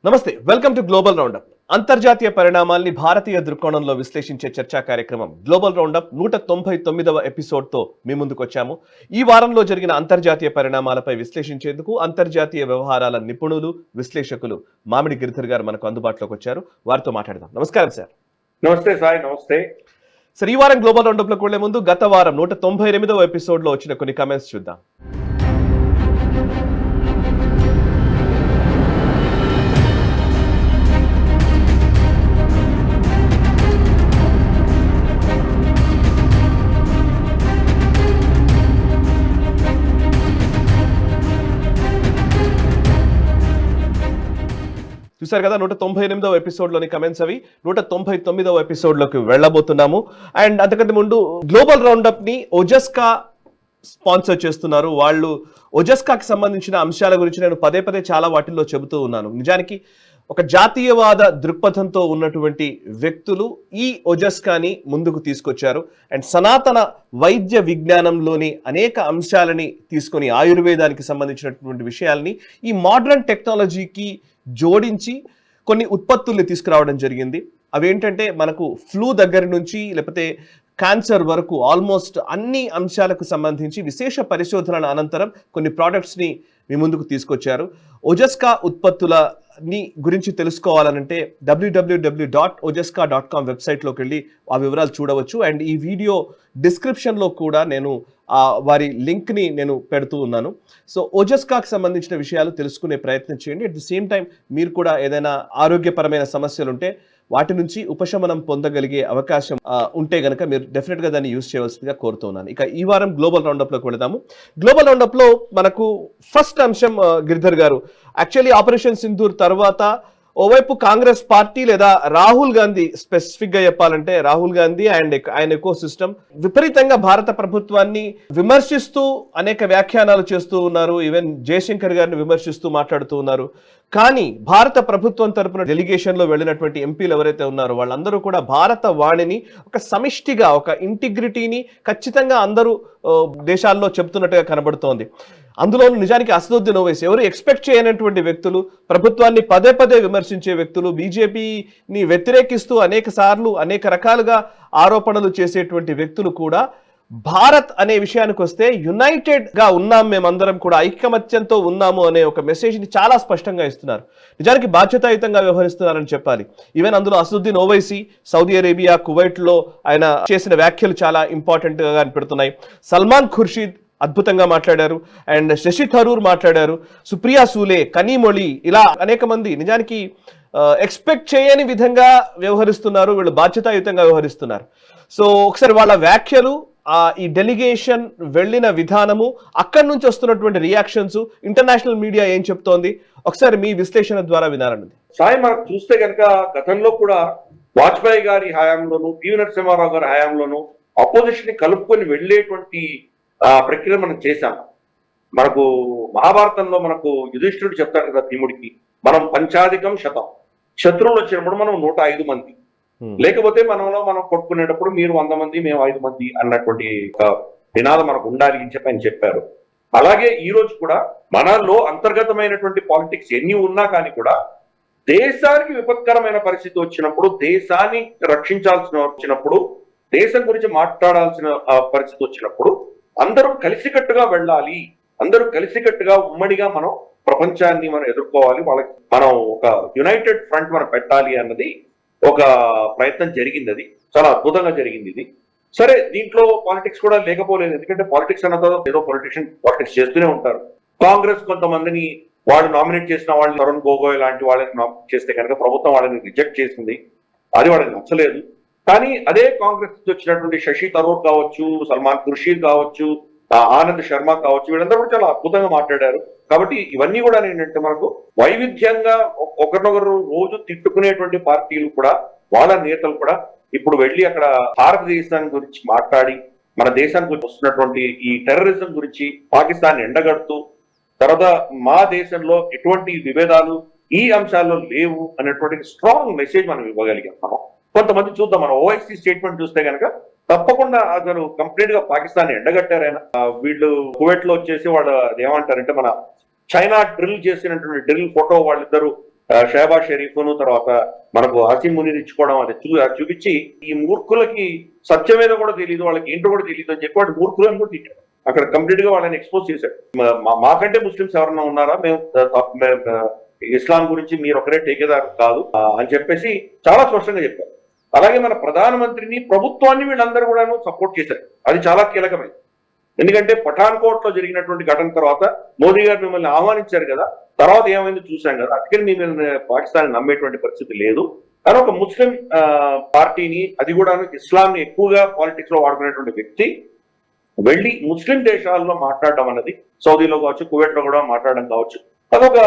నమస్తే, welcome to global roundup. అంతర్జాతీయ పరిణామాల్ని భారతీయ దృక్కోణంలో విశ్లేషించే చర్చా కార్యక్రమం గ్లోబల్ రౌండప్ 199వ ఎపిసోడ్తో మీ ముందుకు వచ్చాము. ఈ వారంలో జరిగిన అంతర్జాతీయ పరిణామాలపై విశ్లేషించేందుకు అంతర్జాతీయ వ్యవహారాల నిపుణులు, విశ్లేషకులు మామిడి గిరిధర్ గారు మనకు అందుబాటులోకి వచ్చారు. వారితో మాట్లాడదాం. నమస్కారం సార్. నమస్తే సాయి. నమస్తే సార్. ఈ వారం గ్లోబల్ రౌండప్ లోకి వెళ్లే ముందు గత వారం 198వ ఎపిసోడ్ లో వచ్చిన కొన్ని కామెంట్స్ చూద్దాం. చూసారు కదా, 198వ ఎపిసోడ్లోని కమెంట్స్ అవి. 199వ ఎపిసోడ్లోకి వెళ్ళబోతున్నాము. అండ్ అంతకంటే ముందు గ్లోబల్ రౌండప్ ని ఒజస్కా స్పాన్సర్ చేస్తున్నారు. వాళ్ళు ఒజస్కాకి సంబంధించిన అంశాల గురించి నేను పదే పదే చాలా వాటిల్లో చెబుతూ ఉన్నాను. నిజానికి ఒక జాతీయవాద దృక్పథంతో ఉన్నటువంటి వ్యక్తులు ఈ ఒజస్కాని ముందుకు తీసుకొచ్చారు. అండ్ సనాతన వైద్య విజ్ఞానంలోని అనేక అంశాలని తీసుకొని ఆయుర్వేదానికి సంబంధించినటువంటి విషయాల్ని ఈ మోడర్న్ టెక్నాలజీకి జోడించి కొన్ని ఉత్పత్తుల్ని తీసుకురావడం జరిగింది. అవేంటంటే మనకు ఫ్లూ దగ్గర నుంచి లేకపోతే క్యాన్సర్ వరకు ఆల్మోస్ట్ అన్ని అంశాలకు సంబంధించి విశేష పరిశోధనల అనంతరం కొన్ని ప్రోడక్ట్స్ని మీ ముందుకు తీసుకొచ్చారు. ఒజస్కా ఉత్పత్తులని గురించి తెలుసుకోవాలనంటే www.ojaska.com వెబ్సైట్లోకి వెళ్ళి ఆ వివరాలు చూడవచ్చు. అండ్ ఈ వీడియో డిస్క్రిప్షన్లో కూడా నేను వారి లింక్ని నేను పెడుతూ ఉన్నాను. సో ఒజస్కాకి సంబంధించిన విషయాలు తెలుసుకునే ప్రయత్నం చేయండి. అట్ ది సేమ్ టైం మీరు కూడా ఏదైనా ఆరోగ్యపరమైన సమస్యలు ఉంటే వాటి నుంచి ఉపశమనం పొందగలిగే అవకాశం ఉంటే గనక మీరు డెఫినెట్గా దాన్ని యూజ్ చేయవలసిందిగా కోరుతున్నాను. ఇక ఈ వారం గ్లోబల్ రౌండప్లోకి వెళదాము. గ్లోబల్ రౌండప్లో మనకు ఫస్ట్ అంశం గిరిధర్ గారు, యాక్చువల్లీ ఆపరేషన్ సింధూర్ తర్వాత ఓవైపు కాంగ్రెస్ పార్టీ లేదా రాహుల్ గాంధీ, స్పెసిఫిక్ గా చెప్పాలంటే రాహుల్ గాంధీ అండ్ ఆయన ఎకో సిస్టమ్ విపరీతంగా భారత ప్రభుత్వాన్ని విమర్శిస్తూ అనేక వ్యాఖ్యానాలు చేస్తూ ఉన్నారు. ఈవెన్ జయశంకర్ గారిని విమర్శిస్తూ మాట్లాడుతూ ఉన్నారు. కానీ భారత ప్రభుత్వం తరపున డెలిగేషన్ లో వెళ్ళినటువంటి ఎంపీలు ఎవరైతే ఉన్నారో వాళ్ళందరూ కూడా భారత వాణిని ఒక సమిష్టిగా, ఒక ఇంటిగ్రిటీని ఖచ్చితంగా అందరూ దేశాల్లో చెప్తున్నట్టుగా కనబడుతోంది. అందులో నిజానికి అసదుద్దీన్ ఓవైసీ, ఎవరు ఎక్స్పెక్ట్ చేయనటువంటి వ్యక్తులు, ప్రభుత్వాన్ని పదే పదే విమర్శించే వ్యక్తులు, బీజేపీని వ్యతిరేకిస్తూ అనేక సార్లు అనేక రకాలుగా ఆరోపణలు చేసేటువంటి వ్యక్తులు కూడా భారత్ అనే విషయానికి వస్తే యునైటెడ్ గా ఉన్నాం, మేమందరం కూడా ఐకమత్యంతో ఉన్నాము అనే ఒక మెసేజ్ ని చాలా స్పష్టంగా ఇస్తున్నారు. నిజానికి బాధ్యతాయుతంగా వ్యవహరిస్తున్నారని చెప్పాలి. ఈవెన్ అందులో Asaduddin Owaisi Saudi Arabia, Kuwait లో ఆయన చేసిన వ్యాఖ్యలు చాలా ఇంపార్టెంట్ గా కనిపెడుతున్నాయి. సల్మాన్ ఖుర్షీద్ అద్భుతంగా మాట్లాడారు. అండ్ శశి థరూర్ మాట్లాడారు. సుప్రియా సూలే, కనీమొళి, ఇలా అనేక మంది నిజానికి ఎక్స్పెక్ట్ చేయని విధంగా వ్యవహరిస్తున్నారు. వీళ్ళు బాధ్యతాయుతంగా వ్యవహరిస్తున్నారు. సో ఒకసారి వాళ్ళ వ్యాఖ్యలు, ఈ డెలిగేషన్ వెళ్ళిన విధానము, అక్కడి నుంచి వస్తున్నటువంటి రియాక్షన్స్, ఇంటర్నేషనల్ మీడియా ఏం చెప్తోంది, ఒకసారి మీ విశ్లేషణ ద్వారా వినాలన్నది. సాయి, మనకు చూస్తే కనుక గతంలో కూడా వాజ్పేయి గారి హయాంలోను, పివి నరసింహారావు గారి హయాంలోను అపోజిషన్ ని కలుపుకొని వెళ్లేటువంటి ప్రక్రియ మనం చేశాం. మనకు మహాభారతంలో మనకు యుధిష్ఠిరుడు చెప్తారు కదా భీముడికి, మనం పంచాధికం శతం, శత్రువులు వచ్చినప్పుడు మనం 105 మంది, లేకపోతే మనం కొట్టుకునేటప్పుడు మీరు 100 మంది, మేము 5 మంది అన్నటువంటి ఒక నినాదం మనకు ఉండాలి అని చెప్పి ఆయన చెప్పారు. అలాగే ఈ రోజు కూడా మనలో అంతర్గతమైనటువంటి పాలిటిక్స్ ఎన్ని ఉన్నా కానీ కూడా దేశానికి విపత్కరమైన పరిస్థితి వచ్చినప్పుడు, దేశాన్ని రక్షించాల్సిన వచ్చినప్పుడు, దేశం గురించి మాట్లాడాల్సిన పరిస్థితి వచ్చినప్పుడు అందరూ కలిసికట్టుగా వెళ్ళాలి, అందరూ కలిసికట్టుగా ఉమ్మడిగా మనం ప్రపంచాన్ని మనం ఎదుర్కోవాలి, వాళ్ళకి మనం ఒక యునైటెడ్ ఫ్రంట్ మనం పెట్టాలి అన్నది ఒక ప్రయత్నం జరిగింది. అది చాలా అద్భుతంగా జరిగింది. ఇది సరే, దీంట్లో పాలిటిక్స్ కూడా లేకపోలేదు. ఎందుకంటే పాలిటిక్స్ అన్న తర్వాత ఏదో పాలిటిక్స్ చేస్తూనే ఉంటారు. కాంగ్రెస్ కొంతమందిని వాళ్ళు నామినేట్ చేసిన వాళ్ళని, తరుణ్ గొగోయ్ లాంటి వాళ్ళని నామినేట్ చేస్తే కనుక ప్రభుత్వం వాళ్ళని రిజెక్ట్ చేసింది. అది వాళ్ళకి నచ్చలేదు. కానీ అదే కాంగ్రెస్ నుంచి వచ్చినటువంటి శశి థరూర్ కావచ్చు, సల్మాన్ ఖుర్షీద్ కావచ్చు, ఆనంద్ శర్మ కావచ్చు, వీళ్ళందరూ కూడా చాలా అద్భుతంగా మాట్లాడారు. కాబట్టి ఇవన్నీ కూడా ఏంటంటే మనకు వైవిధ్యంగా ఒకరినొకరు రోజు తిట్టుకునేటువంటి పార్టీలు కూడా, వాళ్ళ నేతలు కూడా ఇప్పుడు వెళ్ళి అక్కడ భారతదేశాన్ని గురించి మాట్లాడి, మన దేశానికి వస్తున్నటువంటి ఈ టెర్రరిజం గురించి పాకిస్తాన్ ఎండగడుతూ, తర్వాత మా దేశంలో ఎటువంటి విభేదాలు ఈ అంశాల్లో లేవు అనేటువంటి స్ట్రాంగ్ మెసేజ్ మనం ఇవ్వగలిగాం. మనం కొంతమంది చూద్దాం, మనం ఓఐసీ స్టేట్మెంట్ చూస్తే కనుక తప్పకుండా అసలు కంప్లీట్ గా పాకిస్తాన్ ఎండగట్టారు ఆయన. వీళ్ళు కువైట్ లో వచ్చేసి వాళ్ళు ఏమంటారంటే మన చైనా డ్రిల్ చేసినటువంటి డ్రిల్ ఫోటో వాళ్ళిద్దరు షహబాజ్ షరీఫ్ను తర్వాత మనకు హసీం మునీర్ ఇచ్చుకోవడం అది చూపించి ఈ మూర్ఖులకి సత్యమేదో కూడా తెలియదు, వాళ్ళకి ఏంటో కూడా తెలియదు అని చెప్పి వాడు మూర్ఖులను కూడా తిట్టాడు. అక్కడ కంప్లీట్ గా వాళ్ళని ఎక్స్పోజ్ చేశాడు. మాకంటే ముస్లిమ్స్ ఎవరన్నా ఉన్నారా, మేము ఇస్లాం గురించి మీరు ఒకరే టేకేదారు కాదు అని చెప్పేసి చాలా స్పష్టంగా చెప్పారు. అలాగే మన ప్రధానమంత్రిని ప్రభుత్వాన్ని వీళ్ళందరూ కూడా సపోర్ట్ చేశారు. అది చాలా కీలకమైంది. ఎందుకంటే పఠాన్కోట్ లో జరిగినటువంటి ఘటన తర్వాత మోదీ గారు మిమ్మల్ని ఆహ్వానించారు కదా, తర్వాత ఏమైందో చూశాం కదా, అందుకని మిమ్మల్ని పాకిస్తాన్ నమ్మేటువంటి పరిస్థితి లేదు. కానీ ఒక ముస్లిం పార్టీని, అది కూడా ఇస్లాంని ఎక్కువగా పాలిటిక్స్ లో వాడుకునేటువంటి వ్యక్తి వెళ్ళి ముస్లిం దేశాల్లో మాట్లాడడం అన్నది, సౌదీలో కావచ్చు, కువైట్ లో కూడా మాట్లాడడం కావచ్చు, అదొక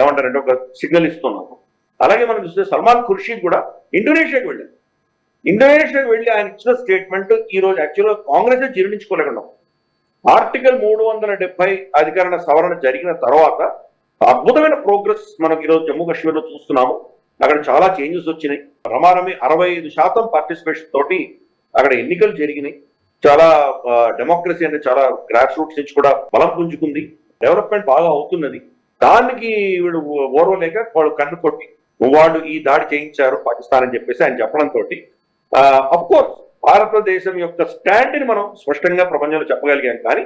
ఏమంటారంటే ఒక సిగ్నల్ ఇస్తున్నాము. అలాగే మనం చూస్తే సల్మాన్ ఖుర్షీద్ కూడా ఇండోనేషియాకి వెళ్ళారు. ఇండోనేషియాకి వెళ్ళి ఆయన ఇచ్చిన స్టేట్మెంట్ ఈ రోజు యాక్చువల్గా కాంగ్రెస్ జీర్ణించుకోలేకుండా, ఆర్టికల్ 370 అధికరణ సవరణ జరిగిన తర్వాత అద్భుతమైన ప్రోగ్రెస్ మనకి ఈరోజు జమ్మూ కాశ్మీర్ లో చూస్తున్నాము. అక్కడ చాలా చేంజెస్ వచ్చినాయి. రమారమి 65% పార్టిసిపేషన్ తోటి అక్కడ ఎన్నికలు జరిగినాయి. చాలా డెమోక్రసీ అనేది చాలా గ్రాస్ రూట్స్ నుంచి కూడా బలం పుంజుకుంది. డెవలప్మెంట్ బాగా అవుతున్నది. దానికి వీడు ఓర్వలేక వాళ్ళు కన్ను కొట్టి వాళ్ళు ఈ దాడి చేయించారు పాకిస్తాన్ అని చెప్పేసి ఆయన చెప్పడంతో అఫ్ కోర్స్ భారతదేశం యొక్క స్టాండ్ ని మనం స్పష్టంగా ప్రపంచంలో చెప్పగలిగాం. కానీ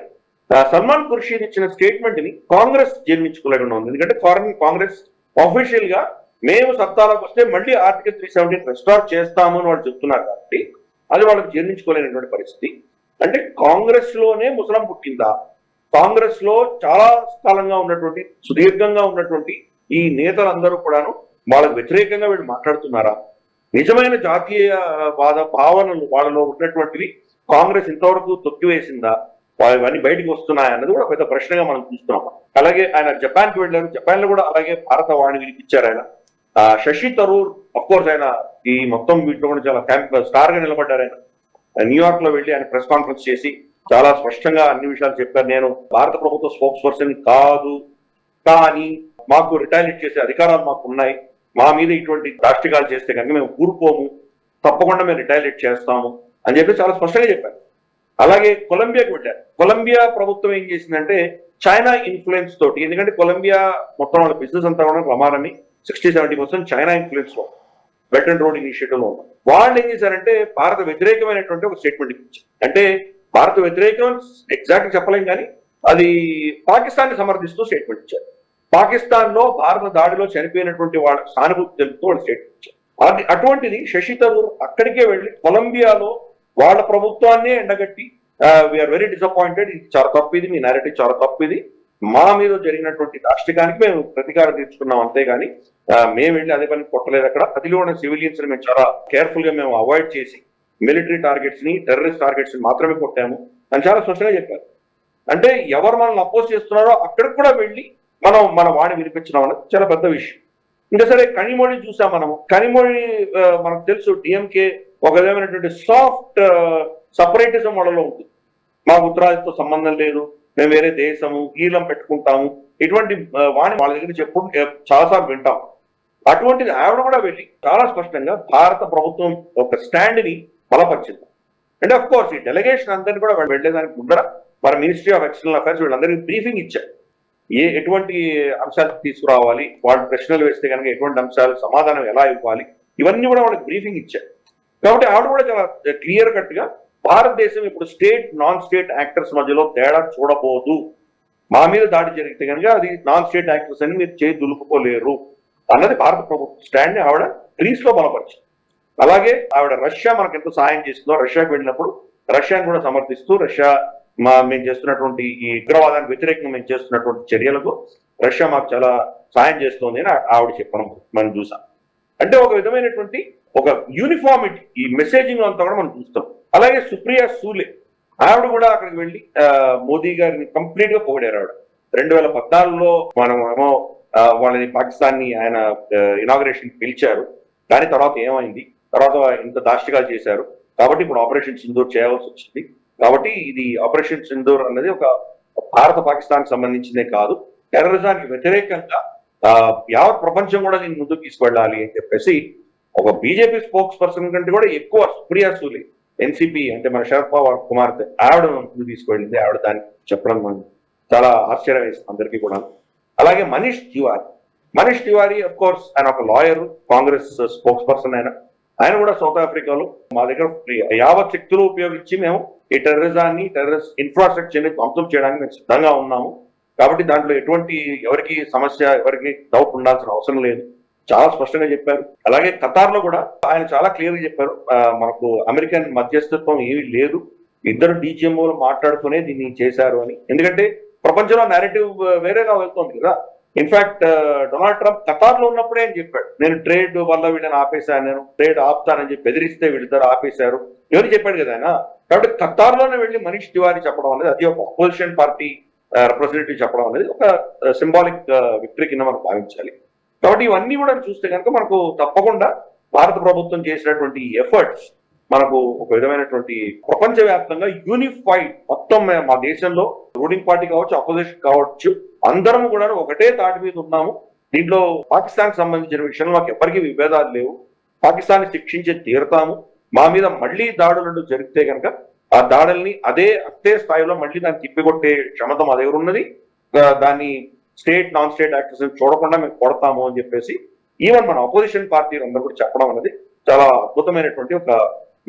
సల్మాన్ ఖుర్షీద్ ఇచ్చిన స్టేట్మెంట్ ని కాంగ్రెస్ జీర్ణించుకోలేకుండా ఉంది. ఎందుకంటే కాంగ్రెస్ ఆఫీషియల్ గా మేము సత్తాలోకి వస్తే మళ్ళీ ఆర్టికల్ 370 రెస్టార్ చేస్తాము అని వాళ్ళు చెప్తున్నారు. కాబట్టి అది వాళ్ళకి జీర్ణించుకోలేనటువంటి పరిస్థితి. అంటే కాంగ్రెస్ లోనే ముసలం పుట్టిందా? కాంగ్రెస్ లో చాలా కాలంగా ఉన్నటువంటి, సుదీర్ఘంగా ఉన్నటువంటి ఈ నేతలందరూ కూడాను వాళ్ళకు వ్యతిరేకంగా వీళ్ళు మాట్లాడుతున్నారా? నిజమైన జాతీయవాద భావనలు వాళ్ళలో ఉన్నటువంటివి కాంగ్రెస్ ఇంతవరకు తొక్కివేసిందా? ఇవన్నీ బయటకు వస్తున్నాయన్నది కూడా పెద్ద ప్రశ్నగా మనం చూస్తున్నాం. అలాగే ఆయన జపాన్కి వెళ్ళారు. జపాన్ లో కూడా అలాగే భారత వాణి వినిపించారు ఆయన. శశి తరూర్ అఫ్ కోర్స్ ఆయన ఈ మొత్తం వీటిలో కూడా చాలా స్టార్ గా నిలబడ్డారు. ఆయన న్యూయార్క్ లో వెళ్ళి ఆయన ప్రెస్ కాన్ఫరెన్స్ చేసి చాలా స్పష్టంగా అన్ని విషయాలు చెప్పారు. నేను భారత ప్రభుత్వ స్పోక్స్ పర్సన్ కాదు, కానీ మాకు రిటాలియేట్ చేసే అధికారాలు మాకు ఉన్నాయి. మా మీద ఇటువంటి దాష్టికాలు చేస్తే కనుక మేము ఊరుకోము, తప్పకుండా మేము రిటాలియేట్ చేస్తాము అని చెప్పి చాలా స్పష్టంగా చెప్పారు. అలాగే కొలంబియాకి వెళ్ళారు. కొలంబియా ప్రభుత్వం ఏం చేసిందంటే చైనా ఇన్ఫ్లుయెన్స్ తోటి, ఎందుకంటే కొలంబియా మొత్తం వాళ్ళ బిజినెస్ అంతా కూడా రమారని 60-70% చైనా ఇన్ఫ్లుయెన్స్ లో బెల్ట్ అండ్ రోడ్ ఇనిషియేటివ్ లో ఉన్నారు. వాళ్ళు ఏం చేశారంటే భారత వ్యతిరేకమైనటువంటి ఒక స్టేట్మెంట్ ఇచ్చారు. అంటే భారత వ్యతిరేకం ఎగ్జాక్ట్ చెప్పలేం, కానీ అది పాకిస్తాన్ ని సమర్థిస్తూ స్టేట్మెంట్ ఇచ్చారు. పాకిస్తాన్ లో భారత దాడిలో చనిపోయినటువంటి వాళ్ళ సానుభూతి తెలుపుతూ వాళ్ళు స్టేట్మెంట్ ఇచ్చారు. అటువంటిది శశి తరూర్ అక్కడికే వెళ్ళి కొలంబియాలో వాళ్ళ ప్రభుత్వాన్ని ఎండగట్టి వీఆర్ వెరీ డిసప్పాయింటెడ్, ఇది చాలా తప్పు, ఇది మీ నేరేటివ్ చాలా తప్పు, ఇది మా మీద జరిగినటువంటి రాష్ట్రీయానికి మేము ప్రతీకారం తీర్చుకున్నాం, అంతేగాని మేము వెళ్ళి అదే పని కొట్టలేదు. అక్కడ అదిలో ఉన్న సివిలియన్స్ ని మేము చాలా కేర్ఫుల్ గా మేము అవాయిడ్ చేసి మిలిటరీ టార్గెట్స్ ని, టెర్రరిస్ట్ టార్గెట్స్ ని మాత్రమే కొట్టాము అని చాలా స్పష్టంగా చెప్పారు. అంటే ఎవరు మనల్ని అపోజ్ చేస్తున్నారో అక్కడికి కూడా వెళ్ళి మన వాణి వినిపించడం అనేది చాలా పెద్ద విషయం. ఇంకా సరే కనిమొళి చూసాం మనము. కనిమొళి మనకు తెలుసు డిఎంకే ఒక విధమైనటువంటి సాఫ్ట్ సపరేటిజం వాళ్ళలో ఉంటుంది. మా ఉత్తరాదితో సంబంధం లేదు, మేము వేరే దేశము ఈలం పెట్టుకుంటాము, ఇటువంటి వాణి వాళ్ళ దగ్గర చెప్పుడు చాలాసార్లు వింటాం. అటువంటిది ఆవిడ కూడా వెళ్ళి చాలా స్పష్టంగా భారత ప్రభుత్వం ఒక స్టాండ్ ని బలపరిచింది. అంటే అఫ్ కోర్స్ ఈ డెలిగేషన్ అందరినీ కూడా వెళ్ళేదానికి ముందర మన మినిస్ట్రీ ఆఫ్ ఎక్స్టర్నల్ అఫైర్స్ వీళ్ళందరికీ బ్రీఫింగ్ ఇచ్చారు. ఎటువంటి అంశాలు తీసుకురావాలి, వాళ్ళు ప్రశ్నలు వేస్తే కనుక ఎటువంటి అంశాలు సమాధానం ఎలా ఇవ్వాలి, ఇవన్నీ కూడా వాళ్ళకి బ్రీఫింగ్ ఇచ్చారు. కాబట్టి ఆవిడ కూడా చాలా క్లియర్ కట్ గా భారతదేశం ఇప్పుడు స్టేట్ నాన్ స్టేట్ యాక్టర్స్ మధ్యలో తేడా చూడబోదు, మా మీద దాడి జరిగితే కనుక అది నాన్ స్టేట్ యాక్టర్స్ అని మీరు చేయి దులుపుకోలేరు అన్నది భారత ప్రభుత్వం స్టాండ్ ని ఆవిడ గ్రీస్ లో బలపరిచింది. అలాగే ఆవిడ రష్యా మనకు ఎంత సహాయం చేస్తుందో, రష్యాకి వెళ్ళినప్పుడు రష్యాని కూడా సమర్థిస్తూ రష్యా మేము చేస్తున్నటువంటి ఈ ఉగ్రవాదానికి వ్యతిరేకంగా మేము చేస్తున్నటువంటి చర్యలకు రష్యా మాకు చాలా సాయం చేస్తుంది అని ఆవిడ చెప్పడం మనం చూసాం. అంటే ఒక విధమైనటువంటి ఒక యూనిఫార్మిటీ ఈ మెసేజింగ్ అంతా కూడా మనం చూస్తాం. అలాగే సుప్రియా సూలే ఆవిడ కూడా అక్కడికి వెళ్ళి మోదీ గారిని కంప్లీట్ గా పొగిడారు. ఆవిడ 2014లో మనమేమో వాళ్ళని పాకిస్తాన్ ని ఆయన ఇనాగరేషన్ పిలిచారు, దాని తర్వాత ఏమైంది, తర్వాత ఇంత దాష్టికాలు చేశారు, కాబట్టి ఇప్పుడు ఆపరేషన్ సింధూర్ చేయాల్సి వచ్చింది. కాబట్టి ఇది ఆపరేషన్ సింధూర్ అన్నది ఒక భారత పాకిస్తాన్ సంబంధించిందే కాదు, టెర్రరిజానికి వ్యతిరేకంగా యావత్ ప్రపంచం కూడా దీన్ని ముందుకు తీసుకెళ్ళాలి అని చెప్పేసి ఒక బీజేపీ స్పోక్స్ పర్సన్ కంటే కూడా ఎక్కువ సుప్రియా సూలే ఎన్సీపీ అంటే మన శరద్ పవార్ కుమార్తె ఆవిడ ముందుకు తీసుకువెళ్ళింది. ఆవిడ దాన్ని చెప్పడం చాలా ఆశ్చర్యం వేస్తుంది అందరికీ కూడా. అలాగే మనీష్ తివారీ మనీష్ తివారీ అఫ్ కోర్స్ ఆయన ఒక లాయర్, కాంగ్రెస్ స్పోక్స్ పర్సన్, ఆయన కూడా సౌత్ ఆఫ్రికాలో మా దగ్గర యావత్ శక్తులు ఉపయోగించి మేము ఈ టెర్రరిజాన్ని, టెర్రరిస్ట్ ఇన్ఫ్రాస్ట్రక్చర్ ని ధ్వంసం చేయడానికి మేము సిద్ధంగా ఉన్నాము. కాబట్టి దాంట్లో ఎటువంటి ఎవరికి సమస్య, ఎవరికి డౌట్ ఉండాల్సిన అవసరం లేదు, చాలా స్పష్టంగా చెప్పారు. అలాగే ఖతార్ లో కూడా ఆయన చాలా క్లియర్ గా చెప్పారు, మనకు అమెరికన్ మధ్యస్థత్వం ఏమీ లేదు, ఇద్దరు డీజీఎంఓలు మాట్లాడుతూనే దీన్ని చేశారు అని. ఎందుకంటే ప్రపంచంలో నేరేటివ్ వేరేగా వెళ్తోంది కదా. ఇన్ఫాక్ట్ డొనాల్డ్ ట్రంప్ ఖతార్ లో ఉన్నప్పుడే అని చెప్పాడు, నేను ట్రేడ్ వల్ల వీళ్ళని ఆపేశాను, నేను ట్రేడ్ ఆపుతానని చెప్పి బెదిరిస్తే వీళ్ళిద్దరు ఆపేశారు, ఎవరు చెప్పాడు కదా ఆయన. కాబట్టి ఖతార్ లోనే వెళ్ళి మనీష్ తివారీ చెప్పడం అనేది, అది ఒక అపోజిషన్ పార్టీ రిప్రజెంటేటివ్ చెప్పడం అనేది ఒక సింబాలిక్ విక్టరీ కింద మనం భావించాలి. కాబట్టి ఇవన్నీ కూడా చూస్తే కనుక మనకు తప్పకుండా భారత ప్రభుత్వం చేసినటువంటి ఎఫర్ట్స్ మనకు ఒక విధమైనటువంటి ప్రపంచవ్యాప్తంగా యూనిఫైడ్, మొత్తం మా దేశంలో రూలింగ్ పార్టీ కావచ్చు, అపోజిషన్ కావచ్చు, అందరం కూడా ఒకటే తాటి మీద ఉన్నాము. దీంట్లో పాకిస్తాన్ సంబంధించిన విషయంలో మాకు ఎవరికి విభేదాలు లేవు, పాకిస్తాన్ శిక్షించే తీరుతాము. మా మీద మళ్ళీ దాడులు జరిగితే కనుక ఆ దాడుల్ని అదే స్థాయిలో మళ్ళీ దాన్ని తిప్పికొట్టే క్షమత మా దగ్గర ఉన్నది. దాన్ని స్టేట్, నాన్ స్టేట్ యాక్టర్స్ చూడకుండా మేము కొడతాము అని చెప్పేసి ఈవెన్ మన అపోజిషన్ పార్టీలు అందరూ కూడా చెప్పడం అనేది చాలా అద్భుతమైనటువంటి ఒక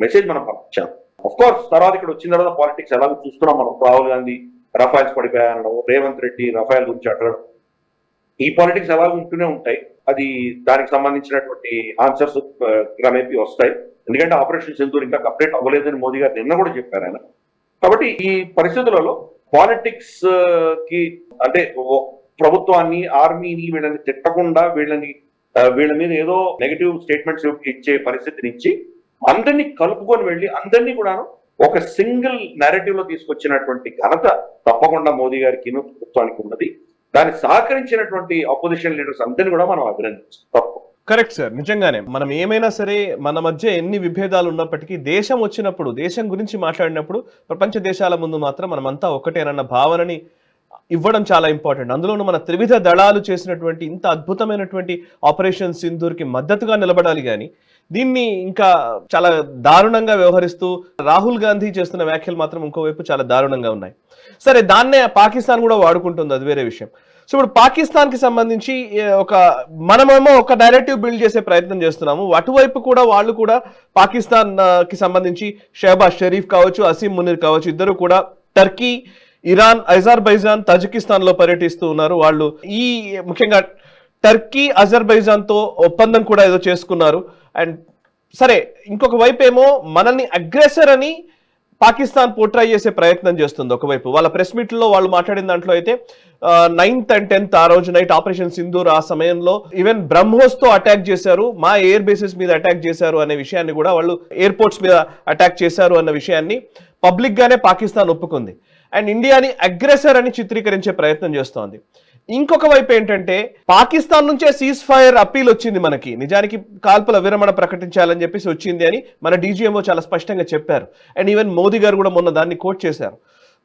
మెసేజ్ మనం పంపించాం. అఫ్ కోర్స్ తర్వాత ఇక్కడ వచ్చిన తర్వాత పాలిటిక్స్ ఎలాగో చూస్తున్నాం మనం. రాహుల్ గాంధీ రఫైల్స్ పడిపోయానడం, రేవంత్ రెడ్డి రఫైల్ గురించి అడగడం, ఈ పాలిటిక్స్ ఎలాగో ఉంటూనే ఉంటాయి. అది దానికి సంబంధించినటువంటి ఆన్సర్స్ క్రమేపీ వస్తాయి. ఎందుకంటే ఆపరేషన్ సింధూర్ ఇంకా కంప్లీట్ అవ్వలేదని మోదీ గారు నిన్న కూడా చెప్పారు ఆయన. కాబట్టి ఈ పరిస్థితులలో పాలిటిక్స్ కి అంటే ప్రభుత్వాన్ని, ఆర్మీని వీళ్ళని తిట్టకుండా, వీళ్ళ మీద ఏదో నెగటివ్ స్టేట్మెంట్స్ ఇచ్చే పరిస్థితి నుంచి అందరినీ కలుపుకొని వెళ్ళి అందరినీ కూడా ఒక సింగిల్ నేరేటివ్ లో తీసుకొచ్చినటువంటి ఘనత తప్పకుండా మోదీ గారికి, ప్రభుత్వానికి ఉన్నది. దాన్ని సహకరించినటువంటి అపోజిషన్ లీడర్స్ అందరినీ కూడా మనం అభినందించాం. తప్పు కరెక్ట్ సార్, నిజంగానే మనం ఏమైనా సరే మన మధ్య ఎన్ని విభేదాలు ఉన్నప్పటికీ దేశం వచ్చినప్పుడు, దేశం గురించి మాట్లాడినప్పుడు ప్రపంచ దేశాల ముందు మాత్రం మనమంతా ఒకటేనన్న భావనని ఇవ్వడం చాలా ఇంపార్టెంట్. అందులోనూ మన త్రివిధ దళాలు చేసినటువంటి ఇంత అద్భుతమైనటువంటి ఆపరేషన్ సింధూర్కి మద్దతుగా నిలబడాలి. కానీ దీన్ని ఇంకా చాలా దారుణంగా వ్యవహరిస్తూ రాహుల్ గాంధీ చేస్తున్న వ్యాఖ్యలు మాత్రం ఇంకోవైపు చాలా దారుణంగా ఉన్నాయి. సరే, దాన్నే పాకిస్తాన్ కూడా వాడుకుంటుంది, అది వేరే విషయం. సో ఇప్పుడు పాకిస్తాన్ కి సంబంధించి మనమేమో ఒక డైరెక్టివ్ బిల్డ్ చేసే ప్రయత్నం చేస్తున్నాము, అటువైపు కూడా వాళ్ళు కూడా పాకిస్తాన్ కి సంబంధించి షహబాజ్ షరీఫ్ కావచ్చు, అసీం మునీర్ కావచ్చు, ఇద్దరు కూడా టర్కీ, ఇరాన్, అజర్బైజాన్, తజికిస్తాన్ లో పర్యటిస్తూ ఉన్నారు. వాళ్ళు ఈ ముఖ్యంగా టర్కీ, అజర్బైజాన్ తో ఒప్పందం కూడా ఏదో చేసుకున్నారు. అండ్ సరే, ఇంకొక వైపు ఏమో మనల్ని అగ్రెసర్ అని పాకిస్తాన్ పోర్ట్రై చేసే ప్రయత్నం చేస్తుంది. ఒకవైపు వాళ్ళ ప్రెస్ మీట్లో వాళ్ళు మాట్లాడిన దాంట్లో అయితే 9th and 10th ఆ రోజు నైట్ ఆపరేషన్ సింధూర్, ఆ సమయంలో ఈవెన్ బ్రహ్మోస్ తో అటాక్ చేశారు, మా ఎయిర్ బేసెస్ మీద అటాక్ చేశారు అనే విషయాన్ని కూడా, వాళ్ళు ఎయిర్పోర్ట్స్ మీద అటాక్ చేశారు అన్న విషయాన్ని పబ్లిక్ గానే పాకిస్తాన్ ఒప్పుకుంది. అండ్ ఇండియాని అగ్రెసర్ అని చిత్రీకరించే ప్రయత్నం చేస్తోంది. ఇంకొక వైపు ఏంటంటే పాకిస్తాన్ నుంచే సీజ్ ఫైర్ అప్పీల్ వచ్చింది మనకి, నిజానికి కాల్పుల విరమణ ప్రకటించాలని చెప్పేసి వచ్చింది అని మన డీజీఎంఓ చాలా స్పష్టంగా చెప్పారు. అండ్ ఈవెన్ మోదీ గారు కూడా మొన్న దాన్ని కోట్ చేశారు.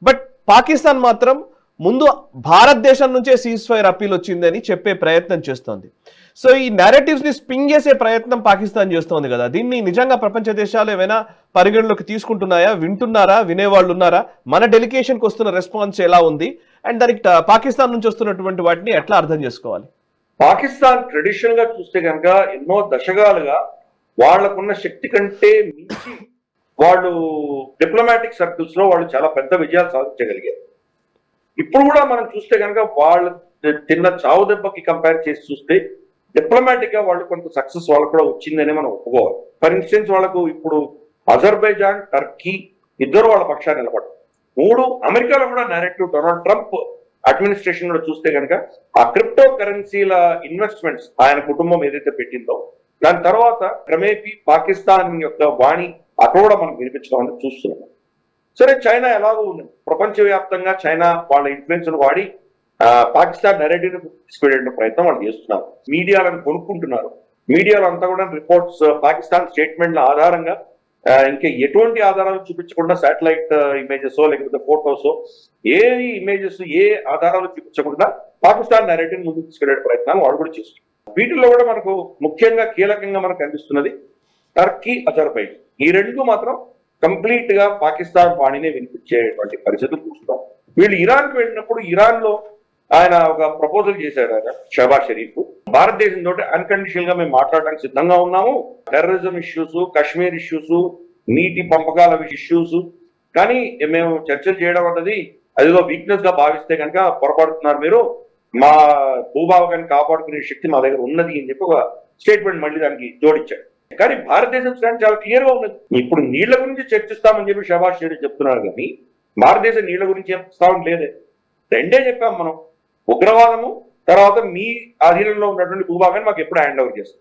బట్ పాకిస్తాన్ మాత్రం ముందు భారతదేశం నుంచే సీజ్ ఫైర్ అప్పీల్ వచ్చింది అని చెప్పే ప్రయత్నం చేస్తోంది. సో ఈ నేరేటివ్స్ ని స్పింగ్ చేసే ప్రయత్నం పాకిస్తాన్ చేస్తోంది కదా. దీన్ని నిజంగా ప్రపంచ దేశాలు ఏమైనా పరిగణలోకి తీసుకుంటున్నాయా, వింటున్నారా, వినేవాళ్ళు ఉన్నారా, మన డెలిగేషన్కి వస్తున్న రెస్పాన్స్ ఎలా ఉంది, అండ్ దానికి పాకిస్తాన్ నుంచి వస్తున్నటువంటి వాటిని ఎట్లా అర్థం చేసుకోవాలి? పాకిస్తాన్ ట్రెడిషనల్ గా చూస్తే కనుక ఎన్నో దశకాలుగా వాళ్లకున్న శక్తి కంటే మించి వాళ్ళు డిప్లొమాటిక్ సర్కిల్స్ లో వాళ్ళు చాలా పెద్ద విజయాలు సాధించగలిగారు. ఇప్పుడు కూడా మనం చూస్తే కనుక వాళ్ళు తిన్న చావు దెబ్బకి కంపేర్ చేసి చూస్తే డిప్లొమాటిక్ గా వాళ్ళు కొంత సక్సెస్ వాళ్ళకు కూడా వచ్చిందని మనం ఒప్పుకోవాలి. ఫర్ ఇన్స్టెన్స్ వాళ్ళకు ఇప్పుడు అజర్బైజాన్, టర్కీ ఇద్దరు వాళ్ళ పక్షాన్ని నిలబడ్డారు. 3 అమెరికాలో కూడా నేరేటివ్ డొనాల్డ్ ట్రంప్ అడ్మినిస్ట్రేషన్ కూడా చూస్తే కనుక ఆ క్రిప్టో కరెన్సీల ఇన్వెస్ట్మెంట్స్ ఆయన కుటుంబం ఏదైతే పెట్టిందో దాని తర్వాత క్రమేపీ పాకిస్తాన్ యొక్క వాణి అక్కడ కూడా మనం వినిపించడం అనేది చూస్తున్నాం. సరే, చైనా ఎలాగో ఉంది, ప్రపంచవ్యాప్తంగా చైనా వాళ్ళ ఇన్ఫ్లుయెన్స్ వాడి పాకిస్తాన్ నెరేటివ్ తీసుకెళ్లే ప్రయత్నం వాళ్ళు చేస్తున్నారు. మీడియాలను కొనుక్కుంటున్నారు. మీడియాలో అంతా కూడా రిపోర్ట్స్ పాకిస్తాన్ స్టేట్మెంట్ల ఆధారంగా ఇంకా ఎటువంటి ఆధారాలు చూపించకుండా శాటిలైట్ ఇమేజెస్ లేకపోతే ఫోటోస్, ఏ ఇమేజెస్, ఏ ఆధారాలు చూపించకుండా పాకిస్తాన్ నెరేటివ్ ముందుకు తీసుకెళ్లే ప్రయత్నాలు వాళ్ళు కూడా చేస్తున్నారు. వీటిల్లో కూడా మనకు ముఖ్యంగా కీలకంగా మనకు కనిపిస్తున్నది టర్కీ, అజర్బైజాన్. ఈ రెండు మాత్రం కంప్లీట్ గా పాకిస్తాన్ వాణినే వినిపించేటువంటి పరిస్థితులు చూస్తాం. వీళ్ళు ఇరాన్ కి వెళ్ళినప్పుడు ఇరాన్ లో ఆయన ఒక ప్రపోజల్ చేశాడు ఆయన షహబాజ్ షరీఫ్. భారతదేశం తోటి అన్కండిషనల్ గా మేము మాట్లాడడానికి సిద్ధంగా ఉన్నాము, టెర్రరిజం ఇష్యూస్, కశ్మీర్ ఇష్యూస్, నీటి పంపకాల ఇష్యూస్, కానీ మేము చర్చలు చేయడం అన్నది అదిలో వీక్నెస్ గా భావిస్తే కనుక పొరపడుతున్నారు మీరు, మా భూభాగాన్ని కాపాడుకునే శక్తి మా దగ్గర ఉన్నది అని చెప్పి ఒక స్టేట్మెంట్ మళ్ళీ దానికి జోడించాడు. కానీ భారతదేశం స్టాండ్ చాలా క్లియర్ గా ఉన్నది. ఇప్పుడు నీళ్ల గురించి చర్చిస్తామని చెప్పి షహబాజ్ షరీఫ్ చెప్తున్నారు, కానీ భారతదేశం నీళ్ల గురించి చెప్తామని లేదే. రెండే చెప్పాం మనం, ఉగ్రవాదము తర్వాత మీ అధీనంలో ఉన్నటువంటి భూభాగాన్ని మాకు ఎప్పుడు హ్యాండ్ ఓవర్ చేస్తాం.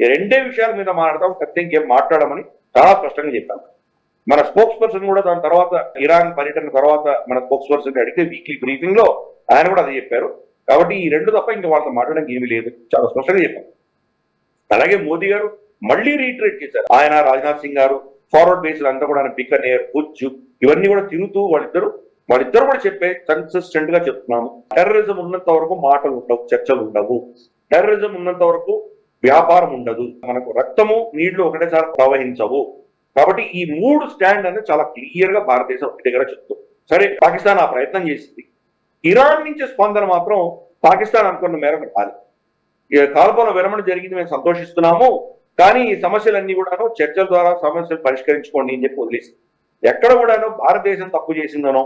ఈ రెండే విషయాల మీద మాట్లాడతాం, సత్యం ఇంకేం మాట్లాడమని చాలా స్పష్టంగా చెప్పాం. మన స్పోక్స్ పర్సన్ కూడా దాని తర్వాత ఇరాన్ పర్యటన తర్వాత మన స్పోక్స్ పర్సన్ అడిగితే వీక్లీ బ్రీఫింగ్ లో ఆయన కూడా అదే చెప్పారు. కాబట్టి ఈ రెండు తప్ప ఇంకా వాళ్ళతో మాట్లాడడానికి ఏమీ లేదు, చాలా స్పష్టంగా చెప్పాం. అలాగే మోదీ గారు మళ్ళీ రీట్రేట్ చేశారు. ఆయన రాజ్నాథ్ సింగ్ గారు ఫార్వర్డ్ బేస్ అంతా కూడా బికనేర్, భుజ్ ఇవన్నీ కూడా తిరుగుతూ వాళ్ళిద్దరు కూడా చెప్పే కన్సిస్టెంట్ గా చెప్తున్నాము, టెర్రరిజం ఉన్నంత వరకు మాటలు ఉండవు, చర్చలు ఉండవు, టెర్రరిజం ఉన్నంత వరకు వ్యాపారం ఉండదు, మనకు రక్తము నీళ్లు ఒకటేసారి ప్రవహించవు. కాబట్టి ఈ మూడు స్టాండ్ అనేది చాలా క్లియర్ గా భారతదేశం ఒకటి దగ్గర చెప్తుంది. సరే, పాకిస్తాన్ ఆ ప్రయత్నం చేసింది. ఇరాన్ నుంచి స్పందన మాత్రం పాకిస్తాన్ అనుకున్న మేరకు రాలేదు. కాల్పుల విరమణ జరిగింది, మేము సంతోషిస్తున్నాము, కానీ ఈ సమస్యలన్నీ కూడాను చర్చల ద్వారా సమస్యలు పరిష్కరించుకోండి అని చెప్పి వదిలేసి, ఎక్కడ కూడాను భారతదేశం తప్పు చేసిందనో,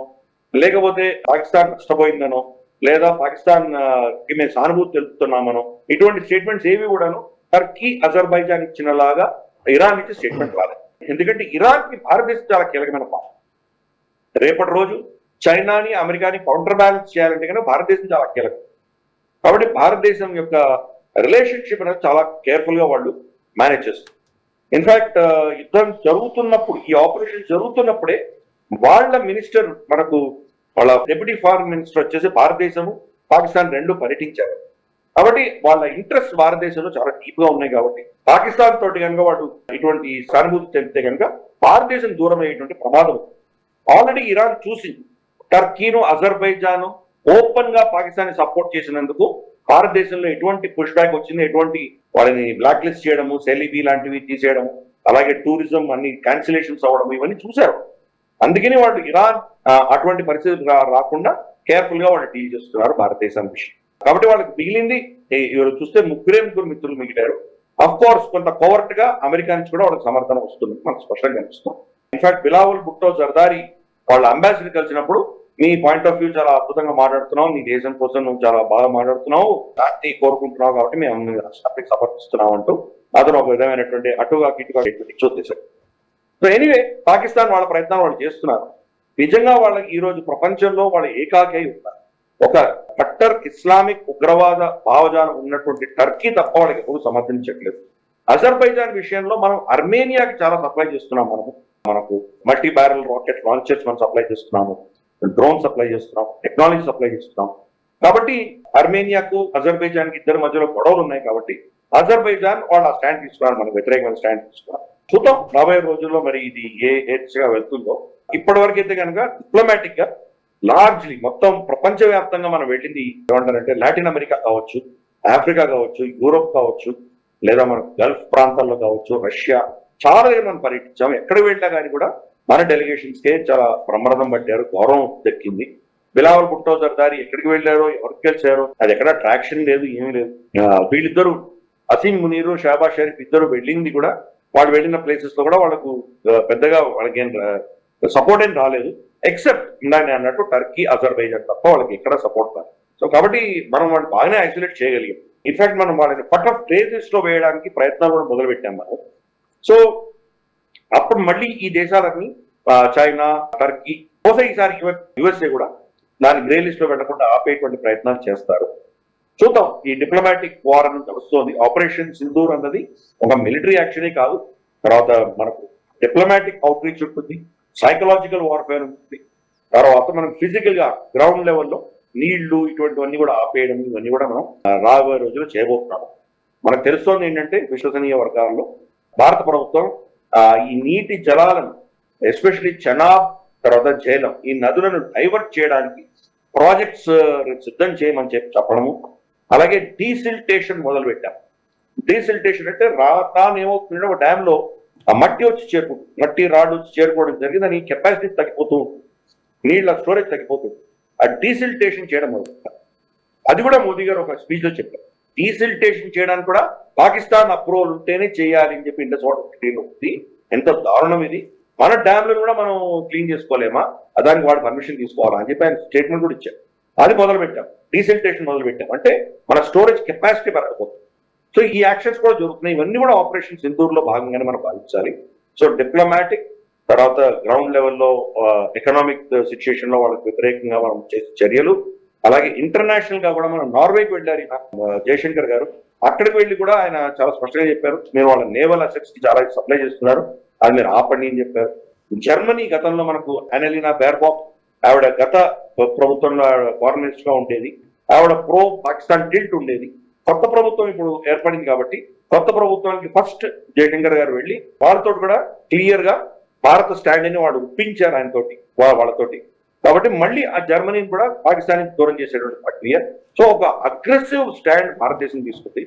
లేకపోతే పాకిస్తాన్ నష్టపోయిందనో, లేదా పాకిస్తాన్ కి మేము సానుభూతి తెలుపుతున్నామనో ఇటువంటి స్టేట్మెంట్స్ ఏవి కూడాను టర్కీ, అజర్బైజాన్ ఇచ్చినలాగా ఇరాన్ నుంచి స్టేట్మెంట్ రాలేదు. ఎందుకంటే ఇరాన్ కి భారతదేశం చాలా కీలకమైన పాత్ర. రేపటి రోజు చైనాని, అమెరికాని కౌంటర్ బ్యాలెన్స్ చేయాలంటే కనుక భారతదేశం చాలా కీలకం. కాబట్టి భారతదేశం యొక్క రిలేషన్షిప్ అనేది చాలా కేర్ఫుల్ గా వాళ్ళు మేనేజ్ చేస్తారు. ఇన్ఫాక్ట్ యుద్ధం జరుగుతున్నప్పుడు, ఈ ఆపరేషన్ జరుగుతున్నప్పుడే వాళ్ళ మినిస్టర్, మనకు వాళ్ళ డెప్యూటీ ఫారెన్ మినిస్టర్ వచ్చేసి భారతదేశము, పాకిస్తాన్ రెండు పర్యటించారు. కాబట్టి వాళ్ళ ఇంట్రెస్ట్ భారతదేశంలో చాలా డీప్ గా ఉన్నాయి. కాబట్టి పాకిస్తాన్ తోటి కనుక వాళ్ళు ఇటువంటి సానుభూతి తెలిపితే కనుక భారతదేశం దూరం అయ్యేటువంటి ప్రమాదం. ఆల్రెడీ ఇరాన్ చూసింది, టర్కీను, అజర్బైజాన్ ఓపెన్ గా పాకిస్తాన్ సపోర్ట్ చేసినందుకు భారతదేశంలో ఎటువంటి పుష్ బ్యాక్ వచ్చింది, ఎటువంటి వాళ్ళని బ్లాక్ లిస్ట్ చేయడము, సెలిబీ లాంటివి తీసేయడం, అలాగే టూరిజం అన్ని క్యాన్సిలేషన్స్ అవ్వడం, ఇవన్నీ చూశారు. అందుకని వాళ్ళు ఇరాన్ అటువంటి పరిస్థితి రాకుండా కేర్ఫుల్ గా వాళ్ళు డీల్ చేస్తున్నారు భారతదేశం విషయం. కాబట్టి వాళ్ళకి మిగిలింది, ఇవాళ చూస్తే ముగ్గురు మిత్రులు మిగిలారు. అఫ్ కోర్స్ కొంత కోవర్ట్ గా అమెరికా నుంచి కూడా వాళ్ళకి సమర్థన వస్తుంది, మనకు స్పష్టంగా కనిపిస్తుంది. ఇన్ఫాక్ట్ బిలావల్ భుట్టో జర్దారీ వాళ్ళ అంబాసిడర్ కలిసినప్పుడు, మీ పాయింట్ ఆఫ్ వ్యూ చాలా అద్భుతంగా మాట్లాడుతున్నావు, నీ దేశం కోసం నువ్వు చాలా బాగా మాట్లాడుతున్నావు, శాంతి కోరుకుంటున్నావు, కాబట్టి మేము శాంతికి సమర్పిస్తున్నాం అంటూ అతను ఒక విధమైనటువంటి అటుగా కిటుగా చూసేశాడు. సో ఎనీవే, పాకిస్తాన్ వాళ్ళ ప్రయత్నాలు వాళ్ళు చేస్తున్నారు. నిజంగా వాళ్ళకి ఈ రోజు ప్రపంచంలో వాళ్ళు ఏకాకి అయి ఉన్నారు. ఒక కట్టర్ ఇస్లామిక్ ఉగ్రవాద భావజాలం ఉన్నటువంటి టర్కీ తప్ప వాళ్ళకి ఎప్పుడు సమర్థించట్లేదు. అజర్బైజాన్ విషయంలో మనం అర్మేనియాకి చాలా సప్లై చేస్తున్నాం. మనకు మల్టీ బ్యారల్ రాకెట్ లాంచర్స్ మనం సప్లై చేస్తున్నాము, డ్రోన్ సప్లై చేస్తున్నాం, టెక్నాలజీ సప్లై చేస్తున్నాం. కాబట్టి అర్మేనియాకు, అజర్బైజాన్ కి ఇద్దరి మధ్యలో గొడవలు ఉన్నాయి. కాబట్టి అజర్బైజాన్ వాళ్ళ స్టాండ్ తీసుకున్నారు, మనకు వ్యతిరేకమైన స్టాండ్ తీసుకున్నారు. చూద్దాం రాబోయే రోజుల్లో మరి ఇది ఏ గా వెళ్తుందో. ఇప్పటి వరకు అయితే కనుక డిప్లొమాటిక్ గా లార్జ్లీ మొత్తం ప్రపంచవ్యాప్తంగా మనం వెళ్ళింది ఏమంటారంటే, లాటిన్ అమెరికా కావచ్చు, ఆఫ్రికా కావచ్చు, యూరోప్ కావచ్చు, లేదా మన గల్ఫ్ ప్రాంతాల్లో కావచ్చు, రష్యా, చాలా దగ్గర మనం పర్యటించాం. ఎక్కడ వెళ్ళినా కానీ కూడా మన డెలిగేషన్స్ కే చాలా బ్రహ్మరథం పట్టారు, గౌరవం దక్కింది. బిలావల్ భుట్టో జర్దారీ ఎక్కడికి వెళ్ళారో, ఎవరికి కలిసారో, అది ఎక్కడ ట్రాక్షన్ లేదు, ఏమీ లేదు. వీళ్ళిద్దరు అసీం మునీరు, షహబాజ్ షరీఫ్ ఇద్దరు వెళ్ళింది కూడా, వాళ్ళు వెళ్ళిన ప్లేసెస్ లో కూడా వాళ్ళకు పెద్దగా వాళ్ళకి ఏం సపోర్ట్ ఏం రాలేదు. ఎక్సెప్ట్ ఇందాక నేను అన్నట్టు టర్కీ, అజర్బైజాన్ తప్ప వాళ్ళకి ఎక్కడ సపోర్ట్ రాలేదు. సో కాబట్టి మనం వాళ్ళు బాగానే ఐసోలేట్ చేయగలిగాం. ఇన్ఫాక్ట్ మనం వాళ్ళని పట్ ఆఫ్ ట్రేసెస్ లో వేయడానికి ప్రయత్నాలు కూడా మొదలు పెట్టాం మనం. సో అప్పుడు మళ్ళీ ఈ దేశాలన్నీ చైనా, టర్కీ, బహుశా ఈసారి యుఎస్ఏ కూడా దాని గ్రే లిస్ట్ లో పెట్టకుండా ఆపేటువంటి ప్రయత్నాలు చేస్తారు. చూద్దాం. ఈ డిప్లొమాటిక్ వార్ అని వస్తుంది. ఆపరేషన్ సింధూర్ అన్నది ఒక మిలిటరీ యాక్షనే కాదు, తర్వాత మనకు డిప్లొమాటిక్ అవుట్ రీచ్ ఉంటుంది, సైకలాజికల్ వార్ఫేర్ ఉంటుంది, తర్వాత మనం ఫిజికల్ గా గ్రౌండ్ లెవెల్లో నీళ్లు ఇటువంటివన్నీ కూడా ఆపేయడం, ఇవన్నీ కూడా మనం రాబోయే రోజుల్లో చేయబోతున్నాము. మనకు తెలుస్తోంది ఏంటంటే, విశ్వసనీయ వర్గాల్లో భారత ప్రభుత్వం ఈ నీటి జలాలను, ఎస్పెషల్లీ చెనాబ్ తర్వాత జైలం, ఈ నదులను డైవర్ట్ చేయడానికి ప్రాజెక్ట్స్ సిద్ధం చేయమని చెప్పడము, అలాగే డీసిల్టేషన్ మొదలు పెట్టాం. డీసిల్టేషన్ అంటే ఏమవుతుందంటే, ఒక డ్యామ్ లో ఆ మట్టి వచ్చి చేరుకుంటుంది, మట్టి రాడ్ వచ్చి చేరుకోవడం జరిగింది, దాని కెపాసిటీ తగ్గిపోతూ ఉంటుంది, నీళ్ళ స్టోరేజ్ తగ్గిపోతుంది. ఆ డీసిల్టేషన్ చేయడం మొదలు పెట్టాం. అది కూడా మోదీ గారు ఒక స్పీచ్ లో చెప్పారు. డీసిల్టేషన్ చేయడానికి కూడా పాకిస్తాన్ అప్రూవల్ ఉంటేనే చేయాలి అని చెప్పి ఇండస్ వాటర్ ట్రీటీలో ఉంది. ఎంత దారుణం ఇది! మన డ్యామ్లను కూడా మనం క్లీన్ చేసుకోలేమా, దానికి వాడు పర్మిషన్ తీసుకోవాలా అని చెప్పి ఆయన స్టేట్మెంట్ కూడా ఇచ్చారు. అది మొదలు పెట్టాం, డీసిల్టేషన్ మొదలు పెట్టాం. అంటే మన స్టోరేజ్ కెపాసిటీ పెరగబోతుంది. సో ఈ యాక్షన్స్ కూడా జరుగుతున్నాయి. ఇవన్నీ కూడా ఆపరేషన్ సింధూర్ లో భాగంగానే మనం భావించాలి. సో డిప్లొమాటిక్, తర్వాత గ్రౌండ్ లెవెల్లో ఎకనామిక్ సిచ్యుయేషన్ లో వాళ్ళకి వ్యతిరేకంగా మనం చేసే చర్యలు, అలాగే ఇంటర్నేషనల్ గా కూడా మనం నార్వేకి వెళ్ళారు జయశంకర్ గారు. అక్కడికి వెళ్ళి కూడా ఆయన చాలా స్పష్టంగా చెప్పారు, మీరు వాళ్ళ నేవల్ అసెట్స్ కి చాలా సప్లై చేస్తున్నారు, అది మీరు ఆపండి అని చెప్పారు. జర్మనీ గతంలో మనకు అనెలినా బేర్బాక్, ఆవిడ గత ప్రభుత్వంలో ఫారెన్ మినిస్టర్ గా ఉండేది. ఆవిడ ప్రో పాకిస్తాన్ టిల్ట్ ఉండేది. కొత్త ప్రభుత్వం ఇప్పుడు ఏర్పడింది కాబట్టి కొత్త ప్రభుత్వానికి ఫస్ట్ జయశంకర్ గారు వెళ్ళి వాళ్ళతో కూడా క్లియర్ గా భారత స్టాండ్ అని వాడు ఒప్పించారు ఆయనతోటి, వాళ్ళతోటి. కాబట్టి మళ్ళీ ఆ జర్మనీని కూడా పాకిస్తాన్ దూరం చేసేటువంటి ప్రక్రియ. సో ఒక అగ్రెసివ్ స్టాండ్ భారతదేశం తీసుకుంది.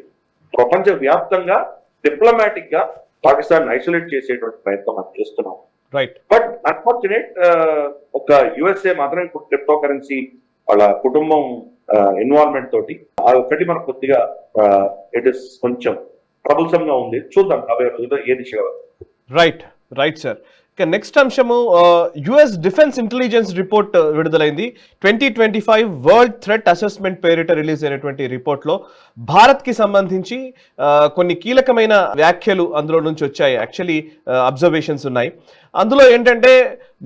ప్రపంచ వ్యాప్తంగా డిప్లొమాటిక్ గా పాకిస్తాన్ ఐసోలేట్ చేసేటువంటి ప్రయత్నం మనం చేస్తున్నాం. రైట్. బట్ అన్ఫార్చునేట్ ఒక యుఎస్ఏ మాత్రం ఇప్పుడు క్రిప్టో కరెన్సీ వాళ్ళ కుటుంబం ఇన్వాల్వ్మెంట్ తోటి ఒకటి మనకు కొద్దిగా ఇట్ ఇస్ కొంచెం ట్రబుల్సమ్ గా ఉంది. చూద్దాం అవే రోజుల్లో ఏ దిశగా. Right right sir. ఇక నెక్స్ట్ అంశము, యుఎస్ డిఫెన్స్ ఇంటెలిజెన్స్ రిపోర్ట్ విడుదలైంది. 2025 వరల్డ్ థ్రెట్ అసెస్మెంట్ పేరిట రిలీజ్ అయినటువంటి రిపోర్ట్లో భారత్కి సంబంధించి కొన్ని కీలకమైన వ్యాఖ్యలు అందులో నుంచి వచ్చాయి. యాక్చువల్లీ అబ్జర్వేషన్స్ ఉన్నాయి. అందులో ఏంటంటే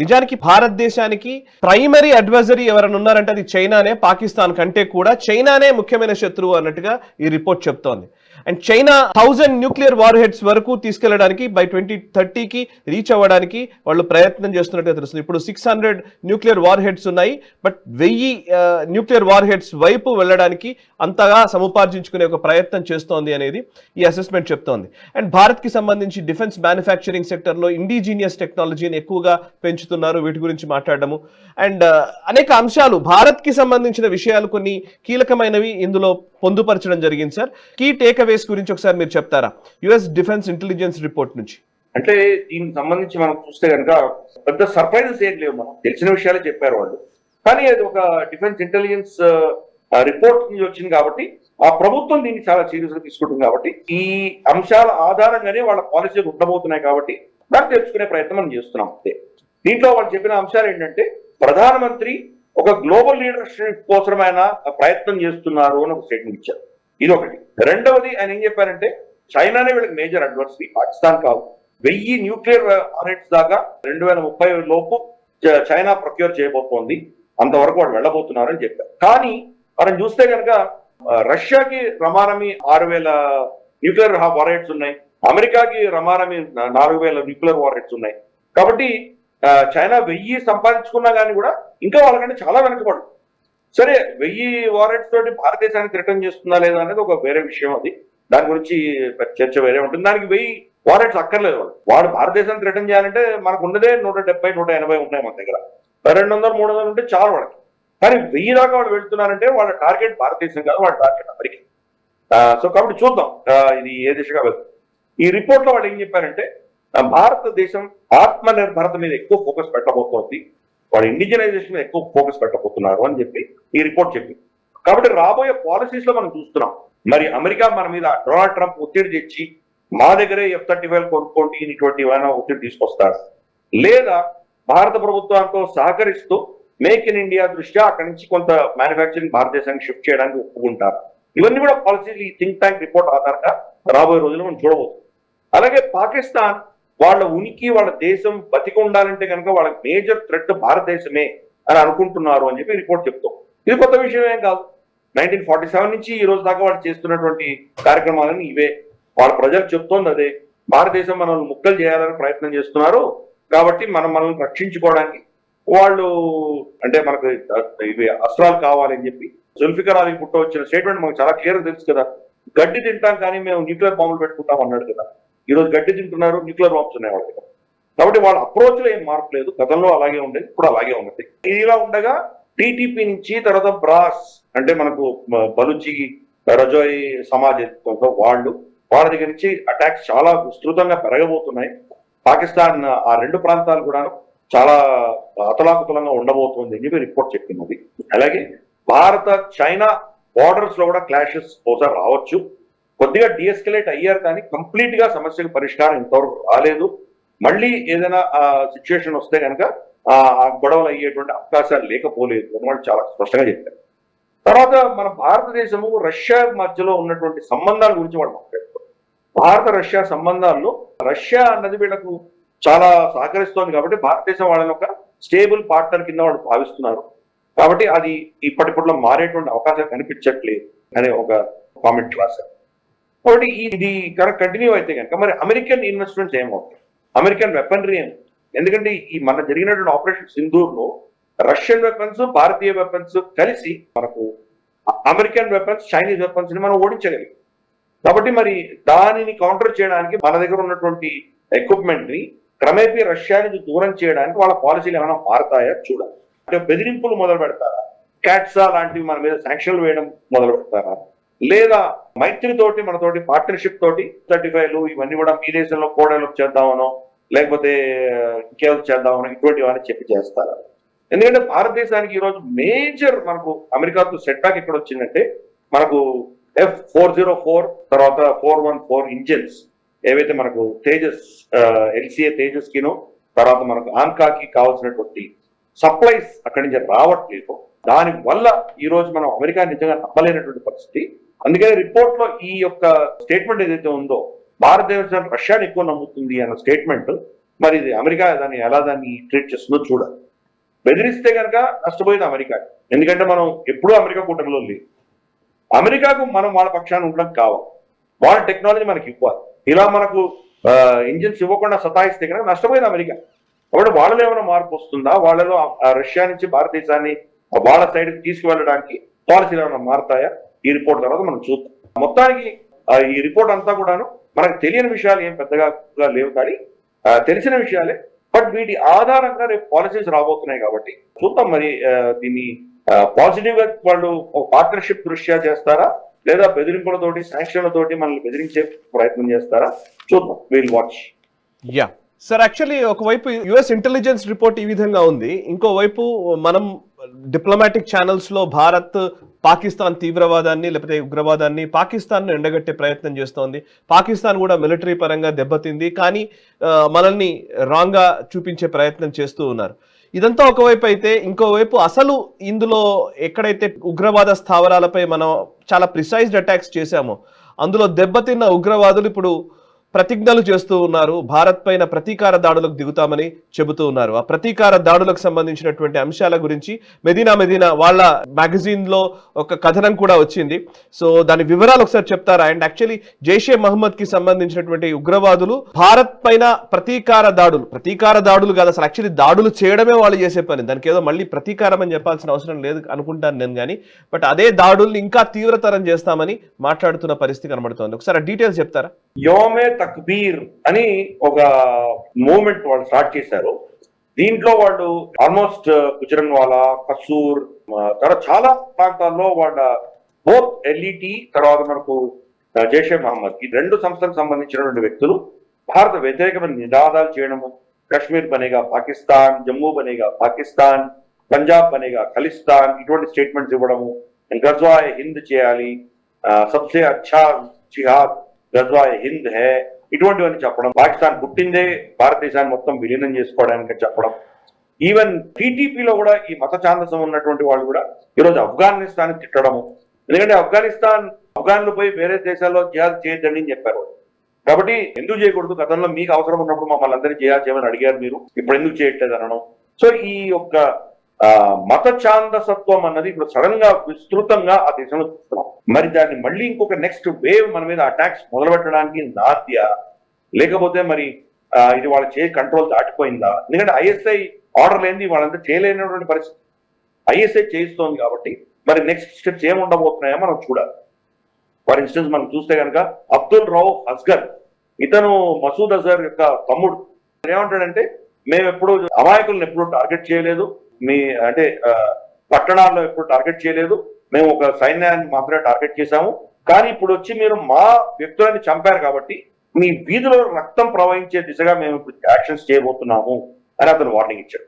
నిజానికి భారతదేశానికి ప్రైమరీ అడ్వైజరీ ఎవరైనా ఉన్నారంటే అది చైనానే, పాకిస్తాన్ కంటే కూడా చైనానే ముఖ్యమైన శత్రువు అన్నట్టుగా ఈ రిపోర్ట్ చెప్తోంది. And China 1000 nuclear war heads వరకు తీసుకెళ్లడానికి బై 2030కి రీచ్ అవ్వడానికి వాళ్ళు ప్రయత్నం చేస్తున్నట్టుగా తెలుస్తుంది. ఇప్పుడు 600 న్యూక్లియర్ వార్ హెడ్స్ ఉన్నాయి, బట్ 1000 న్యూక్లియర్ వార్ హెడ్స్ వైపు వెళ్ళడానికి అంతగా సముపార్జించుకునే ఒక ప్రయత్నం చేస్తోంది అనేది ఈ అసెస్మెంట్ చెప్తోంది. అండ్ భారత్కి సంబంధించి డిఫెన్స్ మ్యానుఫ్యాక్చరింగ్ సెక్టర్లో ఇండిజీనియస్ టెక్నాలజీని ఎక్కువగా పెంచుతున్నారు, వీటి గురించి మాట్లాడము. అండ్ అనేక అంశాలు భారత్కి సంబంధించిన విషయాలు కొన్ని కీలకమైనవి ఇందులో పొందుపరచడం జరిగింది సార్. కీ టేక్అవేస్ గురించి ఒకసారి మీరు చెప్తారా యుఎస్ డిఫెన్స్ ఇంటెలిజెన్స్ రిపోర్ట్ నుంచి? అంటే దీనికి సంబంధించి మనం చూస్తే కనుక పెద్ద సర్ప్రైజెస్ ఏం లేవు, మనం తెలిసిన విషయాలే చెప్పారు వాళ్ళు. కానీ అది ఒక డిఫెన్స్ ఇంటెలిజెన్స్ రిపోర్ట్ నుంచి వచ్చింది కాబట్టి ఆ ప్రభుత్వం దీన్ని చాలా సీరియస్ గా తీసుకుంటుంది. కాబట్టి ఈ అంశాల ఆధారంగానే వాళ్ళ పాలసీలు ఉండబోతున్నాయి. కాబట్టి దాన్ని తెలుసుకునే ప్రయత్నం మనం చేస్తున్నాం అంతే. దీంట్లో వాళ్ళు చెప్పిన అంశాలు ఏంటంటే, ప్రధానమంత్రి ఒక గ్లోబల్ లీడర్షిప్ కోసం ఆయన ప్రయత్నం చేస్తున్నారు అని ఒక స్టేట్మెంట్ ఇచ్చారు. ఇది ఒకటి. రెండవది ఆయన ఏం చెప్పారంటే, చైనానే వీళ్ళకి మేజర్ అడ్వర్సరీ, పాకిస్తాన్ కాదు. 1000 న్యూక్లియర్ వారెంట్స్ దాకా 2030 లోపు చైనా ప్రొక్యూర్ చేయబోతోంది, అంతవరకు వాళ్ళు వెళ్ళబోతున్నారు అని చెప్పారు. కానీ మనం చూస్తే కనుక రష్యాకి రమారమి 6000 న్యూక్లియర్ వారెంట్స్ ఉన్నాయి, అమెరికాకి రమారమి 4000 న్యూక్లియర్ వారెంట్స్ ఉన్నాయి. కాబట్టి చైనా 1000 సంపాదించుకున్నా కానీ కూడా ఇంకా వాళ్ళకంటే చాలా వెనకబడు. సరే, 1000 వారెంట్స్ తోటి భారతదేశానికి రిటర్న్ చేస్తుందా లేదా అనేది ఒక వేరే విషయం. అది దాని గురించి చర్చ వేరే ఉంటుంది. దానికి 1000 వారెంట్స్ అక్కర్లేదు. వాడు భారతదేశానికి రిటర్న్ చేయాలంటే మనకు ఉన్నదే 170, 180 ఉన్నాయి మన దగ్గర. 200, 300 ఉంటే చాలు వాళ్ళకి. కానీ 1000 దాకా వాళ్ళు వెళ్తున్నారంటే వాళ్ళ టార్గెట్ భారతదేశం కాదు, వాళ్ళ టార్గెట్ అమెరికా. సో కాబట్టి చూద్దాం ఇది ఏ దిశగా వెళ్తుంది. ఈ రిపోర్ట్ లో వాళ్ళు ఏం చెప్పారంటే, భారతదేశం ఆత్మ నిర్భరత మీద ఎక్కువ ఫోకస్ పెట్టబోతోంది, వాళ్ళు ఇండిజినైజేషన్ మీద ఎక్కువ ఫోకస్ పెట్టబోతున్నారు అని చెప్పి ఈ రిపోర్ట్ చెప్పింది. కాబట్టి రాబోయే పాలసీస్ లో మనం చూస్తున్నాం, మరి అమెరికా మన మీద డొనాల్డ్ ట్రంప్ ఒత్తిడి తెచ్చి మా దగ్గరే F-35 కొనుక్కోండి ఇటువంటి ఏమైనా ఒత్తిడి తీసుకొస్తారు, లేదా భారత ప్రభుత్వంతో సహకరిస్తూ మేక్ ఇన్ ఇండియా దృష్ట్యా అక్కడి నుంచి కొంత మ్యానుఫ్యాక్చరింగ్ భారతదేశానికి షిఫ్ట్ చేయడానికి ఒప్పుకుంటారు. ఇవన్నీ కూడా పాలసీలు ఈ థింక్ ట్యాంక్ రిపోర్ట్ ఆధారంగా రాబోయే రోజుల్లో మనం చూడబోతున్నాం. అలాగే పాకిస్తాన్ వాళ్ళ ఉనికి, వాళ్ళ దేశం బతికి ఉండాలంటే కనుక వాళ్ళకి మేజర్ థ్రెట్ భారతదేశమే అని అనుకుంటున్నారు అని చెప్పి రిపోర్ట్ చెప్తాం. ఇది కొత్త విషయం ఏం కాదు. 1947 నుంచి ఈ రోజు దాకా వాళ్ళు చేస్తున్నటువంటి కార్యక్రమాలని ఇవే. వాళ్ళ ప్రజలకు చెప్తోంది అదే, భారతదేశం మనల్ని ముక్కలు చేయాలని ప్రయత్నం చేస్తున్నారు, కాబట్టి మనల్ని రక్షించుకోవడానికి వాళ్ళు అంటే మనకు ఇవి అస్త్రాలు కావాలని చెప్పి జుల్ఫికర్ అలీ పుట్ట వచ్చిన స్టేట్మెంట్ మనకు చాలా క్లియర్ తెలుసు కదా. గడ్డి తింటాం కానీ మేము న్యూక్లియర్ బాంబులు పెట్టుకుంటాం అన్నాడు కదా. ఈ రోజు గడ్డి తింటున్నారు, న్యూక్లియర్ బాంబ్స్ ఉన్నాయి వాళ్ళ దగ్గర. కాబట్టి వాళ్ళ అప్రోచ్ లో ఏం మార్పు లేదు, గతంలో అలాగే ఉండేది, ఇప్పుడు అలాగే ఉన్నది. ఇలా ఉండగా టీటీపీ నుంచి తర్వాత బ్రాస్ అంటే మనకు బలుచి రజోయ్ సమాజంతో వాళ్ళ దగ్గర నుంచి అటాక్స్ చాలా విస్తృతంగా పెరగబోతున్నాయి. పాకిస్తాన్ ఆ 2 ప్రాంతాలు కూడా చాలా అతలాకుతలంగా ఉండబోతుంది అని చెప్పి రిపోర్ట్ చెప్తున్నది. అలాగే భారత చైనా బార్డర్స్ లో కూడా క్లాషెస్ ఒకసారి రావచ్చు. కొద్దిగా డిఎస్కలేట్ అయ్యారు కానీ కంప్లీట్ గా సమస్యకు పరిష్కారం ఇంతవరకు రాలేదు. మళ్ళీ ఏదైనా సిచ్యువేషన్ వస్తే కనుక ఆ గొడవలు అయ్యేటువంటి అవకాశాలు లేకపోలేదు అని వాళ్ళు చాలా స్పష్టంగా చెప్పారు. తర్వాత మన భారతదేశము రష్యా మధ్యలో ఉన్నటువంటి సంబంధాల గురించి వాళ్ళు మాట్లాడుతారు. భారత రష్యా సంబంధాల్లో రష్యా అన్నది వీళ్ళకు చాలా సహకరిస్తోంది కాబట్టి భారతదేశం వాళ్ళని ఒక స్టేబుల్ పార్ట్నర్ కింద వాళ్ళు భావిస్తున్నారు. కాబట్టి అది ఇప్పటిప్పట్లో మారేటువంటి అవకాశం కనిపించట్లేదు అనే ఒక కామెంట్ రాశారు. కాబట్టి ఇది కనుక కంటిన్యూ అయితే కనుక మరి అమెరికన్ ఇన్వెస్ట్మెంట్స్ ఏమవుతాయి, అమెరికన్ వెపనరీ ఏమవుతాయి? ఎందుకంటే ఈ మన జరిగినటువంటి ఆపరేషన్ సింధూర్ లో రష్యన్ వెపన్స్, భారతీయ వెపన్స్ కలిసి మనకు అమెరికన్ వెపన్స్, చైనీస్ వెపన్స్ ని మనం ఓడించగలిగాం. కాబట్టి మరి దానిని కౌంటర్ చేయడానికి మన దగ్గర ఉన్నటువంటి ఎక్విప్మెంట్ ని క్రమేపీ రష్యా నుంచి దూరం చేయడానికి వాళ్ళ పాలసీలు ఏమైనా మారతాయా చూడాలి. అంటే బెదిరింపులు మొదలు పెడతారా, క్యాట్సా లాంటివి మన మీద శాంక్షన్లు వేయడం మొదలు పెడతారా, లేదా మైత్రితోటి మనతోటి పార్ట్నర్షిప్ తోటి 35లు ఇవన్నీ కూడా మీ దేశంలో కోడలు చేద్దామనో లేకపోతే ఇంకేదో చేద్దామనో ఇటువంటివన్నీ చెప్పి చేస్తారా? ఎందుకంటే భారతదేశానికి ఈరోజు మేజర్ మనకు అమెరికాతో సెట్ బ్యాక్ ఎక్కడ వచ్చిందంటే మనకు F404 తర్వాత 414 ఇంజిన్స్ ఏవైతే మనకు తేజస్ LCA తేజస్ కినో తర్వాత మనకు ఆన్కాకి కావాల్సినటువంటి సప్లైస్ అక్కడి నుంచి రావట్లేదు. దాని వల్ల ఈ రోజు మనం అమెరికా నిజంగా నమ్మలేనటువంటి పరిస్థితి. అందుకని రిపోర్ట్ లో ఈ యొక్క స్టేట్మెంట్ ఏదైతే ఉందో భారతదేశం రష్యాని ఎక్కువ నమ్ముతుంది అన్న స్టేట్మెంట్, మరి ఇది అమెరికా దాన్ని ట్రీట్ చేస్తుందో చూడాలి. బెదిరిస్తే కనుక నష్టపోయేది అమెరికా, ఎందుకంటే మనం ఎప్పుడూ అమెరికా కూటమిలో లేదు. అమెరికాకు మనం వాళ్ళ పక్షాన్ని ఉండడం కావాలి, వాళ్ళ టెక్నాలజీ మనకి ఇవ్వాలి. ఇలా మనకు ఇంజిన్స్ ఇవ్వకుండా సతాయిస్తే కనుక నష్టపోయేది అమెరికా. కాబట్టి వాళ్ళలో ఏమైనా మార్పు వస్తుందా, వాళ్ళలో రష్యా నుంచి భారతదేశాన్ని వాళ్ళ సైడ్కి తీసుకువెళ్ళడానికి పాలసీలు ఏమైనా మారుతాయా, ఈ రిపోర్ట్ తర్వాత మనం చూద్దాం. మొత్తానికి ఈ రిపోర్ట్ అంతా కూడాను మనకు తెలియని విషయాలు ఏం పెద్దగా లేవు కానీ తెలిసిన విషయాలే. బట్ వీటి ఆధారంగా రేపు పాలసీస్ రాబోతున్నాయి కాబట్టి చూద్దాం మరి దీన్ని పాజిటివ్ గా వాళ్ళు ఒక పార్ట్నర్షిప్ దృష్ట్యా చేస్తారా, లేదా బెదిరింపులతోటి శాంక్షన్లతోటి మనల్ని బెదిరించే ప్రయత్నం చేస్తారా చూద్దాం. Will watch. Yeah sir, actually ఒకవైపు యుఎస్ ఇంటెలిజెన్స్ రిపోర్ట్ ఈ విధంగా ఉంది, ఇంకోవైపు మనం డిప్లొమాటిక్ ఛానల్స్ లో భారత్ పాకిస్తాన్ తీవ్రవాదాన్ని లేకపోతే ఉగ్రవాదాన్ని పాకిస్తాన్ ను ఎండగట్టే ప్రయత్నం చేస్తోంది, పాకిస్తాన్ కూడా మిలిటరీ పరంగా దెబ్బతింది కానీ మనల్ని రాంగ్ గా చూపించే ప్రయత్నం చేస్తూ ఉన్నారు. ఇదంతా ఒకవైపు అయితే ఇంకోవైపు అసలు ఇందులో ఎక్కడైతే ఉగ్రవాద స్థావరాలపై మనం చాలా ప్రిసైజ్డ్ అటాక్స్ చేశామో అందులో దెబ్బతిన్న ఉగ్రవాదులు ఇప్పుడు ప్రతిజ్ఞలు చేస్తూ ఉన్నారు, భారత్ పైన ప్రతీకార దాడులకు దిగుతామని చెబుతూ ఉన్నారు. ఆ ప్రతీకార దాడులకు సంబంధించినటువంటి అంశాల గురించి మెదీనా వాళ్ళ మ్యాగజైన్ లో ఒక కథనం కూడా వచ్చింది. సో దాని వివరాలు ఒకసారి చెప్తారా? అండ్ యాక్చువల్లీ జైషే మహమ్మద్ కి సంబంధించినటువంటి ఉగ్రవాదులు భారత్ పైన ప్రతీకార దాడులు కాదు, అసలు యాక్చువల్లీ దాడులు చేయడమే వాళ్ళు చేసే పని, దానికి ఏదో మళ్ళీ ప్రతీకారం అని చెప్పాల్సిన అవసరం లేదు అనుకుంటాను నేను కానీ, బట్ అదే దాడుల్ని ఇంకా తీవ్రతరం చేస్తామని మాట్లాడుతున్న పరిస్థితి కనబడుతోంది. ఒకసారి డీటెయిల్స్ చెప్తారా? యోమే తక్బీర్ అని ఒక మూవ్మెంట్ వాళ్ళు స్టార్ట్ చేశారు. దీంట్లో వాళ్ళు ఆల్మోస్ట్ గుజరన్వాలా, కసూర్ తర్వాత చాలా ప్రాంతాల్లో వాళ్ళ బోత్ ఎల్ఈటి తర్వాత మనకు జైషే మహమ్మద్ ఈ రెండు సంస్థలకు సంబంధించినటువంటి వ్యక్తులు భారత వ్యతిరేకమైన నినాదాలు చేయడము, కశ్మీర్ బనేగా పాకిస్తాన్, జమ్మూ బనేగా పాకిస్తాన్, పంజాబ్ బనేగా ఖలిస్తాన్ ఇటువంటి స్టేట్మెంట్స్ ఇవ్వడము, గజ్వాయ్ హింద్ చేయాలి, సబ్సే అచ్చా జిహాద్ గజ్వాయ్ హింద్ హే ఇటువంటివన్నీ చెప్పడం, పాకిస్తాన్ పుట్టిందే భారతదేశాన్ని మొత్తం విలీనం చేసుకోవడానికి చెప్పడం. ఈవెన్ టీటీపీలో కూడా ఈ మత ఛాందసం ఉన్నటువంటి వాళ్ళు కూడా ఈరోజు ఆఫ్ఘనిస్తాన్ తిట్టడము, ఎందుకంటే ఆఫ్ఘన్లు పోయి వేరే దేశాల్లో జిహాద్ చేయొద్దని చెప్పారు. కాబట్టి ఎందుకు చేయకూడదు, గతంలో మీకు అవసరం ఉన్నప్పుడు మమ్మల్ని అందరినీ జిహాద్ చేయమని అడిగారు మీరు, ఇప్పుడు ఎందుకు చేయట్లేదు అనడం. సో ఈ యొక్క మత ఛాందసత్వం అన్నది ఇప్పుడు సడన్ గా విస్తృతంగా ఆ దేశంలో చూస్తున్నాం. మరి దాన్ని మళ్ళీ ఇంకొక నెక్స్ట్ వేవ్ మన మీద అటాక్స్ మొదలు పెట్టడానికి నాద్యా, లేకపోతే మరి ఇది వాళ్ళ కంట్రోల్ దాటిపోయిందా? ఎందుకంటే ఐఎస్ఐ ఆర్డర్ లేని వాళ్ళంతా చేయలేనటువంటి పరిస్థితి ఐఎస్ఐ చేయిస్తోంది కాబట్టి మరి నెక్స్ట్ స్టెప్స్ ఏముండబోతున్నాయో మనం చూడాలి. ఫర్ ఇన్స్టెన్స్ మనం చూస్తే కనుక అబ్దుల్ రౌఫ్ అస్గర్, ఇతను మసూద్ అజర్ యొక్క తమ్ముడు, ఏమంటాడంటే మేము ఎప్పుడు అమాయకులను ఎప్పుడు టార్గెట్ చేయలేదు, మీ అంటే పట్టణాల్లో ఎప్పుడు టార్గెట్ చేయలేదు, మేము ఒక సైన్యాన్ని మాత్రమే టార్గెట్ చేశాము, కానీ ఇప్పుడు వచ్చి మీరు మా వ్యక్తులని చంపారు కాబట్టి మీ వీధిలో రక్తం ప్రవహించే దిశగా మేము ఇప్పుడు యాక్షన్స్ చేయబోతున్నాము అని అతను వార్నింగ్ ఇచ్చాడు.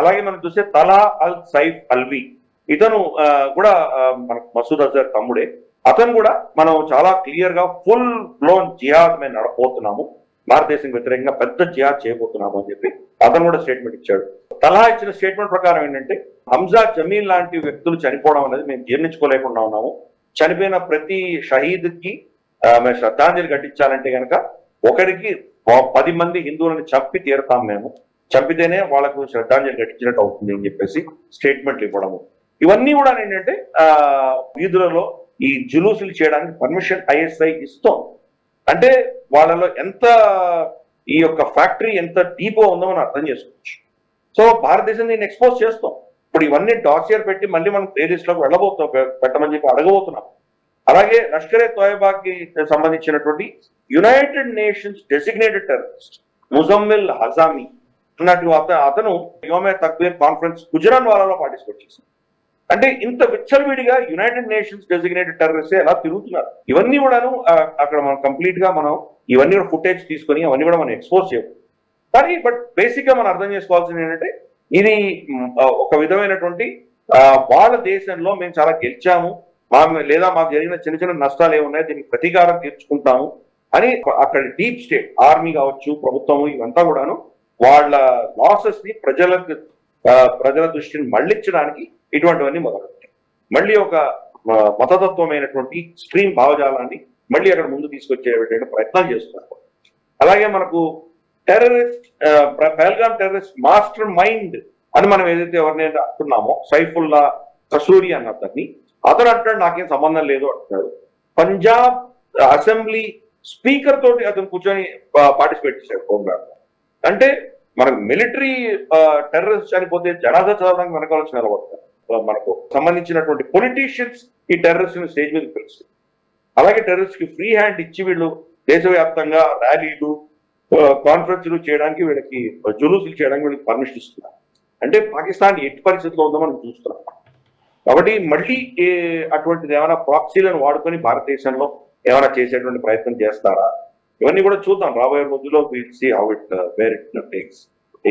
అలాగే మనం చూస్తే తలా అల్ సైఫ్ అల్వి, ఇతను కూడా మనకు మసూద్ అజర్ తమ్ముడే. అతను కూడా మనం చాలా క్లియర్ గా ఫుల్ బ్లోన్ జిహాద్ మేము నడపోతున్నాము, భారతదేశం వ్యతిరేకంగా పెద్ద జిహాద్ చేయబోతున్నాము అని చెప్పి అతను కూడా స్టేట్మెంట్ ఇచ్చాడు. తలహా ఇచ్చిన స్టేట్మెంట్ ప్రకారం ఏంటంటే, హంజా జమీల్ లాంటి వ్యక్తులు చనిపోవడం అనేది మేము జీర్ణించుకోలేకుండా ఉన్నాము. చనిపోయిన ప్రతి షహీద్ కి మేము శ్రద్ధాంజలి ఘటించాలంటే కనుక ఒకరికి 10 మంది హిందువులను చంపి తీరుతాం, మేము చంపితేనే వాళ్ళకు శ్రద్ధాంజలి ఘటించినట్టు అవుతుంది అని చెప్పేసి స్టేట్మెంట్లు ఇవ్వడము. ఇవన్నీ కూడా ఏంటంటే వీధులలో ఈ జులూసులు చేయడానికి పర్మిషన్ ఐఎస్ఐ ఇస్తాం అంటే వాళ్ళలో ఎంత ఈ యొక్క ఫ్యాక్టరీ ఎంత డీపో ఉందో మనం అర్థం చేసుకోవచ్చు. సో భారతదేశం దీన్ని ఎక్స్పోజ్ చేస్తాం. ఇప్పుడు ఇవన్నీ డాసియర్ పెట్టి మళ్ళీ మనం ప్లేలిస్ట్ లోకి వెళ్ళబోతున్నాం, పెట్టమని చెప్పి అడగబోతున్నాం. అలాగే లష్కరే తోయబాకి సంబంధించినటువంటి United Nations designated terrorist Muzammil Hazami అన్నట్టు అతను యోమే తక్బీర్ కాన్ఫరెన్స్ గుజరాత్ వాలాలో పార్టిసిపేట్ చేశారు. అంటే ఇంత విచ్చలవిడిగా యునైటెడ్ నేషన్స్ డెసిగ్నేటెడ్ టెర్రరిస్ట్ ఎలా తిరుగుతున్నారు. ఇవన్నీ కూడాను అక్కడ మనం కంప్లీట్ గా మనం ఇవన్నీ కూడా ఫుటేజ్ తీసుకొని అవన్నీ కూడా మనం ఎక్స్పోజ్ చేయము. కానీ బట్ బేసిక్ గా మనం అర్థం చేసుకోవాల్సింది ఏంటంటే, ఇది ఒక విధమైనటువంటి వాళ్ళ దేశంలో మేము చాలా గెలిచాము, లేదా మాకు జరిగిన చిన్న చిన్న నష్టాలు ఏమున్నాయి, దీనికి ప్రతీకారం తీర్చుకుంటాము అని అక్కడ డీప్ స్టేట్ ఆర్మీ కావచ్చు, ప్రభుత్వము, ఇవంతా కూడాను వాళ్ళ లాసెస్ ని ప్రజల దృష్టిని మళ్లించడానికి ఇటువంటివన్నీ మొదలెట్టాయి. మళ్ళీ ఒక మతతత్వమైనటువంటి స్ట్రీమ్ భావజాలాన్ని మళ్ళీ అక్కడ ముందు తీసుకొచ్చే ప్రయత్నాలు చేస్తున్నారు. అలాగే మనకు terrorist Pahalgam terrorist master mind అని మనం ఏదైతే ఎవరినైతే అంటున్నామో, సైఫుల్లా కసూరి అన్న అతను అంటాడు నాకేం సంబంధం లేదు అంటున్నాడు. పంజాబ్ అసెంబ్లీ స్పీకర్ తోటి అతను కూర్చొని పార్టిసిపేట్ చేశాడు ప్రోగ్రామ్. అంటే మనకు మిలిటరీ టెర్రరిస్ట్ చనిపోతే జనాజా చదవడానికి వెనకాల నిలబడతారు. మనకు సంబంధించినటువంటి పొలిటీషియన్స్ ఈ టెర్రరిస్ట్ ని స్టేజ్ మీద పిలుస్తారు. అలాగే టెర్రరిస్ట్ కి ఫ్రీ హ్యాండ్ ఇచ్చి వీళ్ళు దేశవ్యాప్తంగా ర్యాలీలు, కాన్ఫరెన్స్లు చేయడానికి, వీళ్ళకి జులూసులు చేయడానికి వీళ్ళకి పర్మిషన్ ఇస్తున్నారు. అంటే పాకిస్తాన్ ఎట్టి పరిస్థితిలో ఉందో మనం చూస్తున్నాం. కాబట్టి మళ్ళీ అటువంటిది ఏమైనా ప్రాక్సీలను వాడుకొని భారతదేశంలో ఏమైనా చేసేటువంటి ప్రయత్నం చేస్తారా, ఇవన్నీ కూడా చూద్దాం రాబోయే రోజుల్లో.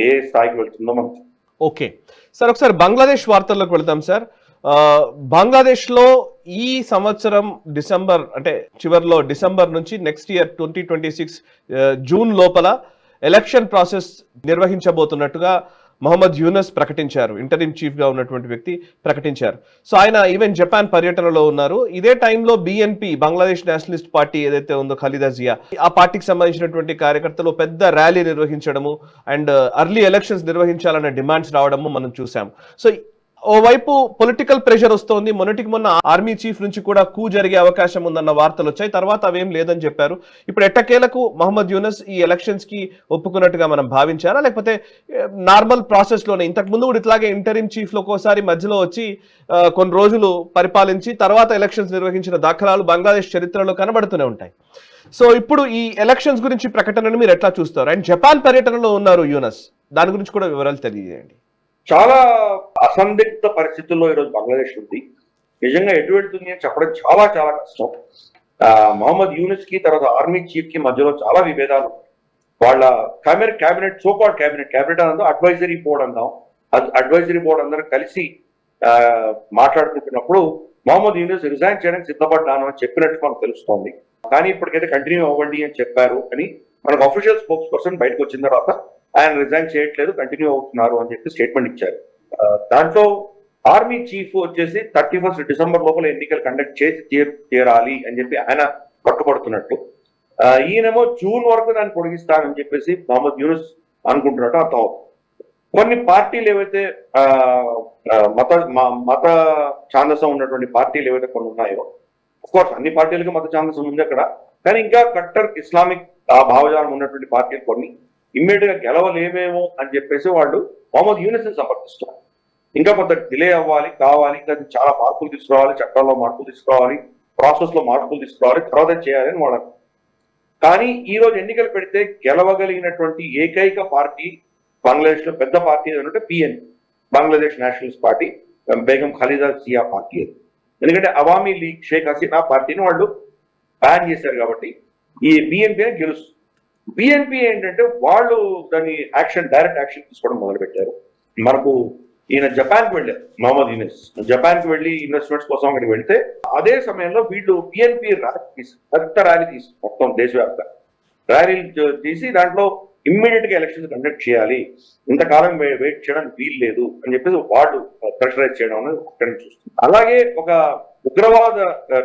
ఏ స్థాయికి వెళ్తుందో మనం. ఓకే సార్, ఒకసారి బంగ్లాదేశ్ వార్తల్లోకి వెళ్తాం సార్. బంగ్లాదేశ్ లో ఈ సంవత్సరం డిసెంబర్, అంటే చివరిలో డిసెంబర్ నుంచి నెక్స్ట్ ఇయర్ 2026 జూన్ లోపల ఎలక్షన్ ప్రాసెస్ నిర్వహించబోతున్నట్టుగా మొహమ్మద్ యూనస్ ప్రకటించారు. ఇంటరిమ్ చీఫ్ గా ఉన్నటువంటి వ్యక్తి ప్రకటించారు. సో ఆయన ఈవెన్ జపాన్ పర్యటనలో ఉన్నారు. ఇదే టైంలో బిఎన్పి, బంగ్లాదేశ్ నేషనలిస్ట్ పార్టీ ఏదైతే ఉందో ఖలీదా జియా, ఆ పార్టీకి సంబంధించినటువంటి కార్యకర్తలు పెద్ద ర్యాలీ నిర్వహించడము అండ్ ఎర్లీ ఎలక్షన్స్ నిర్వహించాలనే డిమాండ్స్ రావడము మనం చూసాం. సో ఓవైపు పొలిటికల్ ప్రెషర్ వస్తోంది. మొన్న ఆర్మీ చీఫ్ నుంచి కూడా కూ జరిగే అవకాశం ఉందన్న వార్తలు వచ్చాయి. తర్వాత అవేం లేదని చెప్పారు. ఇప్పుడు ఎట్టకేలకు మహమ్మద్ యూనస్ ఈ ఎలక్షన్స్ కి ఒప్పుకున్నట్టుగా మనం భావించారా, లేకపోతే నార్మల్ ప్రాసెస్ లోనే ఇంతకు ముందు కూడా ఇట్లాగే ఇంటరిమ్ చీఫ్ లో ఒక్కోసారి మధ్యలో వచ్చి కొన్ని రోజులు పరిపాలించి తర్వాత ఎలక్షన్స్ నిర్వహించిన దాఖలాలు బంగ్లాదేశ్ చరిత్రలో కనబడుతూనే ఉంటాయి. సో ఇప్పుడు ఈ ఎలక్షన్స్ గురించి ప్రకటనను మీరు ఎట్లా చూస్తారు? అండ్ జపాన్ పర్యటనలో ఉన్నారు యూనస్, దాని గురించి కూడా వివరాలు తెలియజేయండి. చాలా అసందిగ్ధ పరిస్థితుల్లో ఈరోజు బంగ్లాదేశ్ ఉంది. నిజంగా ఎటు వెళ్తుంది అని చెప్పడం చాలా చాలా కష్టం. మహమ్మద్ యూనస్ కి తర్వాత ఆర్మీ చీఫ్ కి మధ్యలో చాలా విభేదాలు. వాళ్ళ క్యాబినెట్ సోకాల్డ్ క్యాబినెట్ అన్నదో అడ్వైజరీ బోర్డ్ అందాం, అడ్వైజరీ బోర్డ్ అందరూ కలిసి మాట్లాడుకుంటున్నప్పుడు మహమ్మద్ యూనస్ రిజైన్ చేయడానికి సిద్ధపడ్డాను అని చెప్పినట్టు మనకు తెలుస్తోంది. కానీ ఇప్పటికైతే కంటిన్యూ అవ్వండి అని చెప్పారు అని మనకు అఫీషియల్ స్పోక్స్ పర్సన్ బయటకు వచ్చిన తర్వాత ఆయన రిజైన్ చేయట్లేదు, కంటిన్యూ అవుతున్నారు అని చెప్పి స్టేట్మెంట్ ఇచ్చారు. దాంట్లో ఆర్మీ చీఫ్ వచ్చేసి 31 డిసెంబర్ లోపల ఎన్నికలు కండక్ట్ చేసి తీరాలి అని చెప్పి ఆయన పట్టుబడుతున్నట్టు, ఈయనేమో జూన్ వరకు దాన్ని పొడిగిస్తానని చెప్పేసి మహమ్మద్ యూనస్ అనుకుంటున్నట్టు అర్థం అవుతుంది. కొన్ని పార్టీలు ఏవైతే మత ఛాందసం ఉన్నటువంటి పార్టీలు ఏవైతే కొన్ని ఉన్నాయో, కోర్స్ అన్ని పార్టీలకి మత ఛాందసం ఉంది అక్కడ, కానీ ఇంకా కట్టర్ ఇస్లామిక్ భావజాలం ఉన్నటువంటి పార్టీలు కొన్ని ఇమ్మీడియట్ గా గెలవలేమేమో అని చెప్పేసి వాళ్ళు మొహమ్మద్ యూనస్ ని సమర్థిస్తున్నారు. ఇంకా కొంత డిలే కావాలి, ఇంకా చాలా మార్పులు తీసుకురావాలి, చట్టాల్లో మార్పులు తీసుకురావాలి, ప్రాసెస్ లో మార్పులు తీసుకురావాలి, తర్వాత చేయాలని వాళ్ళు. కానీ ఈ రోజు ఎన్నికలు పెడితే గెలవగలిగినటువంటి ఏకైక పార్టీ బంగ్లాదేశ్ లో పెద్ద పార్టీ ఏదంటే పిఎన్, Bangladesh nationalist party, Begum Khaleda Zia party. అది ఎందుకంటే అవామీ లీగ్ షేక్ హసీనా పార్టీని వాళ్ళు బ్యాన్ చేశారు కాబట్టి ఈ బిఎన్పీ గెలుస్తుంది. బిఎన్పీ ఏంటంటే వాళ్ళు దాన్ని డైరెక్ట్ యాక్షన్ తీసుకోవడం మొదలు పెట్టారు. మనకు ఈయన జపాన్ కి వెళ్ళారు, మహమ్మద్ యూనిస్ జపాన్ కి వెళ్ళి ఇన్వెస్ట్మెంట్స్ కోసం అక్కడికి వెళ్తే అదే సమయంలో వీళ్ళు పిఎన్పి పెద్ద ర్యాలీ తీసి మొత్తం దేశవ్యాప్తంగా ర్యాలీలు తీసి దాంట్లో ఇమ్మీడియట్ గా ఎలక్షన్స్ కండక్ట్ చేయాలి, ఇంతకాలం వెయిట్ చేయడానికి వీలు లేదు అని చెప్పేసి వాళ్ళు ప్రెషరైజ్ చేయడం అనేది అక్కడి నుంచి చూస్తుంది. అలాగే ఒక ఉగ్రవాద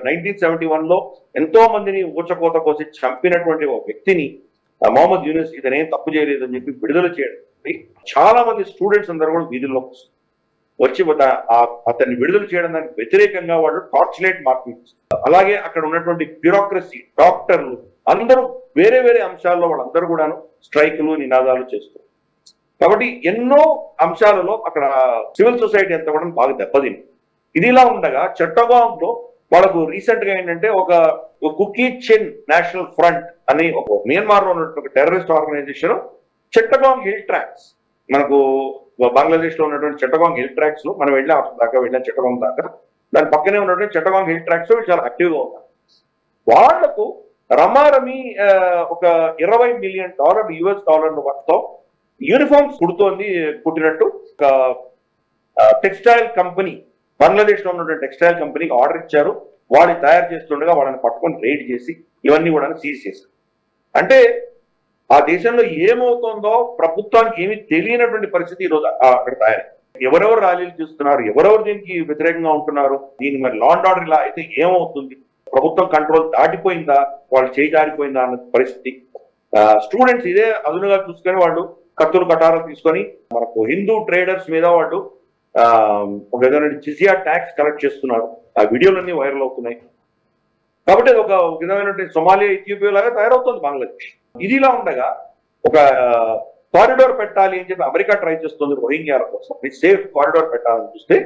1971 లో ఎంతో మందిని ఊచకోత కోసి చంపినటువంటి ఒక వ్యక్తిని మహమ్మద్ యూనిస్ ఇతనేం తప్పు చేయలేదు అని చెప్పి విడుదల చేయడం, చాలా మంది స్టూడెంట్స్ అందరూ కూడా వీధుల్లోకి వచ్చి అతన్ని విడుదల చేయడం దానికి వ్యతిరేకంగా వాళ్ళు టార్చ్ లైట్ మార్కింగ్. అలాగే అక్కడ ఉన్నటువంటి బ్యూరోక్రసీ, డాక్టర్లు అందరూ వేరే వేరే అంశాల్లో వాళ్ళందరూ కూడాను స్ట్రైకులు నినాదాలు చేస్తారు. కాబట్టి ఎన్నో అంశాలలో అక్కడ సివిల్ సొసైటీ అంతా కూడా బాగా దెబ్బతింది. ఇదిలా ఉండగా చట్టగాంలో వాళ్ళకు రీసెంట్ గా ఏంటంటే ఒక కుకీ చిన్ నేషనల్ ఫ్రంట్ అని ఒక మియన్మార్ లో ఉన్నటువంటి టెర్రరిస్ట్ ఆర్గనైజేషన్ చట్టగాంగ్ హిల్ ట్రాక్స్, మనకు బంగ్లాదేశ్ లో ఉన్నటువంటి చట్టగాంగ్ హిల్ ట్రాక్స్ లో మనం వెళ్ళిన చట్టగాంగ్ దాకా దాని పక్కనే ఉన్నటువంటి చట్టగాంగ్ హిల్ ట్రాక్స్ చాలా యాక్టివ్ గా ఉన్నారు. వాళ్లకు రమారమి ఒక $20 మిలియన్ US డాలర్ల వర్త్ యూనిఫామ్స్ కుట్టినట్టు ఒక టెక్స్టైల్ కంపెనీ, బంగ్లాదేశ్ లో ఉన్నటువంటి టెక్స్టైల్ కంపెనీకి ఆర్డర్ ఇచ్చారు. వాళ్ళు తయారు చేస్తుండగా వాళ్ళని పట్టుకొని రైడ్ చేసి ఇవన్నీ కూడా సీజ్ చేశారు. అంటే ఆ దేశంలో ఏమవుతుందో ప్రభుత్వానికి ఏమీ తెలియనటువంటి పరిస్థితి ఈరోజు అక్కడ తయారు. ఎవరెవరు ర్యాలీలు చేస్తున్నారు, ఎవరెవరు దీనికి వ్యతిరేకంగా ఉంటున్నారు, దీని మరి లా అండ్ ఆర్డర్ ఇలా అయితే ఏమవుతుంది, ప్రభుత్వం కంట్రోల్ దాటిపోయిందా, వాళ్ళు చేయి దాటిపోయిందా అన్న పరిస్థితి. స్టూడెంట్స్ ఇదే అదునుగా చూసుకొని వాళ్ళు కత్తులు కటారాలు తీసుకొని మనకు హిందూ ట్రేడర్స్ మీద వాళ్ళు ఒక విధమైన జిజియా ట్యాక్స్ కలెక్ట్ చేస్తున్నారు. ఆ వీడియోలన్నీ వైరల్ అవుతున్నాయి. కాబట్టి ఒక విధమైనటువంటి సొమాలియా, ఇథియోపియా లాగా తయారవుతుంది బంగ్లాదేశ్. ఇదిలా ఉండగా ఒక కారిడోర్ పెట్టాలి అని చెప్పి అమెరికా ట్రై చేస్తుంది రోహింగ్యాల కోసం, సేఫ్ కారిడోర్ పెట్టాలని చూస్తే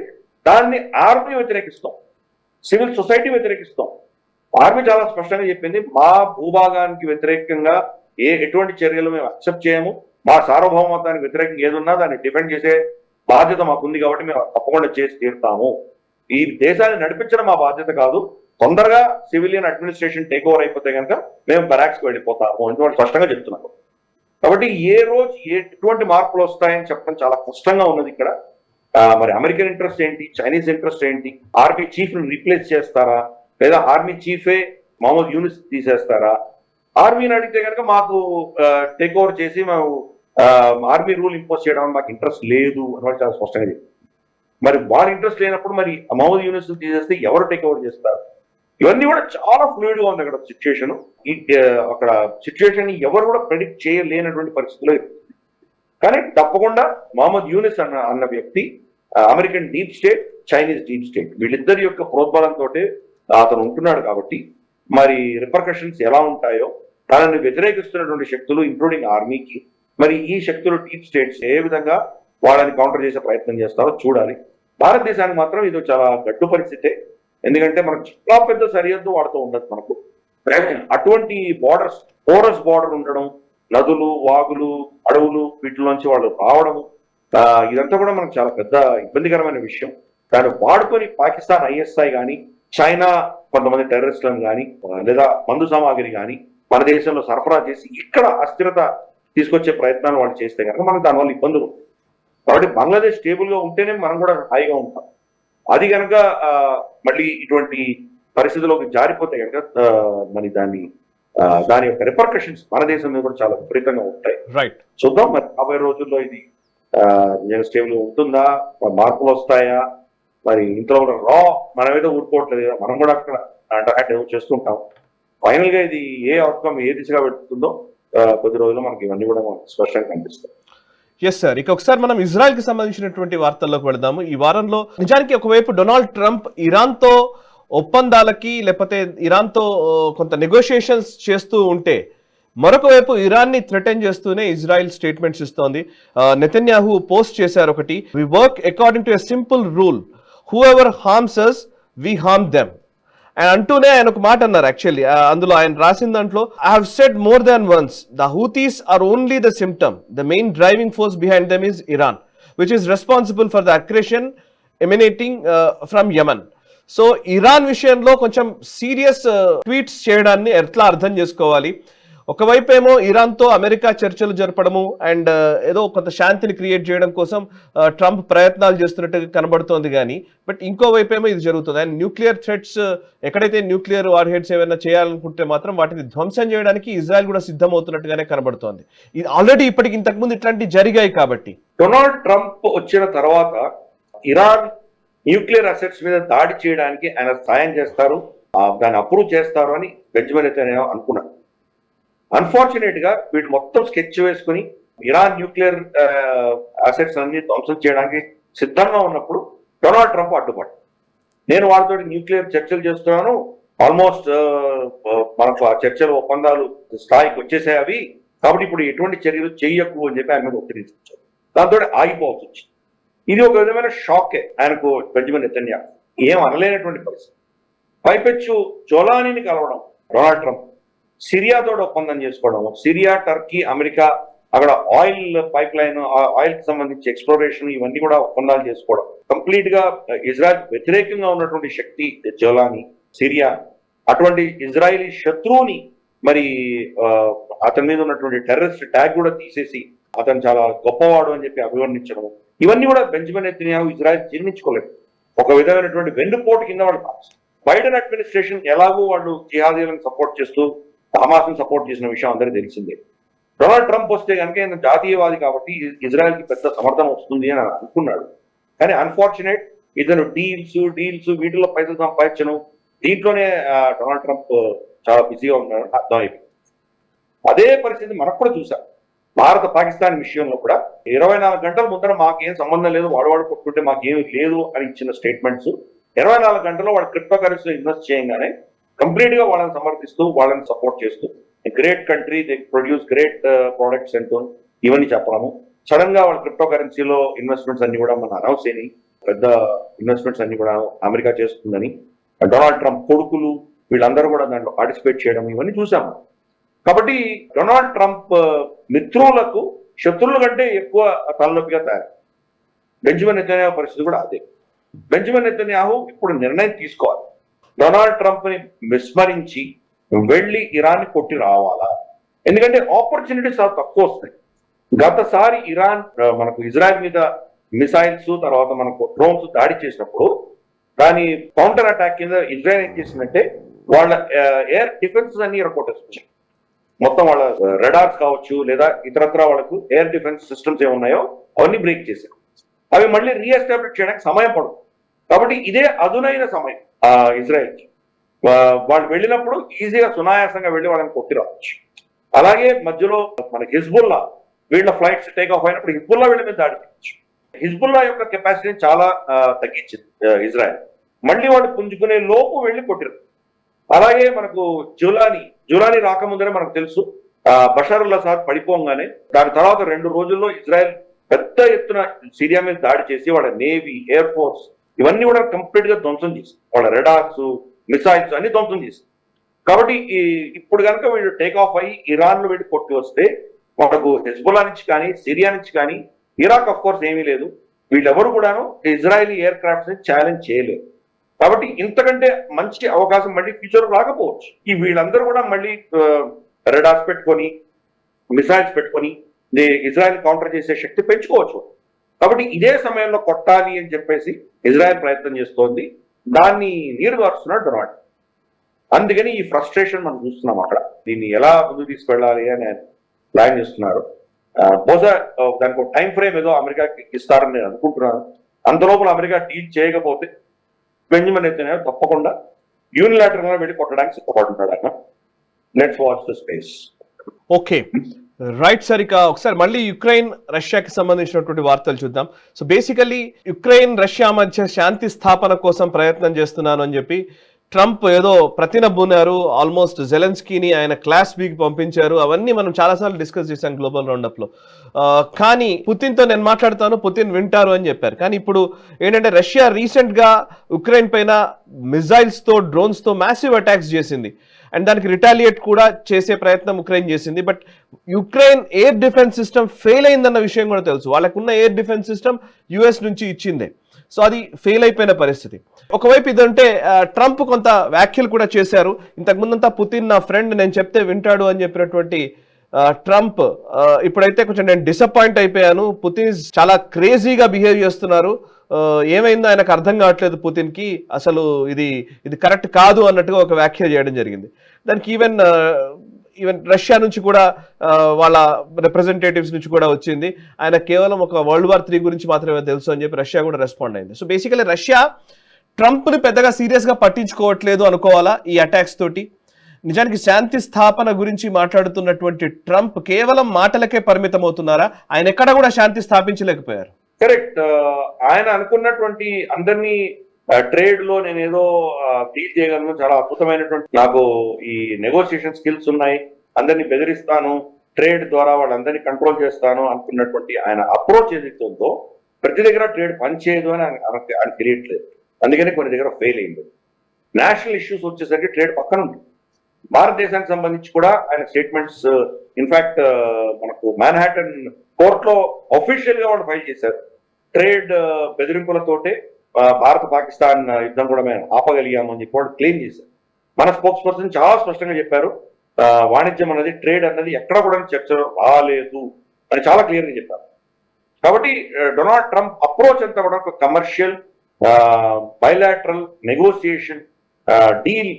దాన్ని ఆర్మీ వ్యతిరేకిస్తాం, సివిల్ సొసైటీ వ్యతిరేకిస్తాం. ఆర్మీ చాలా స్పష్టంగా చెప్పింది, మా భూభాగానికి వ్యతిరేకంగా ఎటువంటి చర్యలు మేము అక్సెప్ట్ చేయము, మా సార్వభౌమత్వానికి వ్యతిరేకంగా ఏదున్నా దాన్ని డిఫెండ్ చేసే బాధ్యత మాకుంది కాబట్టి మేము తప్పకుండా చేసి తీరుతాము. ఈ దేశాన్ని నడిపించడం మా బాధ్యత కాదు, తొందరగా సివిలియన్ అడ్మినిస్ట్రేషన్ టేక్ ఓవర్ అయిపోతే కనుక మేము బరాక్స్కి వెళ్ళిపోతాము అని వాళ్ళు స్పష్టంగా చెప్తున్నారు. కాబట్టి ఏ రోజు ఎటువంటి మార్పులు వస్తాయని చెప్పడం చాలా కష్టంగా ఉన్నది ఇక్కడ. మరి అమెరికన్ ఇంట్రెస్ట్ ఏంటి, చైనీస్ ఇంట్రెస్ట్ ఏంటి, ఆర్మీ చీఫ్ ని రీప్లేస్ చేస్తారా, లేదా ఆర్మీ చీఫే మహమ్మద్ యూనిస్ తీసేస్తారా? ఆర్మీని అడిగితే కనుక మాకు టేక్ ఓవర్ చేసి మేము ఆర్మీ రూల్ ఇంపోజ్ చేయడం మాకు ఇంట్రెస్ట్ లేదు అని వాళ్ళు చాలా స్పష్టంగా చెప్పారు. మరి వాళ్ళ ఇంట్రెస్ట్ లేనప్పుడు మరి మహమ్మద్ యూనిస్ తీసేస్తే ఎవరు టేక్ ఓవర్ చేస్తారు? ఇవన్నీ కూడా చాలా ఫ్లూయిడ్ గా ఉంది అక్కడ సిచ్యువేషన్. అక్కడ సిచ్యువేషన్ ఎవరు కూడా ప్రెడిక్ట్ చేయలేనటువంటి పరిస్థితుల్లో. కానీ తప్పకుండా మహమ్మద్ యూనిస్ అన్న వ్యక్తి American deep state, Chinese deep state వీళ్ళిద్దరి యొక్క ప్రోద్బలంతో అతను ఉంటున్నాడు. కాబట్టి మరి రిపర్కషన్స్ ఎలా ఉంటాయో, తనని వ్యతిరేకిస్తున్నటువంటి శక్తులు ఇంక్లూడింగ్ ఆర్మీకి, మరి ఈ శక్తులు డీప్ స్టేట్స్ ఏ విధంగా వాళ్ళని కౌంటర్ చేసే ప్రయత్నం చేస్తారో చూడాలి. భారతదేశానికి మాత్రం ఇది చాలా గడ్డు పరిస్థితే. ఎందుకంటే మనకు చాలా పెద్ద సరిహద్దు వాడుతూ ఉండదు. మనకు అటువంటి బార్డర్స్, పోరస్ బార్డర్ ఉండడం, నదులు, వాగులు, అడవులు వీటిలోంచి వాళ్ళు రావడం, ఇదంతా కూడా మనకు చాలా పెద్ద ఇబ్బందికరమైన విషయం. దాన్ని వాడుకొని పాకిస్తాన్ ISI కానీ, చైనా కొంతమంది టెర్రరిస్టులను కానీ, లేదా మందు సామాగ్రి కానీ మన దేశంలో సరఫరా చేసి ఇక్కడ అస్థిరత తీసుకొచ్చే ప్రయత్నాలు వాళ్ళు చేస్తే కనుక మనకు దానివల్ల ఇబ్బందులు. కాబట్టి బంగ్లాదేశ్ స్టేబుల్ గా ఉంటేనే మనం కూడా హాయిగా ఉంటాం. అది కనుక మళ్ళీ ఇటువంటి పరిస్థితుల్లోకి జారిపోతే కనుక మరి దాని యొక్క రిపర్కషన్స్ మన దేశం మీద కూడా చాలా విపరీతంగా ఉంటాయి. రైట్, చూద్దాం మరి రాబోయే రోజుల్లో ఇది స్టేబుల్ ఉంటుందా, మార్పులు వస్తాయా? మరి ఇంట్లో మన మీద ఊరుకోవట్లేదు కదా, మనం కూడా అక్కడ అంటరాక్ట్ చేస్తుంటాం. ఫైనల్ గా ఇది ఏ అవుట్కమ్ ఏ దిశగా పెడుతుందో కొద్ది రోజుల్లో మనకి ఇవన్నీ కూడా స్పష్టంగా కనిపిస్తాయి. ఎస్ సార్, ఇక ఒకసారి మనం ఇజ్రాయెల్ కి సంబంధించినటువంటి వార్తల్లోకి వెళదాము. ఈ వారంలో నిజానికి ఒకవైపు డొనాల్డ్ ట్రంప్ ఇరాన్ తో ఒప్పందాలకి లేకపోతే ఇరాన్ తో కొంత నెగోషియేషన్స్ చేస్తూ ఉంటే, మరొక వైపు ఇరాన్ ని థ్రెటన్ చేస్తూనే ఇజ్రాయెల్ స్టేట్మెంట్స్ ఇస్తోంది. నెతన్యాహు పోస్ట్ చేశారు ఒకటి, we work according to a simple rule, whoever harms us we harm them. And అంటూనే ఆయన ఒక మాట అన్నారు. యాక్చువల్లీ అందులో ఆయన రాసిన దాంట్లో, I have said more than once, the Houthis are only the symptom, the main driving force behind them is Iran, which is responsible for the aggression emanating from Yemen. So Iran విషయంలో కొంచెం serious tweets చేయడాన్ని ఎట్లా అర్థం చేసుకోవాలి? ఒకవైపు ఏమో ఇరాన్తో America చర్చలు జరపడము and ఏదో కొంత శాంతిని క్రియేట్ చేయడం కోసం ట్రంప్ ప్రయత్నాలు చేస్తున్నట్టుగా కనబడుతోంది కానీ బట్ ఇంకోవైపు ఏమో ఇది జరుగుతుంది. అండ్ న్యూక్లియర్ థ్రెట్స్ ఎక్కడైతే న్యూక్లియర్ వార్ హెడ్స్ ఏమైనా చేయాలనుకుంటే మాత్రం వాటిని ధ్వంసం చేయడానికి ఇజ్రాయెల్ కూడా సిద్ధమవుతున్నట్టుగానే కనబడుతోంది. ఇది ఆల్రెడీ ఇప్పటికి ఇంతకుముందు ఇట్లాంటివి జరిగాయి కాబట్టి. డొనాల్డ్ ట్రంప్ వచ్చిన తర్వాత ఇరాన్ న్యూక్లియర్ అసెట్స్ మీద దాడి చేయడానికి ఆయన సాయం చేస్తారు, దాన్ని అప్రూవ్ చేస్తారు అని బెంజమిన్ నెతన్యాహు అనుకున్నాడు. అన్ఫార్చునేట్ గా వీడు మొత్తం స్కెచ్ వేసుకుని ఇరాన్ న్యూక్లియర్ అసెట్స్ అన్ని ధ్వంసం చేయడానికి సిద్ధంగా ఉన్నప్పుడు డొనాల్డ్ ట్రంప్ అడ్డుపడ్డాడు. నేను వాళ్ళతో న్యూక్లియర్ చర్చలు చేస్తున్నాను, ఆల్మోస్ట్ మనకు ఆ చర్చలు ఒప్పందాలు స్థాయికి వచ్చేసాయి అవి, కాబట్టి ఇప్పుడు ఎటువంటి చర్యలు చెయ్యకు అని చెప్పి ఆయన మీద ఒత్తిడి తీసుకొచ్చారు. దాంతో ఆగిపోవాల్సి వచ్చింది. ఇది ఒక విధమైన షాకే ఆయనకు బెంజమిన్ నెతన్యాహు. ఏం అనలేనటువంటి పరిస్థితి. పైపెచ్చు జోలానీని కలవడం డొనాల్డ్ ట్రంప్, సిరియాతో ఒప్పందం చేసుకోవడం, సిరియా, టర్కీ, అమెరికా అక్కడ ఆయిల్ పైప్ లైన్, ఆయిల్ కి సంబంధించి ఎక్స్ప్లోరేషన్ ఇవన్నీ కూడా ఒప్పందాలు చేసుకోవడం. కంప్లీట్ గా ఇజ్రాయెల్ వ్యతిరేకంగా ఉన్నటువంటి శక్తి జోలానీ, సిరియా, అటువంటి ఇజ్రాయిలీ శత్రువుని మరి అతని మీద ఉన్నటువంటి టెర్రరిస్ట్ ట్యాగ్ కూడా తీసేసి అతను చాలా గొప్పవాడు అని చెప్పి అభివర్ణించడం, ఇవన్నీ కూడా బెంజమిన్ నెతన్యాహు ఇజ్రాయెల్ జీర్ణించుకోలేదు. ఒక విధమైనటువంటి వెన్నుపోటు కింద వాళ్ళు బైడెన్ అడ్మినిస్ట్రేషన్ ఎలాగో వాళ్ళు జిహాదీలను సపోర్ట్ చేస్తూ హమాస్ని సపోర్ట్ చేసిన విషయం అందరికీ తెలిసిందే. డొనాల్డ్ ట్రంప్ వస్తే కనుక ఈయన జాతీయవాది కాబట్టి ఇజ్రాయెల్ కి పెద్ద సమర్థన వస్తుంది అని అనుకున్నాడు. కానీ అన్ఫార్చునేట్ ఇతను డీల్స్ వీటిలో పైసలు సంపాదించను, దీంట్లోనే డొనాల్డ్ ట్రంప్ చాలా బిజీగా ఉన్నాడు అర్థమైపోయింది. అదే పరిస్థితి మనకు కూడా చూసాం. భారత పాకిస్తాన్ విషయంలో కూడా 24 గంటల ముందర మాకేం సంబంధం లేదు, వాడు కొట్టుకుంటే మాకేమీ లేదు అని ఇచ్చిన స్టేట్మెంట్స్ 24 గంటల్లో వాడు క్రిప్టో కరెన్సీలో ఇన్వెస్ట్ చేయగానే కంప్లీట్ గా వాళ్ళని సమర్థిస్తూ వాళ్ళని సపోర్ట్ చేస్తూ great country, they produce great products అంటూ ఇవన్నీ చెప్పడము. సడన్ గా వాళ్ళ క్రిప్టో కరెన్సీలో ఇన్వెస్ట్మెంట్స్ అన్ని కూడా మన అనౌన్స్ అయినాయి, పెద్ద ఇన్వెస్ట్మెంట్స్ అన్ని కూడా అమెరికా చేస్తుందని. డొనాల్డ్ ట్రంప్ కొడుకులు వీళ్ళందరూ కూడా దాంట్లో పార్టిసిపేట్ చేయడం ఇవన్నీ చూసాము. కాబట్టి డొనాల్డ్ ట్రంప్ మిత్రులకు శత్రువుల కంటే ఎక్కువ తలనొప్పిగా తయారు. బెంజమిన్ నెతన్యాహు పరిస్థితి కూడా అదే. బెంజమిన్ నెతన్యాహు ఇప్పుడు నిర్ణయం తీసుకోవాలి. డొనాల్డ్ ట్రంప్ ని విస్మరించి వెళ్లి ఇరాన్ కొట్టి రావాలా? ఎందుకంటే ఆపర్చునిటీస్ చాలా తక్కువ వస్తాయి. గతసారి ఇరాన్ మనకు ఇజ్రాయెల్ మీద మిసైల్స్, తర్వాత మనకు డ్రోన్స్ దాడి చేసినప్పుడు దాని కౌంటర్ అటాక్ కింద ఇజ్రాయెల్ ఏం చేసిందంటే వాళ్ళ ఎయిర్ డిఫెన్సెస్ అన్ని కొట్టేసుకున్నాయి. మొత్తం వాళ్ళ రెడార్స్ కావచ్చు లేదా ఇతరత్ర వాళ్ళకు ఎయిర్ డిఫెన్స్ సిస్టమ్స్ ఏమున్నాయో అవన్నీ బ్రేక్ చేశారు. అవి మళ్ళీ రీఎస్టాబ్లిష్ చేయడానికి సమయం పడుతుంది. కాబట్టి ఇదే అదునైన సమయం ఇజ్రాయెల్కి. వాళ్ళు వెళ్ళినప్పుడు ఈజీగా సునాయాసంగా వెళ్ళి వాళ్ళని కొట్టి రావచ్చు. అలాగే మధ్యలో మన హిజ్బుల్లా వీళ్ళ ఫ్లైట్స్ టేక్ ఆఫ్ అయినప్పుడు హిజ్బుల్లా వీళ్ళ మీద దాడి చేయొచ్చు. హిజ్బుల్లా యొక్క కెపాసిటీని చాలా తగ్గించింది ఇజ్రాయెల్. మళ్ళీ వాళ్ళు పుంజుకునే లోపు వెళ్ళి కొట్టిరు. అలాగే మనకు జులానీ రాకముందరే మనకు తెలుసు బషారుల్ అసాద్ పడిపోగానే దాని తర్వాత 2 రోజుల్లో ఇజ్రాయెల్ పెద్ద ఎత్తున సిరియా మీద దాడి చేసి వాళ్ళ నేవీ, ఎయిర్ ఫోర్స్ ఇవన్నీ కూడా కంప్లీట్ గా ధ్వంసం చేసి వాళ్ళ రెడార్స్, మిసైల్స్ అన్ని ధ్వంసం చేసి. కాబట్టి ఇప్పుడు కనుక వీళ్ళు టేక్ ఆఫ్ అయ్యి ఇరాన్ లో వెళ్ళి కొట్టి వస్తే మనకు హెజ్బుల్లా నుంచి కానీ సిరియా నుంచి కానీ ఇరాక్ ఆఫ్ కోర్స్ ఏమీ లేదు, వీళ్ళెవరు కూడాను ఇజ్రాయలీ ఎయిర్ క్రాఫ్ట్స్ ని ఛాలెంజ్ చేయలేరు. కాబట్టి ఇంతకంటే మంచి అవకాశం మళ్ళీ ఫ్యూచర్ రాకపోవచ్చు. ఈ వీళ్ళందరూ కూడా మళ్ళీ రెడార్స్ పెట్టుకొని మిసైల్స్ పెట్టుకొని ఇజ్రాయెల్ కౌంటర్ చేసే శక్తి పెంచుకోవచ్చు. కాబట్టి ఇదే సమయంలో కొట్టాలి అని చెప్పేసి ఇజ్రాయెల్ ప్రయత్నం చేస్తోంది. దాన్ని నీరుగారుస్తున్నాడు డొనాల్డ్. అందుకని ఈ ఫ్రస్ట్రేషన్ మనం చూస్తున్నాం అక్కడ. దీన్ని ఎలా ముందుకు తీసుకెళ్ళాలి అని ప్లాన్ చేస్తున్నారు. బహుశా దానికి ఒక టైం ఫ్రేమ్ ఏదో అమెరికాకి ఇస్తారని నేను అనుకుంటున్నాను. అంతలోపల అమెరికా డీల్ చేయకపోతే బెంజమిన్ నెతన్యాహు తప్పకుండా యూనిలాటరల్ గా వెళ్ళి కొట్టడానికి సిద్ధపడుతున్నాడు. ఆయన let's watch the space. Okay right sir. ఇక ఒకసారి మళ్ళీ యుక్రెయిన్ రష్యాకి సంబంధించినటువంటి వార్తలు చూద్దాం. సో బేసికల్లీ యుక్రెయిన్ రష్యా మధ్య శాంతి స్థాపన కోసం ప్రయత్నం చేస్తున్నాను అని చెప్పి ట్రంప్ ఏదో ప్రతినబూనారు. ఆల్మోస్ట్ జెలెన్స్కీని ఆయన క్లాస్ బీకి పంపించారు. అవన్నీ మనం చాలాసార్లు డిస్కస్ చేశాం గ్లోబల్ రౌండప్ లో. కానీ పుతిన్తో నేను మాట్లాడతాను, పుతిన్ వింటారు అని చెప్పారు. కానీ ఇప్పుడు ఏంటంటే రష్యా రీసెంట్ గా ఉక్రెయిన్ పైన మిజైల్స్ తో, డ్రోన్స్ తో మ్యాసివ్ అటాక్స్ చేసింది. అండ్ దానికి రిటాలియేట్ కూడా చేసే ప్రయత్నం ఉక్రెయిన్ చేసింది. But Ukraine air defence system fail అయిందన్న విషయం కూడా తెలుసు. వాళ్ళకున్న ఎయిర్ డిఫెన్స్ సిస్టమ్ యుఎస్ నుంచి ఇచ్చిందే. సో అది ఫెయిల్ అయిపోయిన పరిస్థితి. ఒకవైపు ఇదంటే ట్రంప్ కొంత వ్యాఖ్యలు కూడా చేశారు. ఇంతకుముందంతా పుతిన్ నా ఫ్రెండ్, నేను చెప్తే వింటాడు అని చెప్పినటువంటి ట్రంప్ ఇప్పుడైతే కొంచెం నేను డిసప్పాయింట్ అయిపోయాను, పుతిన్ చాలా క్రేజీగా బిహేవ్ చేస్తున్నారు, ఏమైందో ఆయనకు అర్థం కావట్లేదు పుతిన్కి, అసలు ఇది కరెక్ట్ కాదు అన్నట్టుగా ఒక వ్యాఖ్య చేయడం జరిగింది. దానికి ఈవెన్ రష్యా నుంచి కూడా వాళ్ళ రిప్రజెంటేటివ్స్ నుంచి కూడా వచ్చింది, ఆయన కేవలం ఒక వరల్డ్ వార్ 3 గురించి మాత్రమే తెలుసు అని చెప్పి రష్యా కూడా రెస్పాండ్ అయింది. సో బేసికలీ రష్యా ట్రంప్ని పెద్దగా సీరియస్గా పట్టించుకోవట్లేదు అనుకోవాలా ఈ అటాక్స్ తోటి. నిజానికి శాంతి స్థాపన గురించి మాట్లాడుతున్నటువంటి ట్రంప్ కేవలం మాటలకే పరిమితం అవుతున్నారా? ఆయన ఎక్కడ కూడా శాంతి స్థాపించలేకపోయారు. కరెక్ట్. ఆయన అనుకున్నటువంటి అందరినీ ట్రేడ్ లో నేను ఏదో డీల్ చేయగలను, చాలా అద్భుతమైనటువంటి నాకు ఈ నెగోషియేషన్ స్కిల్స్ ఉన్నాయి, అందరినీ బెదిరిస్తాను, ట్రేడ్ ద్వారా వాళ్ళందరినీ కంట్రోల్ చేస్తాను అనుకున్నటువంటి ఆయన అప్రోచ్ ఏదైతే ఉందో ప్రతి దగ్గర ట్రేడ్ పనిచేయదు అని ఆయన తెలియట్లేదు. అందుకనే కొన్ని దగ్గర ఫెయిల్ అయింది. నేషనల్ ఇష్యూస్ వచ్చేసరికి ట్రేడ్ పక్కన ఉంది. భారతదేశానికి సంబంధించి కూడా ఆయన స్టేట్మెంట్స్ ఇన్ఫాక్ట్ మనకు మ్యాన్హాటన్ కోర్ట్ లో అఫీషియల్ గా వాళ్ళు ఫైల్ చేశారు. ట్రేడ్ బెదిరింపులతోటే భారత పాకిస్తాన్ యుద్ధం కూడా మేము ఆపగలిగాము అని చెప్పి వాళ్ళు క్లెయిమ్ చేశారు. మన స్పోక్స్ పర్సన్ చాలా స్పష్టంగా చెప్పారు, వాణిజ్యం అన్నది ట్రేడ్ అన్నది ఎక్కడ కూడా చర్చ రాలేదు అని చాలా క్లియర్ గా చెప్పారు. కాబట్టి డొనాల్డ్ ట్రంప్ అప్రోచ్ అంతా కూడా ఒక కమర్షియల్ బైలాటరల్ నెగోసియేషన్ డీల్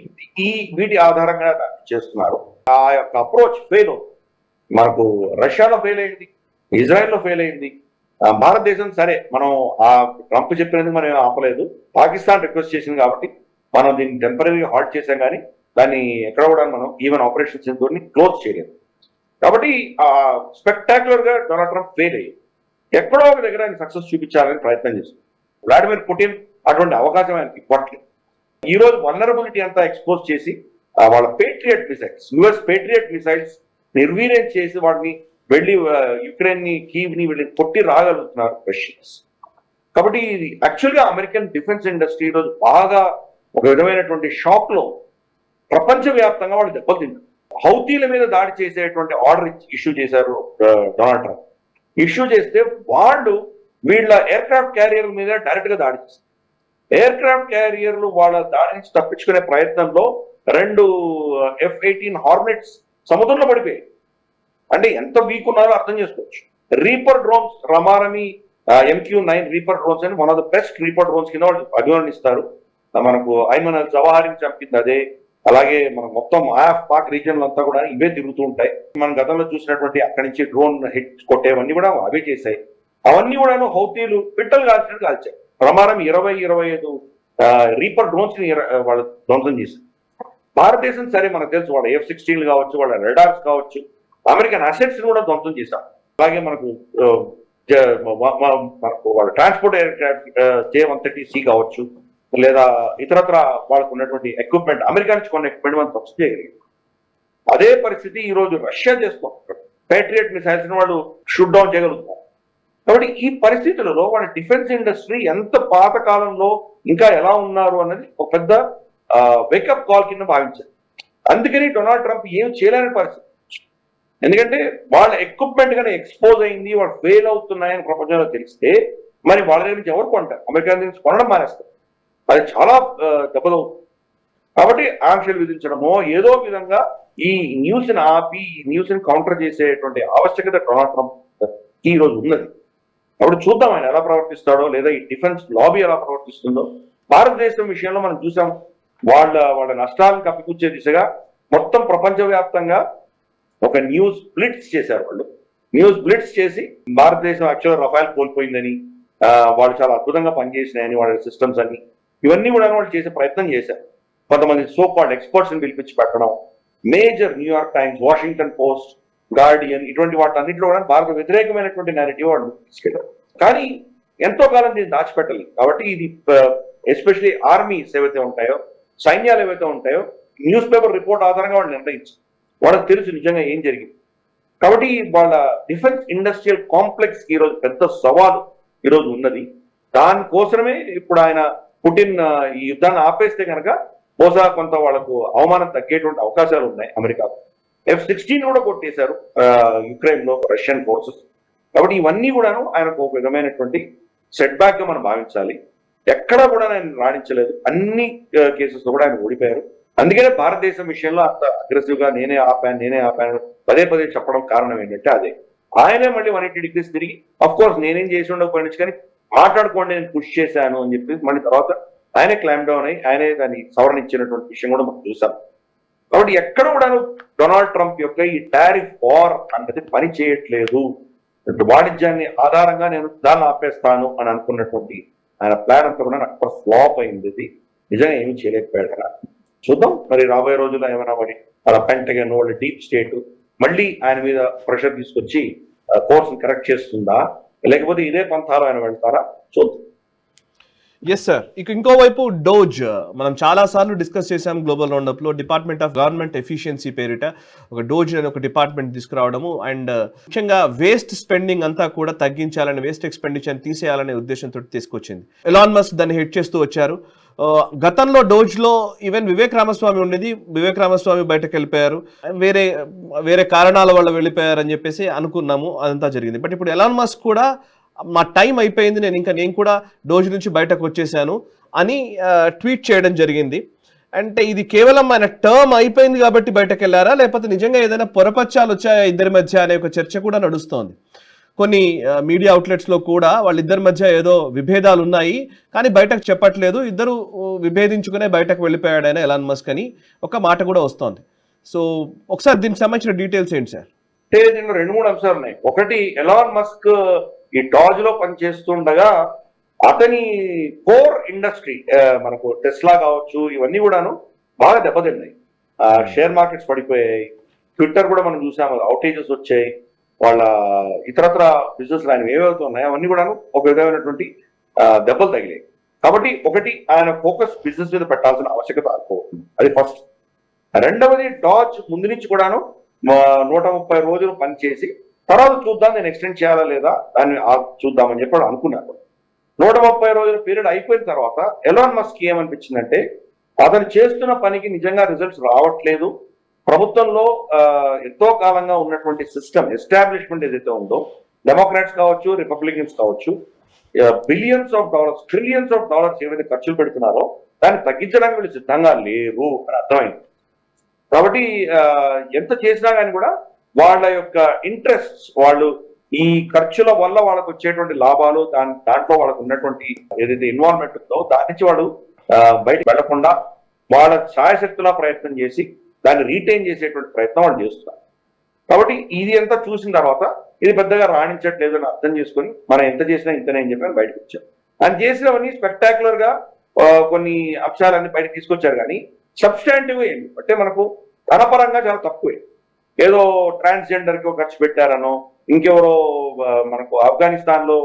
వీటి ఆధారంగా చేస్తున్నారు. ఆ యొక్క అప్రోచ్ ఫెయిల్ అవుతుంది. మనకు రష్యాలో ఫెయిల్ అయింది, ఇజ్రాయెల్లో ఫెయిల్ అయింది. భారతదేశం సరే మనం ఆ ట్రంప్ చెప్పినందుకు మనం ఆపలేదు, పాకిస్తాన్ రిక్వెస్ట్ చేసింది కాబట్టి మనం దీన్ని టెంపరీగా హాల్ట్ చేసాం, కానీ దాన్ని ఎక్కడ కూడా మనం ఈవెన్ ఆపరేషన్ సింధూర్ని క్లోజ్ చేయలేదు. కాబట్టి స్పెక్టాక్యులర్ గా డొనాల్డ్ ట్రంప్ ఫెయిల్ అయ్యి ఎక్కడో ఒక దగ్గర ఆయన సక్సెస్ చూపించాలని ప్రయత్నం చేశారు. వ్లాడిమిర్ పుటిన్ అటువంటి అవకాశం ఆయనకి ఇవ్వట్లేదు. ఈ రోజు వల్నరబిలిటీ అంతా ఎక్స్పోజ్ చేసి వాళ్ళ patriot missiles, US patriot missiles నిర్వీర్యం చేసి వాటిని వెళ్ళి యుక్రెయిన్ ని, కీవ్ ని వెళ్ళి కొట్టి రాగలుగుతున్నారు రష్యన్స్. కాబట్టి ఇది యాక్చువల్ గా అమెరికన్ డిఫెన్స్ ఇండస్ట్రీ ఈరోజు బాగా ఒక విధమైనటువంటి షాక్ లో ప్రపంచవ్యాప్తంగా వాళ్ళు దెబ్బతిన్నారు. హౌతీల మీద దాడి చేసేటువంటి ఆర్డర్ ఇష్యూ చేశారు డొనాల్డ్ ట్రంప్. ఇష్యూ చేస్తే వాళ్ళు వీళ్ళ ఎయిర్ క్రాఫ్ట్ క్యారియర్ మీద డైరెక్ట్ గా దాడి చేస్తారు. ఎయిర్ క్రాఫ్ట్ క్యారియర్లు వాళ్ళ దాడి నుంచి తప్పించుకునే ప్రయత్నంలో 2 F-18 హార్నెట్స్ సముద్రంలో పడిపోయాయి. అంటే ఎంత వీక్ ఉన్నారో అర్థం చేసుకోవచ్చు. రీపర్ డ్రోన్స్, రమారమి MQ-9 రీపర్ డ్రోన్స్ అని one of the best reaper drones కింద వాళ్ళు అభివర్ణిస్తారు. మనకు ఐమన్ అల్ జవాహరిని చంపింది అదే. అలాగే మన మొత్తం పాక్ రీజియన్ అంతా కూడా ఇవే తిరుగుతూ ఉంటాయి. మనం గతంలో చూసినటువంటి అక్కడి నుంచి డ్రోన్ హిట్ కొట్టేవన్నీ కూడా అవే చేశాయి. అవన్నీ కూడా హౌతీలు పిట్టలు కాల్చినట్టు కాల్చాయి. ప్రమారం 20-25 రీపర్ డ్రోన్స్ ని వాళ్ళు ధ్వంసం చేశారు. భారతదేశం సరే మనకు తెలుసు, వాళ్ళ F-16 కావచ్చు, వాళ్ళ రెడార్స్ కావచ్చు, అమెరికన్ అసెట్స్ కూడా ధ్వంసం చేశాం. అలాగే మనకు వాళ్ళ ట్రాన్స్పోర్ట్ ఎయిర్ క్రాఫ్ట్ J-130C కావచ్చు, లేదా ఇతరత్ర వాళ్ళకు ఉన్నటువంటి ఎక్విప్మెంట్, అమెరికా నుంచి కొన్ని ఎక్విప్మెంట్ మనం ధ్వంసం చేయగలిగాం. అదే పరిస్థితి ఈ రోజు రష్యా చేస్తాం. పేట్రియట్ మిసైల్స్ ని వాళ్ళు షూట్ డౌన్ చేయగలుగుతారు. కాబట్టి ఈ పరిస్థితులలో వాళ్ళ డిఫెన్స్ ఇండస్ట్రీ ఎంత పాత కాలంలో ఇంకా ఎలా ఉన్నారు అన్నది ఒక పెద్ద వేకప్ కాల్ కింద భావించారు. అందుకని డొనాల్డ్ ట్రంప్ ఏం చేయలేని పరిస్థితి. ఎందుకంటే వాళ్ళ ఎక్విప్మెంట్ గానే ఎక్స్పోజ్ అయింది, వాళ్ళు ఫెయిల్ అవుతున్నాయని ప్రపంచంలో తెలిస్తే మరి వాళ్ళ దగ్గర నుంచి ఎవరు కొంటారు? అమెరికా దగ్గర నుంచి కొనడం మానేస్తారు. అది చాలా దెబ్బతవుతుంది. కాబట్టి ఆంక్షలు విధించడమో ఏదో విధంగా ఈ న్యూస్ ని ఆపి ఈ న్యూస్ ని కౌంటర్ చేసేటువంటి ఆవశ్యకత డొనాల్డ్ ట్రంప్ ఈ రోజు ఉన్నది. అప్పుడు చూద్దాం ఆయన ఎలా ప్రవర్తిస్తాడో, లేదా ఈ డిఫెన్స్ లాబీ ఎలా ప్రవర్తిస్తుందో. భారతదేశం విషయంలో మనం చూసాం, వాళ్ళ నష్టాలను కప్పిపుచ్చే దిశగా మొత్తం ప్రపంచవ్యాప్తంగా ఒక న్యూస్ బ్లిట్స్ చేశారు. వాళ్ళు న్యూస్ బ్లిట్స్ చేసి భారతదేశం యాక్చువల్గా రఫాల్ కోల్పోయిందని, వాళ్ళు చాలా అద్భుతంగా పనిచేసినాయని వాళ్ళ సిస్టమ్స్ అన్ని, ఇవన్నీ కూడా వాళ్ళు చేసే ప్రయత్నం చేశారు. కొంతమంది సో కాల్డ్ ఎక్స్పర్ట్స్ ని పిలిపించి పెట్టడం, major New York times, Washington post, Guardian, ఇటువంటి వాటి అన్నింటిలో కూడా భారత వ్యతిరేకమైనటువంటి నేరేటివ్ వాళ్ళు తీసుకెళ్లారు. కానీ ఎంతో కాలం దీన్ని దాచిపెట్టాలి. కాబట్టి ఇది ఎస్పెషలీ ఆర్మీస్ ఏవైతే ఉంటాయో, సైన్యాలు ఏవైతే ఉంటాయో, న్యూస్ పేపర్ రిపోర్ట్ ఆధారంగా వాళ్ళు నిర్ణయించారు. వాళ్ళకి తెలుసు నిజంగా ఏం జరిగింది. కాబట్టి వాళ్ళ డిఫెన్స్ ఇండస్ట్రియల్ కాంప్లెక్స్ ఈ రోజు పెద్ద సవాలు ఈరోజు ఉన్నది. దానికోసమే ఇప్పుడు ఆయన పుటిన్ ఈ యుద్ధాన్ని ఆపేస్తే కనుక బహుశా కొంత వాళ్ళకు అవమానం తగ్గేటువంటి అవకాశాలు ఉన్నాయి. అమెరికాకు F-16 కూడా కొట్టేశారు యుక్రెయిన్ లో రష్యన్ ఫోర్సెస్. కాబట్టి ఇవన్నీ కూడాను ఆయనకు ఒక విధమైనటువంటి సెట్ బ్యాక్ గా మనం భావించాలి. ఎక్కడా కూడా ఆయన రాణించలేదు. అన్ని కేసెస్ లో కూడా ఆయన ఓడిపోయారు. అందుకనే భారతదేశం విషయంలో అంత అగ్రెసివ్ గా నేనే ఆపాను పదే పదే చెప్పడం కారణం ఏంటంటే అదే. ఆయనే మళ్ళీ 180 degrees తిరిగి అఫ్ కోర్స్ నేనేం చేసి ఉండకపోయినచ్చు కానీ మాట్లాడుకోండి నేను పుష్ చేశాను అని చెప్పి మళ్ళీ తర్వాత ఆయనే క్లైమ్ డౌన్ అయ్యి ఆయనే దాన్ని సవరణ ఇచ్చినటువంటి విషయం కూడా మనం చూసాం. కాబట్టి ఎక్కడ కూడా డొనాల్డ్ ట్రంప్ యొక్క ఈ టారిఫ్ వార్ అన్నది పని చేయట్లేదు. వాణిజ్యాన్ని ఆధారంగా నేను దాన్ని ఆపేస్తాను అని అనుకున్నటువంటి ఆయన ప్లాన్ అంతా కూడా నాకు ఫ్లాప్ అయింది. ఇది నిజంగా ఏమీ చేయలేకపోయాడు కదా. చూద్దాం మరి రాబోయే రోజుల్లో ఏమైనా మరి వాళ్ళ పెంటగన్ వాళ్ళ డీప్ స్టేట్ మళ్ళీ ఆయన మీద ప్రెషర్ తీసుకొచ్చి కోర్సును కరెక్ట్ చేస్తుందా, లేకపోతే ఇదే పంథాలో ఆయన వెళ్తారా చూద్దాం. Yes sir. ఇక ఇంకోవైపు డోజ్ మనం చాలా సార్లు డిస్కస్ చేసాం గ్లోబల్ రౌండప్ లో. డిపార్ట్మెంట్ ఆఫ్ గవర్నమెంట్ ఎఫిషియన్సీ పేరిట ఒక డోజ్ అనే ఒక డిపార్ట్మెంట్ తీసుకురావడము అండ్ ముఖ్యంగా వేస్ట్ స్పెండింగ్ అంతా కూడా తగ్గించాలని, వేస్ట్ ఎక్స్పెండిచర్ తీసేయాలనే ఉద్దేశంతో తీసుకొచ్చింది. ఎలాన్ మస్క్ దాన్ని హెడ్ చేస్తూ వచ్చారు. గతంలో డోజ్ లో ఈవెన్ వివేక్ రామస్వామి ఉండేది, వివేక్ రామస్వామి బయటకు వెళ్ళిపోయారు, వేరే కారణాల వల్ల వెళ్ళిపోయారు అని చెప్పేసి అనుకున్నాము, అదంతా జరిగింది. బట్ ఇప్పుడు ఎలాన్ మస్క్ కూడా మా టైం అయిపోయింది, నేను కూడా డోజ్ నుంచి బయటకు వచ్చేసాను అని ట్వీట్ చేయడం జరిగింది. అంటే ఇది కేవలం ఆయన టర్మ్ అయిపోయింది కాబట్టి బయటకు వెళ్ళారా, లేకపోతే నిజంగా ఏదైనా పొరపచ్చాలు వచ్చాయా ఇద్దరి మధ్య అనే ఒక చర్చ కూడా నడుస్తోంది. కొన్ని మీడియా అవుట్లెట్స్లో కూడా వాళ్ళిద్దరి మధ్య ఏదో విభేదాలు ఉన్నాయి కానీ బయటకు చెప్పట్లేదు, ఇద్దరు విభేదించుకునే బయటకు వెళ్ళిపోయాడు ఆయన ఎలాన్ మస్క్ అని ఒక మాట కూడా వస్తోంది. సో ఒకసారి దీనికి సంబంధించిన డీటెయిల్స్ ఏంటి సార్? అంటే దీనిలో 2-3 అంశాలు ఉన్నాయి. ఒకటి, ఎలాన్ మస్క్ ఈ డాజ్ లో పనిచేస్తుండగా అతని కోర్ ఇండస్ట్రీ మనకు టెస్లా కావచ్చు ఇవన్నీ కూడాను బాగా దెబ్బతిన్నాయి. షేర్ మార్కెట్స్ పడిపోయాయి, ట్విట్టర్ కూడా మనం చూసాము అవుటేజెస్ వచ్చాయి, వాళ్ళ ఇతరత్ర బిజినెస్ ఆయన ఏవవుతున్నాయి అవన్నీ కూడాను ఒక విధమైనటువంటి దెబ్బలు తగిలాయి. కాబట్టి ఒకటి, ఆయన ఫోకస్ బిజినెస్ మీద పెట్టాల్సిన ఆవశ్యకత అనుకోవచ్చు, అది ఫస్ట్. రెండవది, డాజ్ ముందు నుంచి కూడాను 130 రోజులు పనిచేసి తర్వాత చూద్దాం నేను ఎక్స్టెండ్ చేయాలా లేదా దాన్ని చూద్దామని చెప్పి అనుకున్నాను. 130 రోజుల పీరియడ్ అయిపోయిన తర్వాత ఎలాన్ మస్క్ ఏమనిపించిందంటే అతను చేస్తున్న పనికి నిజంగా రిజల్ట్స్ రావట్లేదు, ప్రభుత్వంలో ఎంతో కాలంగా ఉన్నటువంటి సిస్టమ్ ఎస్టాబ్లిష్మెంట్ ఏదైతే ఉందో, డెమోక్రాట్స్ కావచ్చు రిపబ్లికన్స్ కావచ్చు, billions of dollars trillions of dollars ఏవైతే ఖర్చులు పెడుతున్నారో దాన్ని తగ్గించడానికి వీళ్ళు సిద్ధంగా లేరు అని అర్థమైంది. కాబట్టి ఎంత చేసినా కానీ కూడా వాళ్ళ యొక్క ఇంట్రెస్ట్, వాళ్ళు ఈ ఖర్చుల వల్ల వాళ్ళకు వచ్చేటువంటి లాభాలు దాంట్లో వాళ్ళకు ఉన్నటువంటి ఏదైతే ఇన్వాల్వ్మెంట్ ఉందో దాని నుంచి వాళ్ళు బయటకు వెళ్లకుండా వాళ్ళ ఛాయశక్తులా ప్రయత్నం చేసి దాన్ని రీటైన్ చేసేటువంటి ప్రయత్నం వాళ్ళు చేస్తున్నారు. కాబట్టి ఇది అంతా చూసిన తర్వాత ఇది పెద్దగా రాణించట్లేదు అని అర్థం చేసుకొని మనం ఎంత చేసినా ఇంతనే అని చెప్పి బయటకు వచ్చారు. ఆయన చేసినవన్నీ స్పెక్టాక్యులర్ గా కొన్ని అంశాలన్నీ బయటకు తీసుకొచ్చారు కానీ సబ్స్టాంటివ్ ఏమి అంటే మనకు ధనపరంగా చాలా తక్కువే. ఏదో ట్రాన్స్జెండర్ కి ఖర్చు పెట్టారనో, ఇంకెవరో మనకు ఆఫ్ఘనిస్తాన్ లో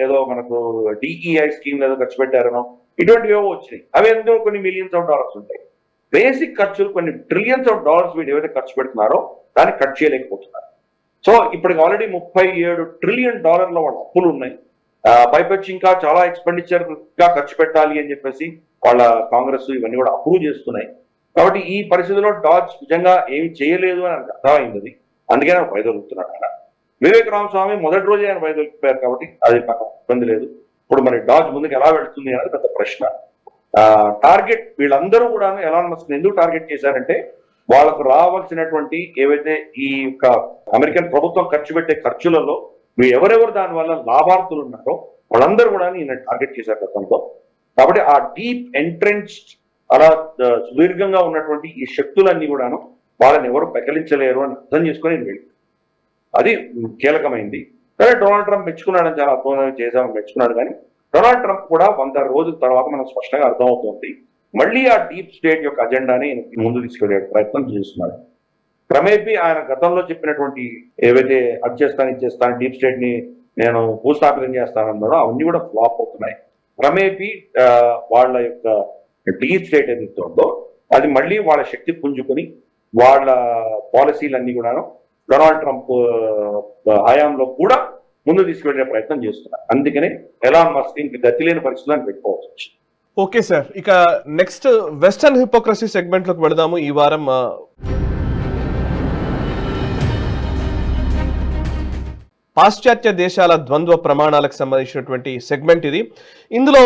ఏదో మనకు డిఈఐ స్కీమ్ ఏదో ఖర్చు పెట్టారనో, ఇటువంటివి ఏవో వచ్చినాయి. అవి ఎందుకు కొన్ని మిలియన్స్ ఆఫ్ డాలర్స్ ఉంటాయి. బేసిక్ ఖర్చులు కొన్ని ట్రిలియన్స్ ఆఫ్ డాలర్స్ వీళ్ళు ఏవైతే ఖర్చు పెడుతున్నారో దాన్ని కట్ చేయలేకపోతున్నారు. సో ఇప్పటికి ఆల్రెడీ 37 ట్రిలియన్ డాలర్ల వాళ్ళ అప్పులు ఉన్నాయి. పైపచ్చి ఇంకా చాలా ఎక్స్పెండిచర్ గా ఖర్చు పెట్టాలి అని చెప్పేసి వాళ్ళ కాంగ్రెస్ ఇవన్నీ కూడా అప్రూవ్ చేస్తున్నాయి. కాబట్టి ఈ పరిస్థితిలో డాజ్ నిజంగా ఏమి చేయలేదు అని అర్థమైంది. అందుకే ఆయన వైదొలుగుతున్నాడు. ఆయన వివేక్ రామస్వామి మొదటి రోజే ఆయన వైదొలిగిపోయారు కాబట్టి అది నాకు ఇబ్బంది లేదు. ఇప్పుడు మరి డాజ్ ముందుకు ఎలా వెళ్తుంది అనేది పెద్ద ప్రశ్న. టార్గెట్ వీళ్ళందరూ కూడా ఎలాన్ మస్క్ ఎందుకు టార్గెట్ చేశారంటే వాళ్ళకు రావాల్సినటువంటి ఏవైతే ఈ యొక్క అమెరికన్ ప్రభుత్వం ఖర్చు పెట్టే ఖర్చులలో ఎవరెవరు దాని వల్ల లాభార్థులు ఉన్నారో వాళ్ళందరూ కూడా ఈయన టార్గెట్ చేశారు గతంలో. కాబట్టి ఆ డీప్ ఎంట్రెన్చ్డ్ అలా సుదీర్ఘంగా ఉన్నటువంటి ఈ శక్తులన్నీ కూడాను వాళ్ళని ఎవరు పెకలించలేరు అని అర్థం చేసుకొని వెళ్ళి అది కీలకమైంది. సరే, డొనాల్డ్ ట్రంప్ మెచ్చుకున్నాడని చాలా అర్థం చేశామని మెచ్చుకున్నాడు కానీ డొనాల్డ్ ట్రంప్ కూడా 100 రోజుల తర్వాత మనం స్పష్టంగా అర్థమవుతుంది మళ్ళీ ఆ డీప్ స్టేట్ యొక్క అజెండాని ముందు తీసుకెళ్లే ప్రయత్నం చేస్తున్నాడు. క్రమేపీ ఆయన గతంలో చెప్పినటువంటి ఏవైతే అది చేస్తాను డీప్ స్టేట్ ని నేను భూస్థాపితం చేస్తానన్నాడో అవన్నీ కూడా ఫ్లాప్ అవుతున్నాయి. క్రమేపీ వాళ్ళ యొక్క డీప్ స్టేట్ ఏదైతే ఉందో అది మళ్ళీ వాళ్ళ శక్తి పుంజుకొని వాళ్ళ పాలసీలన్నీ కూడాను డొనాల్డ్ ట్రంప్ హయాంలో కూడా ముందు తీసుకెళ్లే ప్రయత్నం చేస్తున్నారు. అందుకనే ఎలాన్ మస్క్ ఇంక గతి లేని పరిస్థితులను పెట్టుకోవాల్సి వచ్చింది. ఓకే సార్, ఇక నెక్స్ట్ వెస్టర్న్ హిపోక్రసీ సెగ్మెంట్ లోకి వెళదాము. ఈ వారం పాశ్చాత్య దేశాల ద్వంద్వ ప్రమాణాలకు సంబంధించినటువంటి సెగ్మెంట్ ఇది. ఇందులో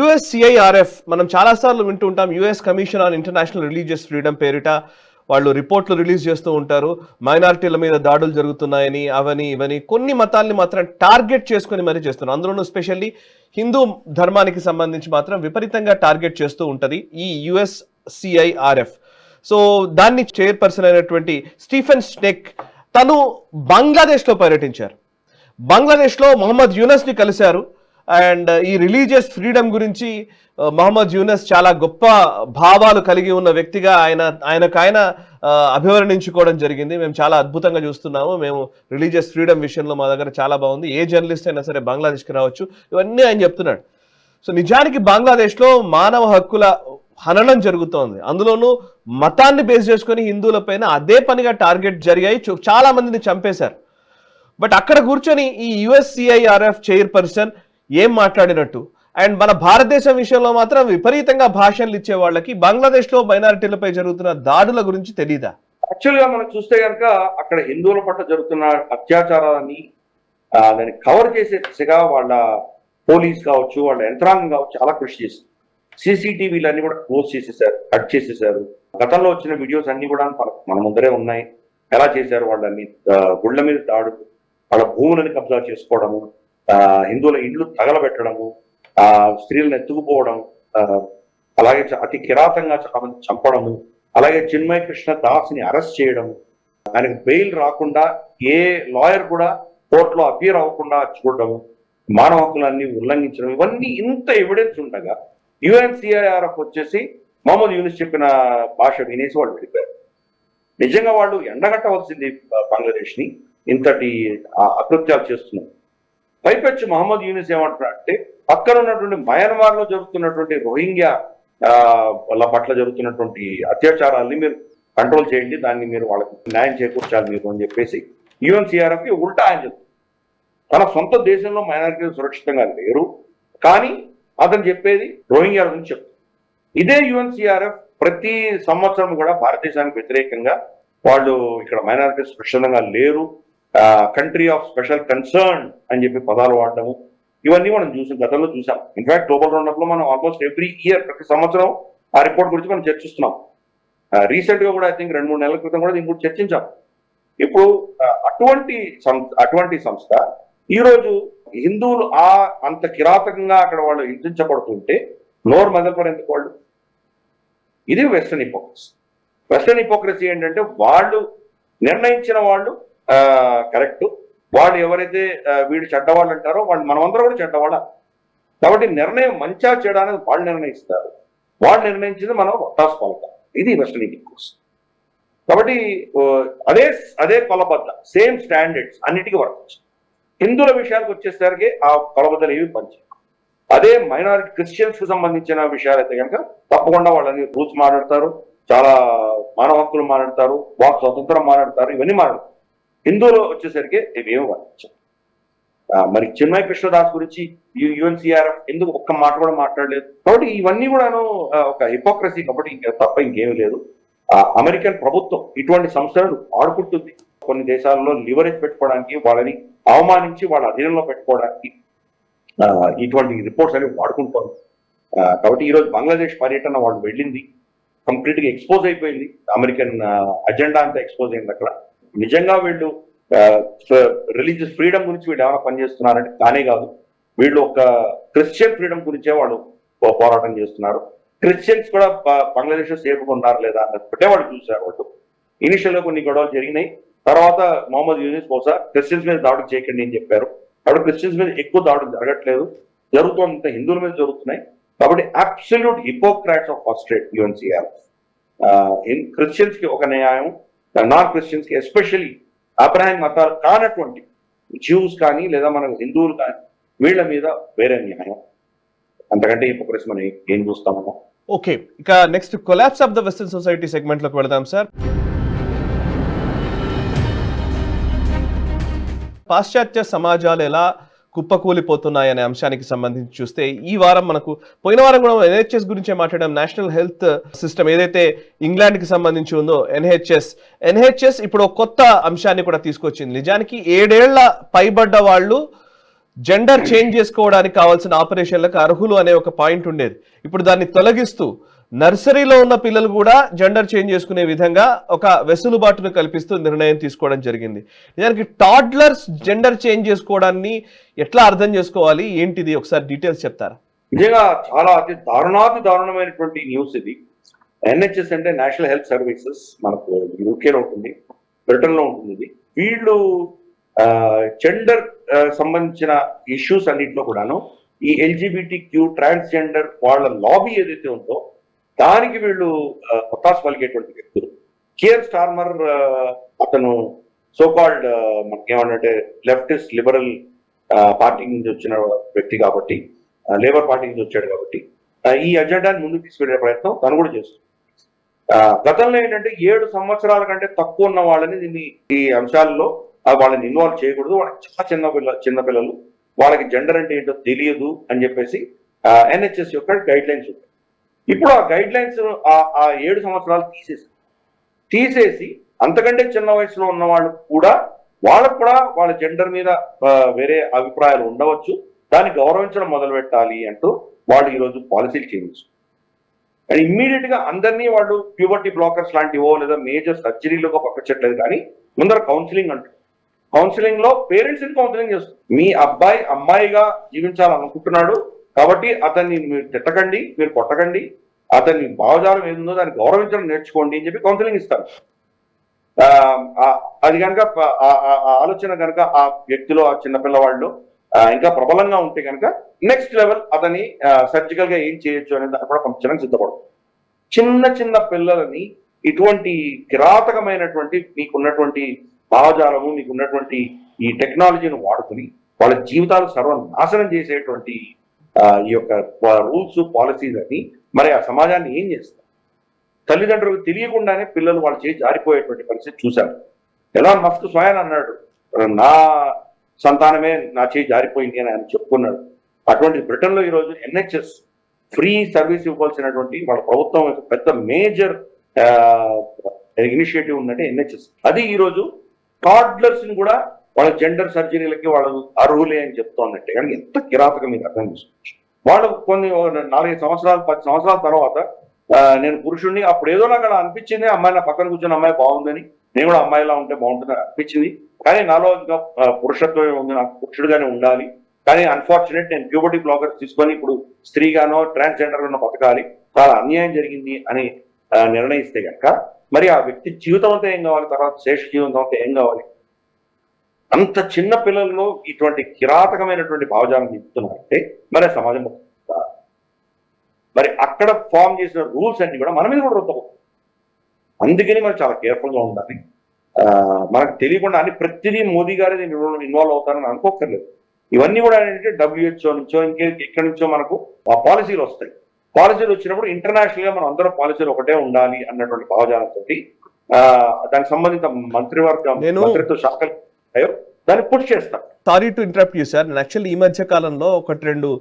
USCIRF మనం చాలాసార్లు వింటూ ఉంటాం. US commission on international religious freedom పేరిట వాళ్ళు రిపోర్ట్లు రిలీజ్ చేస్తూ ఉంటారు. మైనారిటీల మీద దాడులు జరుగుతున్నాయని, అవని ఇవని కొన్ని మతాల్ని మాత్రం టార్గెట్ చేసుకుని మరీ చేస్తున్నారు. అందులోనూ స్పెషల్లీ హిందూ ధర్మానికి సంబంధించి మాత్రం విపరీతంగా టార్గెట్ చేస్తూ ఉంటుంది ఈ USCIRF. సో దాన్ని చైర్పర్సన్ అయినటువంటి స్టీఫెన్ స్నెక్ తను బంగ్లాదేశ్లో పర్యటించారు. బంగ్లాదేశ్లో మొహమ్మద్ యూనస్ని కలిశారు. అండ్ ఈ రిలీజియస్ ఫ్రీడమ్ గురించి మొహమ్మద్ యూనస్ చాలా గొప్ప భావాలు కలిగి ఉన్న వ్యక్తిగా ఆయన అభివర్ణించుకోవడం జరిగింది. మేము చాలా అద్భుతంగా చూస్తున్నాము, మేము రిలీజియస్ ఫ్రీడమ్ విషయంలో మా దగ్గర చాలా బాగుంది, ఏ జర్నలిస్ట్ అయినా సరే బంగ్లాదేశ్కి రావచ్చు, ఇవన్నీ ఆయన చెప్తున్నాడు. సో నిజానికి బంగ్లాదేశ్లో మానవ హక్కుల హననం జరుగుతోంది. అందులోనూ మతాన్ని బేస్ చేసుకొని హిందువులపైన అదే పనిగా టార్గెట్ జరిగాయి, చాలా మందిని చంపేశారు. బట్ అక్కడ కూర్చొని ఈ USCIRF చైర్పర్సన్ ఏం మాట్లాడినట్టు, అండ్ మన భారతదేశం విషయంలో మాత్రం విపరీతంగా భాషలు ఇచ్చే వాళ్ళకి బంగ్లాదేశ్లో మైనారిటీలపై జరుగుతున్న దాడుల గురించి తెలీదా? యాక్చువల్ గా మనం చూస్తే కనుక అక్కడ హిందువుల పట్ల జరుగుతున్న అత్యాచారాన్ని దాన్ని కవర్ చేసే దిశగా వాళ్ళ పోలీస్ కావచ్చు, వాళ్ళ యంత్రాంగం కావచ్చు చాలా కృషి చేసింది. CCTVలు అన్ని కూడా క్లోజ్ చేసేసారు, కట్ చేసేసారు. గతంలో వచ్చిన వీడియోస్ అన్ని కూడా మన ముందరే ఉన్నాయి. ఎలా చేశారు వాళ్ళని, గుళ్ళ మీద దాడులు, వాళ్ళ భూములను కబ్జా చేసుకోవడము, హిందువుల ఇండ్లు తగలబెట్టడము, స్త్రీలను ఎత్తుకుపోవడం, అలాగే అతి కిరాతంగా చాలా మంది చంపడము, అలాగే చిన్మయ కృష్ణ దాస్ని అరెస్ట్ చేయడము, ఆయనకు బెయిల్ రాకుండా ఏ లాయర్ కూడా కోర్టులో అపియర్ అవ్వకుండా చూడడము, మానవ హక్కులన్నీ ఉల్లంఘించడం, ఇవన్నీ ఇంత ఎవిడెన్స్ ఉండగా UNCIRF వచ్చేసి మొహమ్మద్ యూనిస్ చెప్పిన భాష వినేసి వాళ్ళు వెళ్ళిపోయారు. నిజంగా వాళ్ళు ఎండగట్టవలసింది బంగ్లాదేశ్ ని, ఇంతటి అకృత్యాలు చేస్తున్నారు. పైపెచ్చి మొహమ్మద్ యూనిస్ ఏమంటున్నారంటే పక్కన ఉన్నటువంటి మయన్మార్ లో జరుగుతున్నటువంటి రోహింగ్యా వాళ్ళ పట్ల జరుగుతున్నటువంటి అత్యాచారాలని మీరు కంట్రోల్ చేయండి, దాన్ని మీరు వాళ్ళకి న్యాయం చేకూర్చాలి మీరు అని చెప్పేసి UNCIRF కి ఉల్టా ఆయన చెప్తారు. తన సొంత దేశంలో మైనారిటీలు సురక్షితంగా లేరు, కానీ అతను చెప్పేది రోహింగ్యాల గురించి చెప్తారు. ఇదే UNCIRF ప్రతి సంవత్సరం కూడా భారతదేశానికి వ్యతిరేకంగా వాళ్ళు ఇక్కడ మైనారిటీస్ సురక్షితంగా లేరు, కంట్రీ ఆఫ్ స్పెషల్ కన్సర్న్ అని చెప్పి పదాలు వాడటము, ఇవన్నీ మనం గతంలో చూసాం. ఇన్ఫాక్ట్ గ్లోబల్ రౌండప్ లో మనం ఆల్మోస్ట్ ఎవ్రీ ఇయర్ ప్రతి సంవత్సరం ఆ రిపోర్ట్ గురించి మనం చర్చిస్తున్నాం. రీసెంట్ గా కూడా ఐ థింక్ 2-3 నెలల క్రితం కూడా దీని గురించి చర్చించాం. ఇప్పుడు అటువంటి సంస్థ ఈ రోజు హిందువులు అంత కిరాతకంగా అక్కడ వాళ్ళు హింసించబడుతుంటే నోరు మెదపరు ఎందుకు వాళ్ళు? ఇది వెస్టర్న్ హిపోక్రసీ. వెస్టర్న్ హిపోక్రసీ ఏంటంటే వాళ్ళు నిర్ణయించిన వాళ్ళు కరెక్ట్, వాళ్ళు ఎవరైతే వీడు చెడ్డవాళ్ళు అంటారో వాళ్ళు మనమందరం కూడా చెడ్డవాళ్ళ. కాబట్టి నిర్ణయం మంచా చెడా అనేది వాళ్ళు నిర్ణయిస్తారు, వాళ్ళు నిర్ణయించింది మనం వత్తాసు పలకాలి. ఇది వెస్టర్న్ హిపోక్రసీ. కాబట్టి అదే కొలబద్ద సేమ్ స్టాండర్డ్స్ అన్నిటికీ వర్తించు. హిందువుల విషయాలకు వచ్చేసరికి ఆ కొలబద్దలు ఏవి పంచాయి. అదే మైనారిటీ క్రిస్టియన్స్ కి సంబంధించిన విషయాలు అయితే కనుక తప్పకుండా వాళ్ళని రూల్స్ మాట్లాడతారు, చాలా మానవ హక్కులు మాట్లాడతారు, వాక్ స్వతంత్రం మాట్లాడతారు, ఇవన్నీ మాట్లాడతారు. హిందువులు వచ్చేసరికి ఇవేమి వర్తించాయి. మరి చిన్మయ కృష్ణదాస్ గురించి UNCIRF ఎందుకు ఒక్క మాట కూడా మాట్లాడలేదు? కాబట్టి ఇవన్నీ కూడాను ఒక హిపోక్రసీ. కాబట్టి తప్ప ఇంకేమీ లేదు. అమెరికన్ ప్రభుత్వం ఇటువంటి సంస్థలను ఆడుకుంటుంది. కొన్ని దేశాల్లో లివరేజ్ పెట్టుకోవడానికి, వాళ్ళని అవమానించి వాళ్ళ అధీనంలో పెట్టుకోవడానికి ఇటువంటి రిపోర్ట్స్ అనేవి వాడుకుంటారు. కాబట్టి ఈరోజు బంగ్లాదేశ్ పర్యటన వాళ్ళు వెళ్ళింది, కంప్లీట్ గా ఎక్స్పోజ్ అయిపోయింది. అమెరికన్ అజెండా అంతా ఎక్స్పోజ్ అయింది అక్కడ. నిజంగా వీళ్ళు రిలీజియస్ ఫ్రీడమ్ గురించి వీళ్ళు ఏమైనా పనిచేస్తున్నారంటే కానే కాదు. వీళ్ళు ఒక క్రిస్టియన్ ఫ్రీడమ్ గురించే వాళ్ళు పోరాటం చేస్తున్నారు. క్రిస్టియన్స్ కూడా బంగ్లాదేశ్ లో సేఫ్గా ఉన్నారు లేదా అన్నట్టే వాళ్ళు చూశారు. వాళ్ళు ఇనిషియల్ గా కొన్ని గొడవలు జరిగినాయి. తర్వాత మొహమ్మద్ యూనిస్ బహుశా క్రిస్టియన్స్ మీద దాడులు చేయకండి అని చెప్పారు. కాబట్టి క్రిస్టియన్స్ మీద ఎక్కువ దాడులు జరగట్లేదు, జరుగుతున్నంత హిందువుల మీద జరుగుతున్నాయి. కాబట్టి absolute Hippocrates of first rate UNCIRF. Christians కి ఒక న్యాయం, నాన్ క్రిస్టియన్స్ కి ఎస్పెషల్లీ అబ్రహాం మతాలు కానటువంటి జ్యూస్ కానీ లేదా మన హిందువులు కానీ వీళ్ళ మీద వేరే న్యాయం. అంతకంటే హిపోక్రసీ మనం ఏం చూస్తామో. ఓకే, ఇక next collapse of the western society segment లోకి వెళదాం సార్. పాశ్చాత్య సమాజాలు ఎలా కుప్పకూలిపోతున్నాయి అనే అంశానికి సంబంధించి చూస్తే ఈ వారం మనకు పోయిన వారం కూడా ఎన్హెచ్ఎస్ గురించే మాట్లాడాం. నేషనల్ హెల్త్ సిస్టమ్ ఏదైతే ఇంగ్లాండ్ కి సంబంధించి ఉందో ఎన్హెచ్ఎస్ ఇప్పుడు ఒక కొత్త అంశాన్ని కూడా తీసుకొచ్చింది. నిజానికి 7 ఏళ్ల పైబడ్డ వాళ్ళు జెండర్ చేంజ్ చేసుకోవడానికి కావాల్సిన ఆపరేషన్లకు అర్హులు అనే ఒక పాయింట్ ఉండేది. ఇప్పుడు దాన్ని తొలగిస్తూ నర్సరీలో ఉన్న పిల్లలు కూడా జెండర్ చేంజ్ చేసుకునే విధంగా ఒక వెసులుబాటును కల్పిస్తూ నిర్ణయం తీసుకోవడం జరిగింది. నిజానికి టాడ్లర్స్ జెండర్ చేంజ్ చేసుకోవడాన్ని ఎట్లా అర్థం చేసుకోవాలి, ఏంటిది ఒకసారి డీటెయిల్స్ చెప్తారా? నిజంగా చాలా అతి దారుణమైనటువంటి న్యూస్ ఇది. ఎన్హెచ్ఎస్ అంటే నేషనల్ హెల్త్ సర్వీసెస్, మనకు యూకేలో ఉంటుంది, బ్రిటన్ లో ఉంటుంది. ఇది వీళ్ళు జెండర్ సంబంధించిన ఇష్యూస్ అన్నింటిలో కూడాను ఈ ఎల్జిబిటిక్యూ ట్రాన్స్జెండర్ వాళ్ళ లాబీ ఏదైతే ఉందో దానికి వీళ్ళు ఒత్తాసు పలికేటువంటి వ్యక్తులు. కియర్ స్టార్మర్ అతను సోకాల్డ్ మనకేమన్నంటే లెఫ్టిస్ట్ లిబరల్ పార్టీ నుంచి వచ్చిన వ్యక్తి కాబట్టి, లేబర్ పార్టీ నుంచి వచ్చాడు కాబట్టి ఈ అజెండాని ముందుకు తీసుకెళ్లే ప్రయత్నం తను కూడా చేస్తుంది. గతంలో ఏంటంటే 7 సంవత్సరాల కంటే తక్కువ ఉన్న వాళ్ళని ఈ అంశాల్లో వాళ్ళని ఇన్వాల్వ్ చేయకూడదు, వాళ్ళకి చాలా చిన్న పిల్లలు, వాళ్ళకి జెండర్ అంటే ఏంటో తెలియదు అని చెప్పేసి ఎన్హెచ్ఎస్ యొక్క గైడ్ లైన్స్ ఉంటాయి. ఇప్పుడు ఆ గైడ్ లైన్స్ ఆ 7 సంవత్సరాలు తీసేసి అంతకంటే చిన్న వయసులో ఉన్న వాళ్ళు కూడా వాళ్ళకు కూడా వాళ్ళ జెండర్ మీద వేరే అభిప్రాయాలు ఉండవచ్చు, దాన్ని గౌరవించడం మొదలు పెట్టాలి అంటూ వాళ్ళు ఈరోజు పాలసీలు చేయించారు. అండ్ ఇమ్మీడియట్ గా అందరినీ వాళ్ళు ప్యూబర్టీ బ్లాకర్స్ లాంటివో లేదా మేజర్ సర్జరీలుగా పక్కచెట్టలేదు, కానీ ముందర కౌన్సిలింగ్ అంటారు. కౌన్సిలింగ్ లో పేరెంట్స్ ని కౌన్సిలింగ్ చేస్తారు. మీ అబ్బాయి అమ్మాయిగా జీవించాలనుకుంటున్నాడు కాబట్టి అతన్ని మీరు తిట్టకండి, మీరు కొట్టకండి, అతని భావజాలం ఏదుందో దాన్ని గౌరవించడం నేర్చుకోండి అని చెప్పి కౌన్సిలింగ్ ఇస్తారు. అది కనుక ఆలోచన కనుక ఆ వ్యక్తిలో, ఆ చిన్నపిల్లవాళ్ళు ఇంకా ప్రబలంగా ఉంటే కనుక నెక్స్ట్ లెవెల్ అతని సర్జికల్ గా ఏం చేయొచ్చు అనేది దాన్ని కూడా పంపించడానికి సిద్ధపడదు. చిన్న పిల్లలని ఇటువంటి కిరాతకమైనటువంటి మీకున్నటువంటి భావజాలము, మీకున్నటువంటి ఈ టెక్నాలజీని వాడుకుని వాళ్ళ జీవితాలు సర్వనాశనం చేసేటువంటి ఈ యొక్క రూల్స్ పాలసీస్ అని మరి ఆ సమాజాన్ని ఏం చేస్తారు? తల్లిదండ్రులకు తెలియకుండానే పిల్లలు వాళ్ళ చేసి జారిపోయేటువంటి పరిస్థితి చూశారు. ఎలాన్ మస్క్ స్వయం అన్నాడు, నా సంతానమే నా చేయి జారిపోయింది అని ఆయన చెప్పుకున్నాడు. అటువంటి బ్రిటన్ లో ఈరోజు ఎన్హెచ్ఎస్ ఫ్రీ సర్వీస్ ఇవ్వాల్సినటువంటి వాళ్ళ ప్రభుత్వం పెద్ద మేజర్ ఇనిషియేటివ్ ఉందంటే ఎన్హెచ్ఎస్. అది ఈరోజు టాడ్లర్స్ ని కూడా వాళ్ళ జెండర్ సర్జరీలకి వాళ్ళు అర్హులే అని చెప్తా ఉన్నట్టే. కానీ ఎంత కిరాతకం మీరు అర్థం చేసుకోవచ్చు. వాళ్ళు కొన్ని 4-5 సంవత్సరాలు 10 సంవత్సరాల తర్వాత నేను పురుషుడిని, అప్పుడు ఏదో నాకు అలా అనిపించింది, అమ్మాయి నా పక్కన కూర్చొని అమ్మాయి బాగుందని, నేను కూడా అమ్మాయిలా ఉంటే బాగుంటుందని అనిపించింది, కానీ నాలో ఇంకా పురుషత్వం ఉంది, నాకు పురుషుడుగానే ఉండాలి. కానీ అన్ఫార్చునేట్ నేను ప్యూబర్టీ బ్లాకర్స్ తీసుకొని ఇప్పుడు స్త్రీగానో ట్రాన్స్జెండర్ గానో బతకాలి, చాలా అన్యాయం జరిగింది అని నిర్ణయిస్తే కనుక మరి ఆ వ్యక్తి జీవితం అంతా ఏం కావాలి, తర్వాత శేష జీవితం అంతా ఏం కావాలి? అంత చిన్న పిల్లల్లో ఇటువంటి కిరాతకమైనటువంటి భావజాలం చెప్తున్నారంటే మరి ఆ సమాజం మరి అక్కడ ఫామ్ చేసిన రూల్స్ అన్ని కూడా మన మీద కూడా రుద్దబోతుంది. అందుకని మనం చాలా కేర్ఫుల్ గా ఉండాలి. మనకు తెలియకుండా అని ప్రతిదీ మోదీ గారే ఇన్వాల్వ్ అవుతారని అనుకోకర్లేదు. ఇవన్నీ కూడా ఏంటంటే WHO నుంచో ఎక్కడి నుంచో మనకు ఆ పాలసీలు వస్తాయి. పాలసీలు వచ్చినప్పుడు ఇంటర్నేషనల్ గా మనం అందరూ పాలసీలు ఒకటే ఉండాలి అన్నటువంటి భావజాలంతో దానికి సంబంధిత మంత్రిత్వ శాఖలు దాన్ని పుష్ చేస్తాం. Sorry to interrupt you sir. Actually ఈ మధ్య కాలంలో 1-2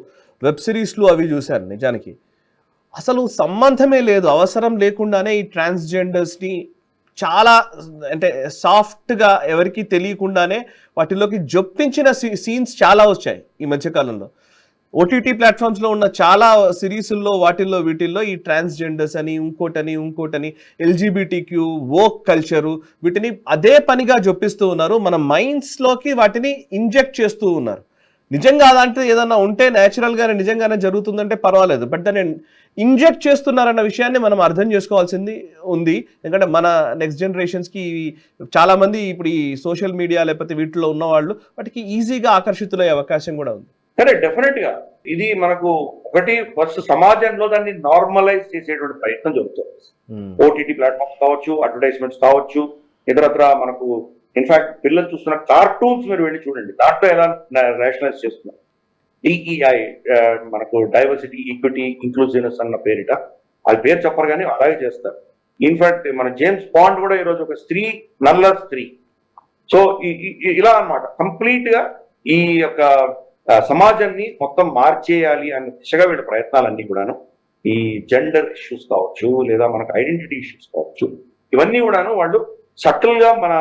వెబ్ సిరీస్లు అవి చూశాను. నిజానికి అసలు సంబంధమే లేదు, అవసరం లేకుండానే ఈ ట్రాన్స్జెండర్స్ ని చాలా అంటే సాఫ్ట్ గా ఎవరికి తెలియకుండానే వాటిలోకి జొప్పించిన సీన్స్ చాలా వచ్చాయి ఈ మధ్య కాలంలో. ఓటీటీ ప్లాట్ఫామ్స్ లో ఉన్న చాలా సిరీస్ల్లో వీటిల్లో ఈ ట్రాన్స్జెండర్స్ అని ఇంకోటని ఎల్జిబిటిక్యూ వోక్ కల్చరు వీటిని అదే పనిగా జొప్పిస్తూ ఉన్నారు. మన మైండ్స్ లోకి వాటిని ఇంజెక్ట్ చేస్తూ ఉన్నారు. నిజంగా అలాంటిది ఏదన్నా ఉంటే న్యాచురల్ గానే నిజంగానే జరుగుతుందంటే పర్వాలేదు, బట్ దాన్ని ఇంజెక్ట్ చేస్తున్నారన్న విషయాన్ని మనం అర్థం చేసుకోవాల్సింది ఉంది. ఎందుకంటే మన నెక్స్ట్ జనరేషన్స్ కి చాలా మంది ఇప్పుడు ఈ సోషల్ మీడియా లేకపోతే వీటిలో ఉన్న వాళ్ళు వాటికి ఈజీగా ఆకర్షితులయ్యే అవకాశం కూడా ఉంది. సరే, డెఫినెట్ గా ఇది మనకు ఒకటి ఫస్ట్ సమాజంలో దాన్ని నార్మలైజ్ చేసేటువంటి ప్రయత్నం జరుగుతుంది. ఓటీటీ ప్లాట్ఫామ్స్ కావచ్చు, అడ్వర్టైజ్మెంట్స్ కావచ్చు, ఇతరత్ర మనకు ఇన్ఫాక్ట్ పిల్లలు చూస్తున్న కార్టూన్స్ మీరు వెళ్ళి చూడండి, దాంట్లో ఎలా రేషనలైజ్ చేస్తున్నారు. DEI మనకు డైవర్సిటీ, ఈక్విటీ, ఇంక్లూజివ్నెస్ అన్న పేరిట అది పేరు చెప్పరు కానీ అలాగే చేస్తారు. ఇన్ఫాక్ట్ మన జేమ్స్ బాండ్ కూడా ఈరోజు ఒక స్త్రీ, నల్ల స్త్రీ. సో ఇలా అన్నమాట కంప్లీట్ గా ఈ యొక్క సమాజాన్ని మొత్తం మార్చేయాలి అనే దిశగా వీళ్ళ ప్రయత్నాలన్నీ కూడాను ఈ జెండర్ ఇష్యూస్ కావచ్చు, లేదా మనకు ఐడెంటిటీ ఇష్యూస్ కావచ్చు, ఇవన్నీ కూడాను వాళ్ళు సటిల్ గా మన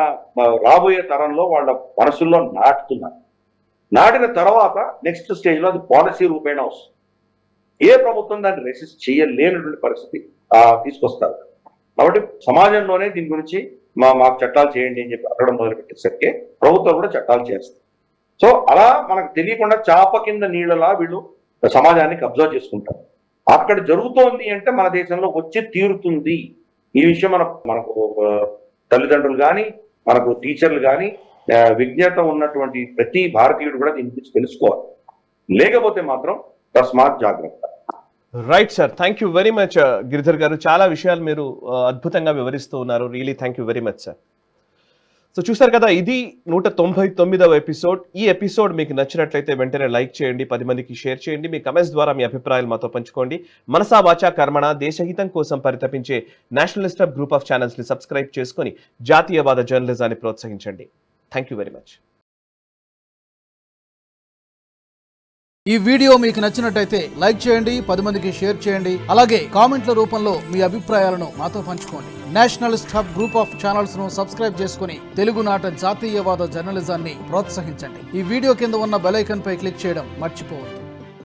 రాబోయే తరంలో వాళ్ళ మనసుల్లో నాటుతున్నారు. నాటిన తర్వాత నెక్స్ట్ స్టేజ్ లో అది పాలసీ రూపేణ వస్తుంది. ఏ ప్రభుత్వం దాన్ని రెసిస్ట్ చేయలేనటువంటి పరిస్థితి తీసుకొస్తారు. కాబట్టి సమాజంలోనే దీని గురించి మాకు చట్టాలు చేయండి అని చెప్పి అడగడం మొదలుపెట్టేసరికి ప్రభుత్వాలు కూడా చట్టాలు చేస్తాయి. సో అలా మనకు తెలియకుండా చాప కింద నీళ్ళలా వీళ్ళు సమాజాన్ని కబ్జా చేసుకుంటారు. అక్కడ జరుగుతోంది అంటే మన దేశంలో వచ్చి తీరుతుంది. ఈ విషయం మనకు తల్లిదండ్రులు కానీ, మనకు టీచర్లు కానీ, విజ్ఞత ఉన్నటువంటి ప్రతి భారతీయుడు కూడా దీని గురించి తెలుసుకోవాలి. లేకపోతే మాత్రం తస్మాత్ జాగ్రత్త. Right sir, thank you very much Giridhar గారు. చాలా విషయాలు మీరు అద్భుతంగా వివరిస్తూ ఉన్నారు. Really thank you very much sir. So చూసారు కదా, ఇది 199వ ఎపిసోడ్. ఈ ఎపిసోడ్ మీకు నచ్చినట్లయితే వెంటనే లైక్ చేయండి, 10 మందికి షేర్ చేయండి. మీ కమెంట్స్ ద్వారా మీ అభిప్రాయాలు మాతో పంచుకోండి. మనసా వాచా కర్మణ దేశహితం కోసం పరితపించే nationalist hub group of channels ని సబ్స్క్రైబ్ చేసుకొని జాతీయవాద జర్నలిజాన్ని ప్రోత్సహించండి. Thank you very much. ఈ వీడియో మీకు నచ్చినట్టయితే లైక్ చేయండి, 10 మందికి షేర్ చేయండి. అలాగే కామెంట్ల రూపంలో మీ అభిప్రాయాలను మాతో పంచుకోండి. Nationalist hub group of channels ను సబ్స్క్రైబ్ చేసుకుని తెలుగునాట జాతీయవాద జర్నలిజాన్ని ప్రోత్సహించండి. ఈ వీడియో కింద ఉన్న బెల్ ఐకాన్ పై క్లిక్ చేయడం మర్చిపోవద్దు.